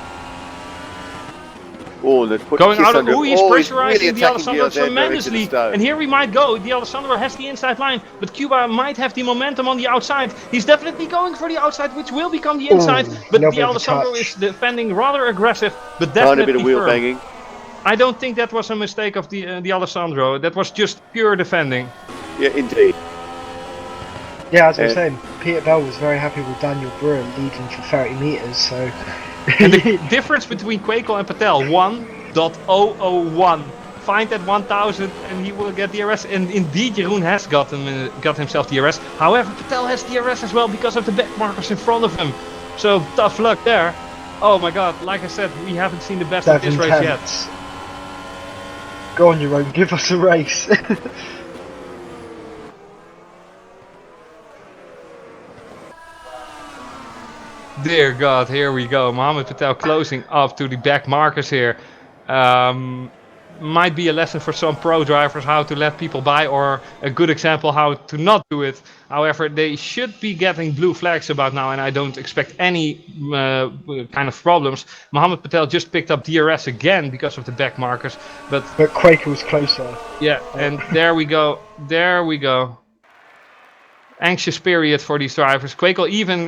Oh, and put Going out of, under, he's pressurizing really the Alessandro into the tremendously. stone. And here we might go. The Alessandro has the inside line, but Cuba might have the momentum on the outside. He's definitely going for the outside, which will become the inside. But the Alessandro is defending rather aggressive, but definitely a bit of wheel firm. banging. I don't think that was a mistake of the Alessandro. That was just pure defending. Yeah, indeed. Yeah, as I was saying, Peter Bell was very happy with Daniel Brewer leading for 30 metres, so... And the difference between Quakel and Patel, 1.001. Find that 1000 and he will get DRS. And indeed, Jeroen has got himself DRS. However, Patel has DRS as well because of the back markers in front of him. So, tough luck there. Oh my god, like I said, we haven't seen the best of this race yet. Go on, Jeroen, give us a race. Dear God, here we go. Mohamed Patel closing up to the back markers here. Might be a lesson for some pro drivers how to let people by, or a good example how to not do it. However, they should be getting blue flags about now, and I don't expect any kind of problems. Mohamed Patel just picked up DRS again because of the back markers, but Quaker was closer. Yeah, and there we go. There we go. Anxious period for these drivers. Quakel even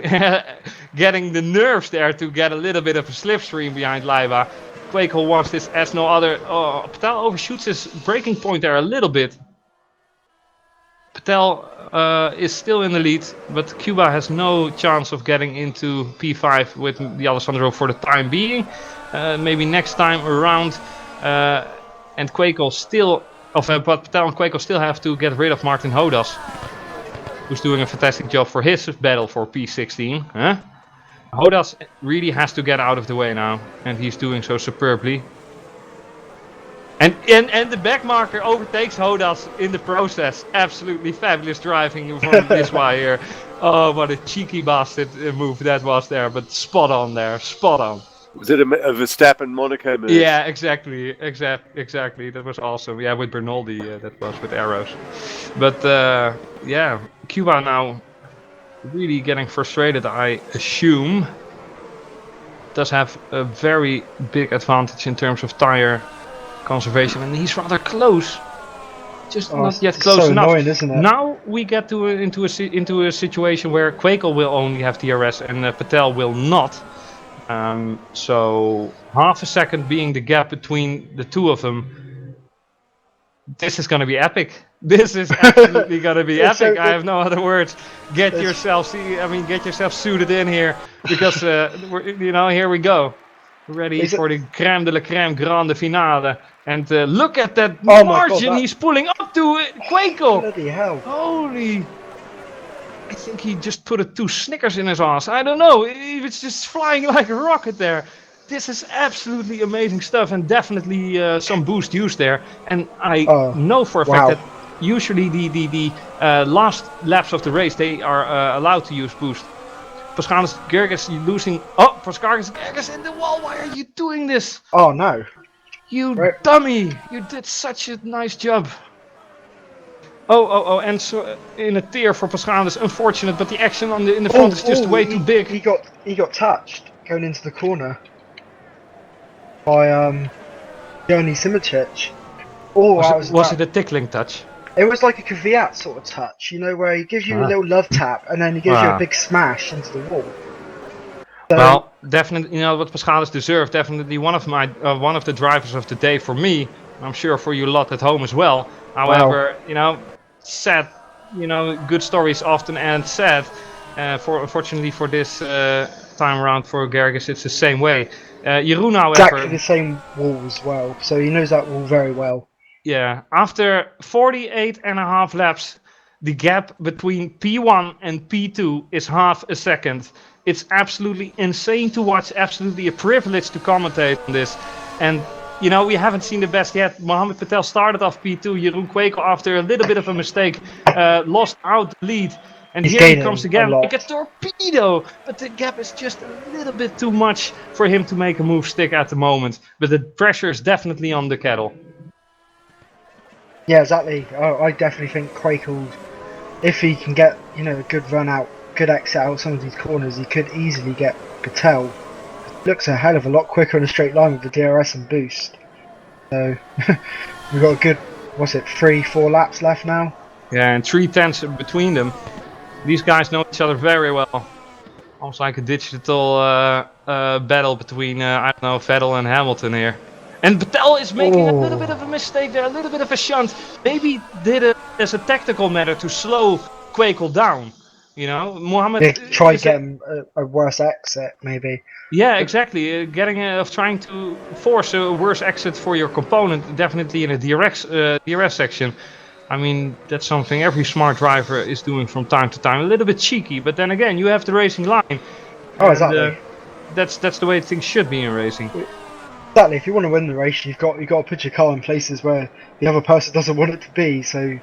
getting the nerves there to get a little bit of a slipstream behind Leiva. Quakel wants this as no other. Oh, Patel overshoots his braking point there a little bit. Patel is still in the lead, but Cuba has no chance of getting into P5 with the Alessandro for the time being. Maybe next time around. And Quakel still, but Patel and Quakel still have to get rid of Martin Hodas, who's doing a fantastic job for his battle for P16. Huh? Hodas really has to get out of the way now, and he's doing so superbly. And the back marker overtakes Hodas in the process. Absolutely fabulous driving from this guy here. Oh, what a cheeky bastard move that was there, but spot on there, spot on. Was it a Verstappen Monaco move? Yeah, exactly. That was awesome. Yeah, with Bernoldi, that was with arrows. But yeah, Cuba now really getting frustrated, I assume. Does have a very big advantage in terms of tire conservation, and he's rather close. Just not yet close enough. Annoying, isn't it? Now we get into a situation where Quakel will only have DRS and Patel will not. So half a second being the gap between the two of them. This is going to be epic. This is absolutely going to be epic. I have no other words. Get yourself suited in here, because here we go. We're ready for the crème de la crème grande finale. And look at that margin he's pulling up to Quakel. Bloody hell. Holy. I think he just put 2 Snickers in his ass. I don't know. He was just flying like a rocket there. This is absolutely amazing stuff, and definitely some boost used there. And I know for a fact that usually the last laps of the race they are allowed to use boost. Paschalis Gerges losing. Oh, Paschalis Gerges in the wall. Why are you doing this? Oh no! You dummy! You did such a nice job. Oh, and so in a tear for Paschalis. Unfortunate, but the action in the front is just way too big. He got touched going into the corner by Joni Simičić. Was it a tickling touch? It was like a Kvyat sort of touch, where he gives you a little love tap and then he gives you a big smash into the wall. So, well, definitely, what Paschalis deserved. Definitely one of the drivers of the day for me. I'm sure for you lot at home as well. However, sad. Good stories often end sad. Unfortunately for this time around for Gerges, it's the same way. Jeroen, however, exactly the same wall as well, so he knows that wall very well. Yeah, after 48.5 laps, the gap between P1 and P2 is half a second. It's absolutely insane to watch, absolutely a privilege to commentate on this. And you know, we haven't seen the best yet. Mohammed Patel started off P2. Jeroen Kwekel, after a little bit of a mistake, lost out the lead. And He's here he gaining comes a again lot. like a torpedo. But the gap is just a little bit too much for him to make a move stick at the moment. But the pressure is definitely on the kettle. Yeah, exactly. I definitely think Quakel, if he can get, you know, a good run out, good exit out some of these corners, he could easily get Patel. Looks a hell of a lot quicker in a straight line with the DRS and boost. So we've got a good, what's it, 3-4 laps left now? Yeah, and 3/10 between them. These guys know each other very well. Almost like a digital battle between, I don't know, Vettel and Hamilton here. And Patel is making a little bit of a mistake there, a little bit of a shunt. Maybe did it as a tactical matter to slow Quakel down. You know, Mohammed. Yeah, try get him a worse exit, maybe. Yeah, exactly. Trying to force a worse exit for your component, definitely in a DRS section. I mean, that's something every smart driver is doing from time to time. A little bit cheeky, but then again, you have the racing line. Oh, exactly. That's the way things should be in racing. Exactly. If you want to win the race, you've got to put your car in places where the other person doesn't want it to be. So,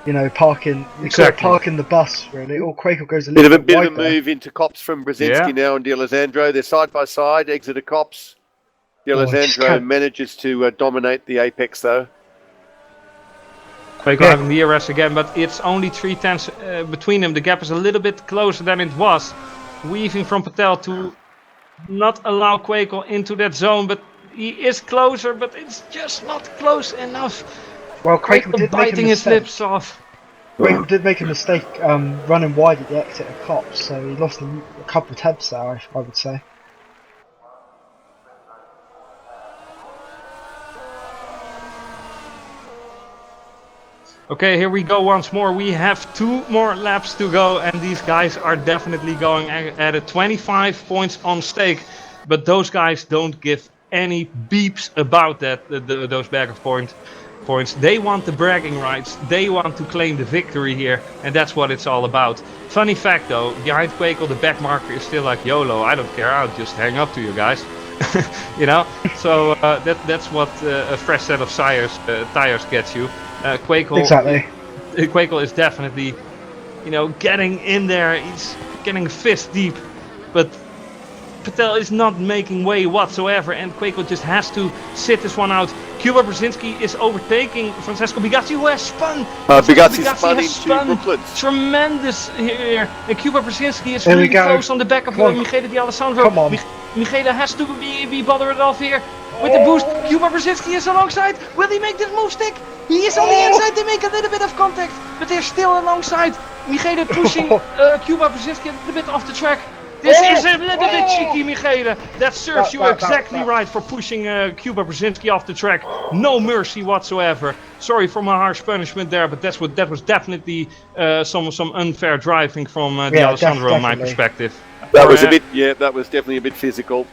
you know, parking the bus really. Or Quakel goes a little bit of a move into Copse from Brzezinski now and D'Alessandro. They're side by side. Exit of Copse. D'Alessandro manages to dominate the apex though. Quakel having the DRS again, but it's only 3/10 between them. The gap is a little bit closer than it was. Weaving from Patel to not allow Quakel into that zone, but he is closer, but it's just not close enough. Well, Quakel did biting his lips off. Quakel did make a mistake running wide at the exit of Copse, so he lost a couple of tenths there, I would say. Okay, here we go once more. We have 2 more laps to go, and these guys are definitely going at a 25 points on stake. But those guys don't give any beeps about that. Those bag of points. They want the bragging rights. They want to claim the victory here, and that's what it's all about. Funny fact though, behind Quakel the back marker is still like YOLO. I don't care. I'll just hang up to you guys. You know. So that's what a fresh set of tires gets you. Quakel is definitely, you know, getting in there. He's getting fist deep, but Patel is not making way whatsoever, and Quakel just has to sit this one out. Cuba Brzezinski is overtaking Francesco Bigazzi, who has spun. Bigazzi spun into Brooklyn. Tremendous here, and Cuba Brzezinski is really close on the back of Michele D'Alessandro. Come on. Michele has to be bothered off here with the boost. Cuba Brzezinski is alongside. Will he make this move stick? He is on the inside. They make a little bit of contact, but they're still alongside. Michele pushing Cuba Brzezinski a little bit off the track. This is a little bit cheeky, Michele. That serves you exactly right for pushing Cuba Brzezinski off the track. No mercy whatsoever. Sorry for my harsh punishment there, but that was definitely some unfair driving from D'Alessandro in my perspective. That was that was definitely a bit physical.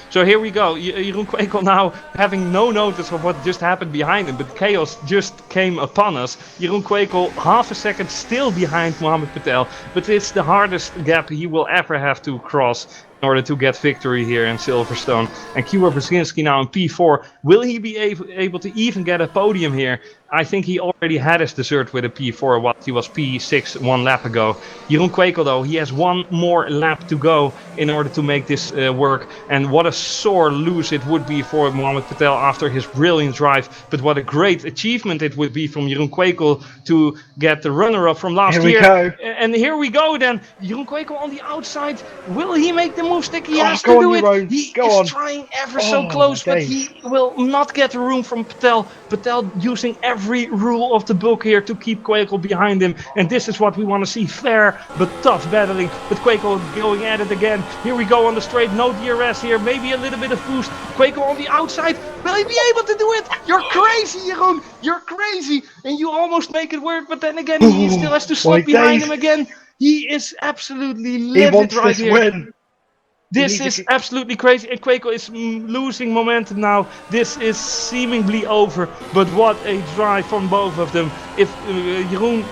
So here we go, Jeroen Kwekel now having no notice of what just happened behind him, but chaos just came upon us. Jeroen Kwekel half a second still behind Mohammed Patel, but it's the hardest gap he will ever have to cross in order to get victory here in Silverstone. And Cuba Brzezinski now in P4, will he be able to even get a podium here? I think he already had his dessert with a P4 while he was P6 one lap ago. Jeroen Kwekel though, he has one more lap to go in order to make this work. And what a sore lose it would be for Mohammed Patel after his brilliant drive. But what a great achievement it would be from Jeroen Kwekel to get the runner-up from last year. And here we go then. Jeroen Kwekel on the outside. Will he make the move stick? He has to do it. He is trying ever so close, but he will not get the room from Patel. Patel using every rule of the book here to keep Kwekel behind him, and this is what we want to see, fair but tough battling. But Kwekel going at it again. Here we go on the straight, no DRS here, maybe a little bit of boost. Kwekel on the outside, will he be able to do it? You're crazy, Jeroen, you're crazy, and you almost make it work, but then again he still has to slip behind him again. He is absolutely livid right here. Win. This is absolutely crazy, and Kwekel is losing momentum now. This is seemingly over, but what a drive from both of them. If Jeroen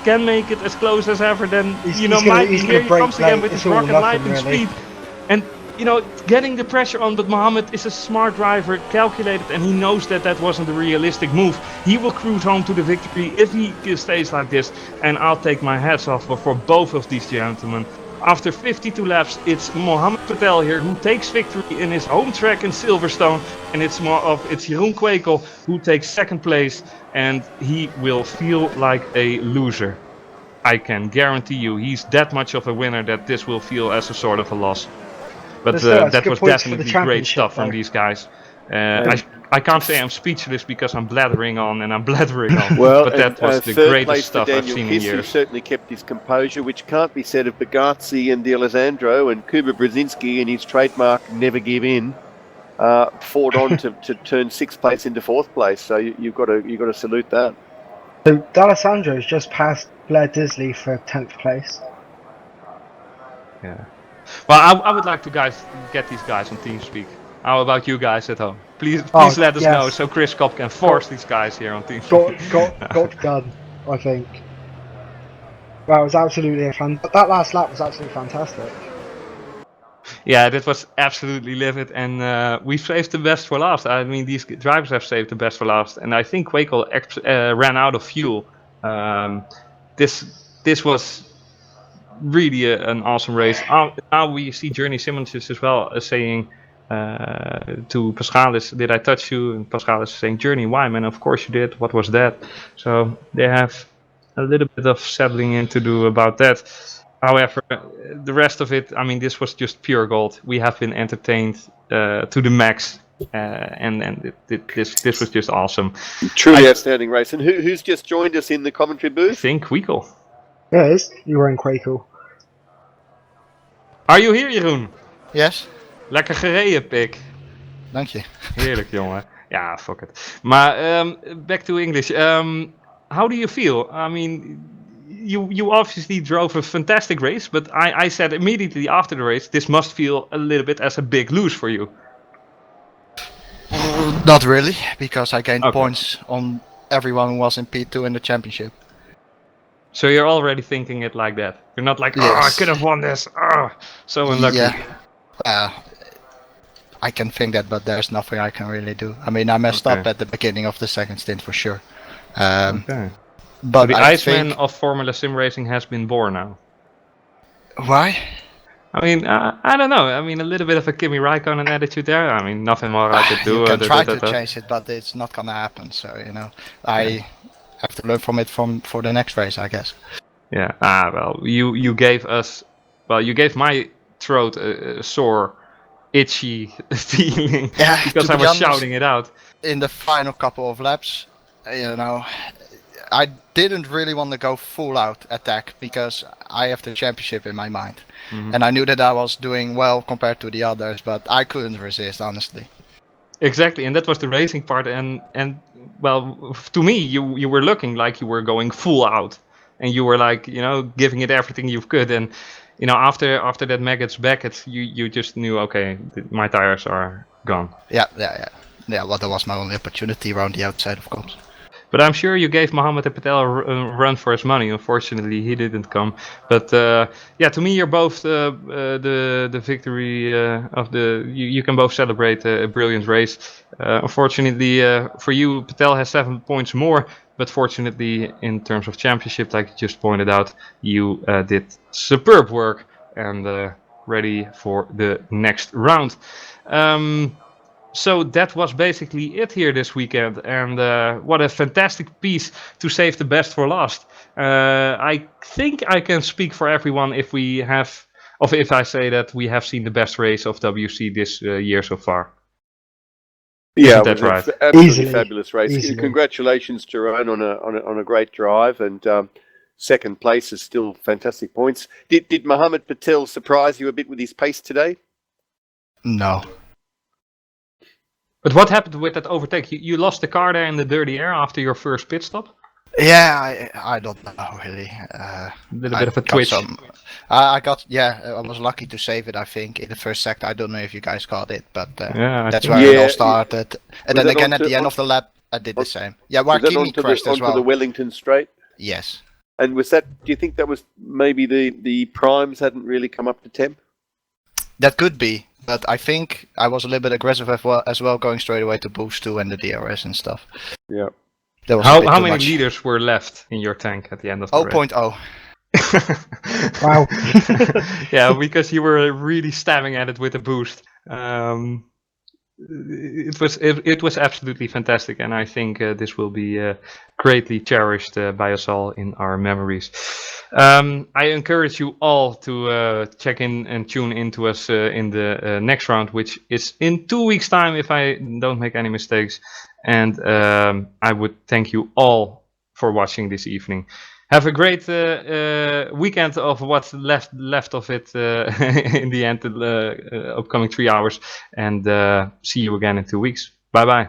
can make it as close as ever, then here he comes again with his rocket lightning speed. And getting the pressure on, but Mohammed is a smart driver, calculated, and he knows that that wasn't a realistic move. He will cruise home to the victory if he stays like this, and I'll take my hats off for both of these gentlemen. After 52 laps, it's Mohammed Patel here who takes victory in his home track in Silverstone, and it's Jeroen Kwekel who takes second place, and he will feel like a loser. I can guarantee you he's that much of a winner that this will feel as a sort of a loss. But that was definitely great stuff from these guys. I can't say I'm speechless because I'm blathering on and I'm blathering on. Well, but that was the greatest stuff I've seen in years. Certainly kept his composure, which can't be said of Bogazzi and D'Alessandro, and Kuba Brzezinski in his trademark never give in. Fought on to turn sixth place into fourth place. So you've got to salute that. So D'Alessandro's just passed Blair Disley for 10th place. Yeah. Well, I would like to get these guys on TeamSpeak. How about you guys at home? Please let us know so Chris Kopp can force these guys here on TeamSpeak. Got done, I think. Well, it was absolutely that last lap was absolutely fantastic. Yeah, that was absolutely livid, and we saved the best for last. I mean, these drivers have saved the best for last, and I think Kwekel ran out of fuel. This was really an awesome race. Now we see Journey Simmons as well saying to Paschalis, "Did I touch you?" And Paschalis is saying, "Journey, why, man? Of course you did. What was that?" So they have a little bit of settling in to do about that. However, the rest of it, I mean, this was just pure gold. We have been entertained to the max, and this was just awesome. Truly outstanding race. And who's just joined us in the commentary booth? I think Kwekel. Yes, you were in Kwekel. Are you here, Jeroen? Yes. Lekker gereden, pik. Dank je. Heerlijk, jongen. Ja, fuck it. Maar back to English. How do you feel? I mean, you obviously drove a fantastic race, but I said immediately after the race, this must feel a little bit as a big lose for you. Not really, because I gained points on everyone who was in P2 in the championship. So you're already thinking it like that. You're not like, oh, I could have won this. Oh, so unlucky. Yeah. I can think that, but there's nothing I can really do. I mean, I messed up at the beginning of the second stint for sure. But so the Iceman of Formula Sim Racing has been born now. Why? I mean, I don't know. I mean, a little bit of a Kimi Raikkonen attitude there. I mean, nothing more I could do. You can try to change it, but it's not gonna happen. So I have to learn from it for the next race, I guess. Yeah. Well, you gave us. Well, you gave my throat a sore, itchy feeling because I was shouting it out. In the final couple of laps, I didn't really want to go full out attack because I have the championship in my mind. Mm-hmm. And I knew that I was doing well compared to the others, but I couldn't resist, honestly. Exactly, and that was the racing part. And well, to me, you were looking like you were going full out, and you were like, giving it everything you could. And after that Maggot's back, you just knew, okay, my tires are gone. Yeah. Well, that was my only opportunity around the outside, of course. But I'm sure you gave Mohammed Patel a run for his money. Unfortunately, he didn't come. But to me, you're both the victory of the. You can both celebrate a brilliant race. Unfortunately, for you, Patel has 7 points more. But fortunately, in terms of championship, like you just pointed out, you did superb work and ready for the next round. So that was basically it here this weekend, and what a fantastic piece to save the best for last. I think I can speak for everyone if I say that we have seen the best race of WC this year so far. Yeah, that's right. Absolutely Easily. Fabulous race. Easily. Congratulations, Jeroen, on a great drive, and second place is still fantastic points. Did Mohammed Patel surprise you a bit with his pace today? No. But what happened with that overtake? You lost the car there in the dirty air after your first pit stop? Yeah, I don't know really. A little bit of a twitch. I was lucky to save it, I think, in the first sector. I don't know if you guys caught it, but that's where it all started. And then again at the end of the lap, I did the same. Yeah, where Kimi crashed as well. Onto the Wellington straight? Yes. And do you think that was maybe the primes hadn't really come up to temp? That could be. But I think I was a little bit aggressive as well, going straight away to boost 2 and the DRS and stuff. Yeah. That was How too many much. liters were left in your tank at the end of the race? 0.0. Wow. Yeah, because you were really stabbing at it with a boost. It was absolutely fantastic, and I think this will be greatly cherished by us all in our memories. I encourage you all to check in and tune into us in the next round, which is in 2 weeks' time, if I don't make any mistakes. And I would thank you all for watching this evening. Have a great weekend of what's left of it in the end, upcoming 3 hours, and see you again in 2 weeks. Bye bye.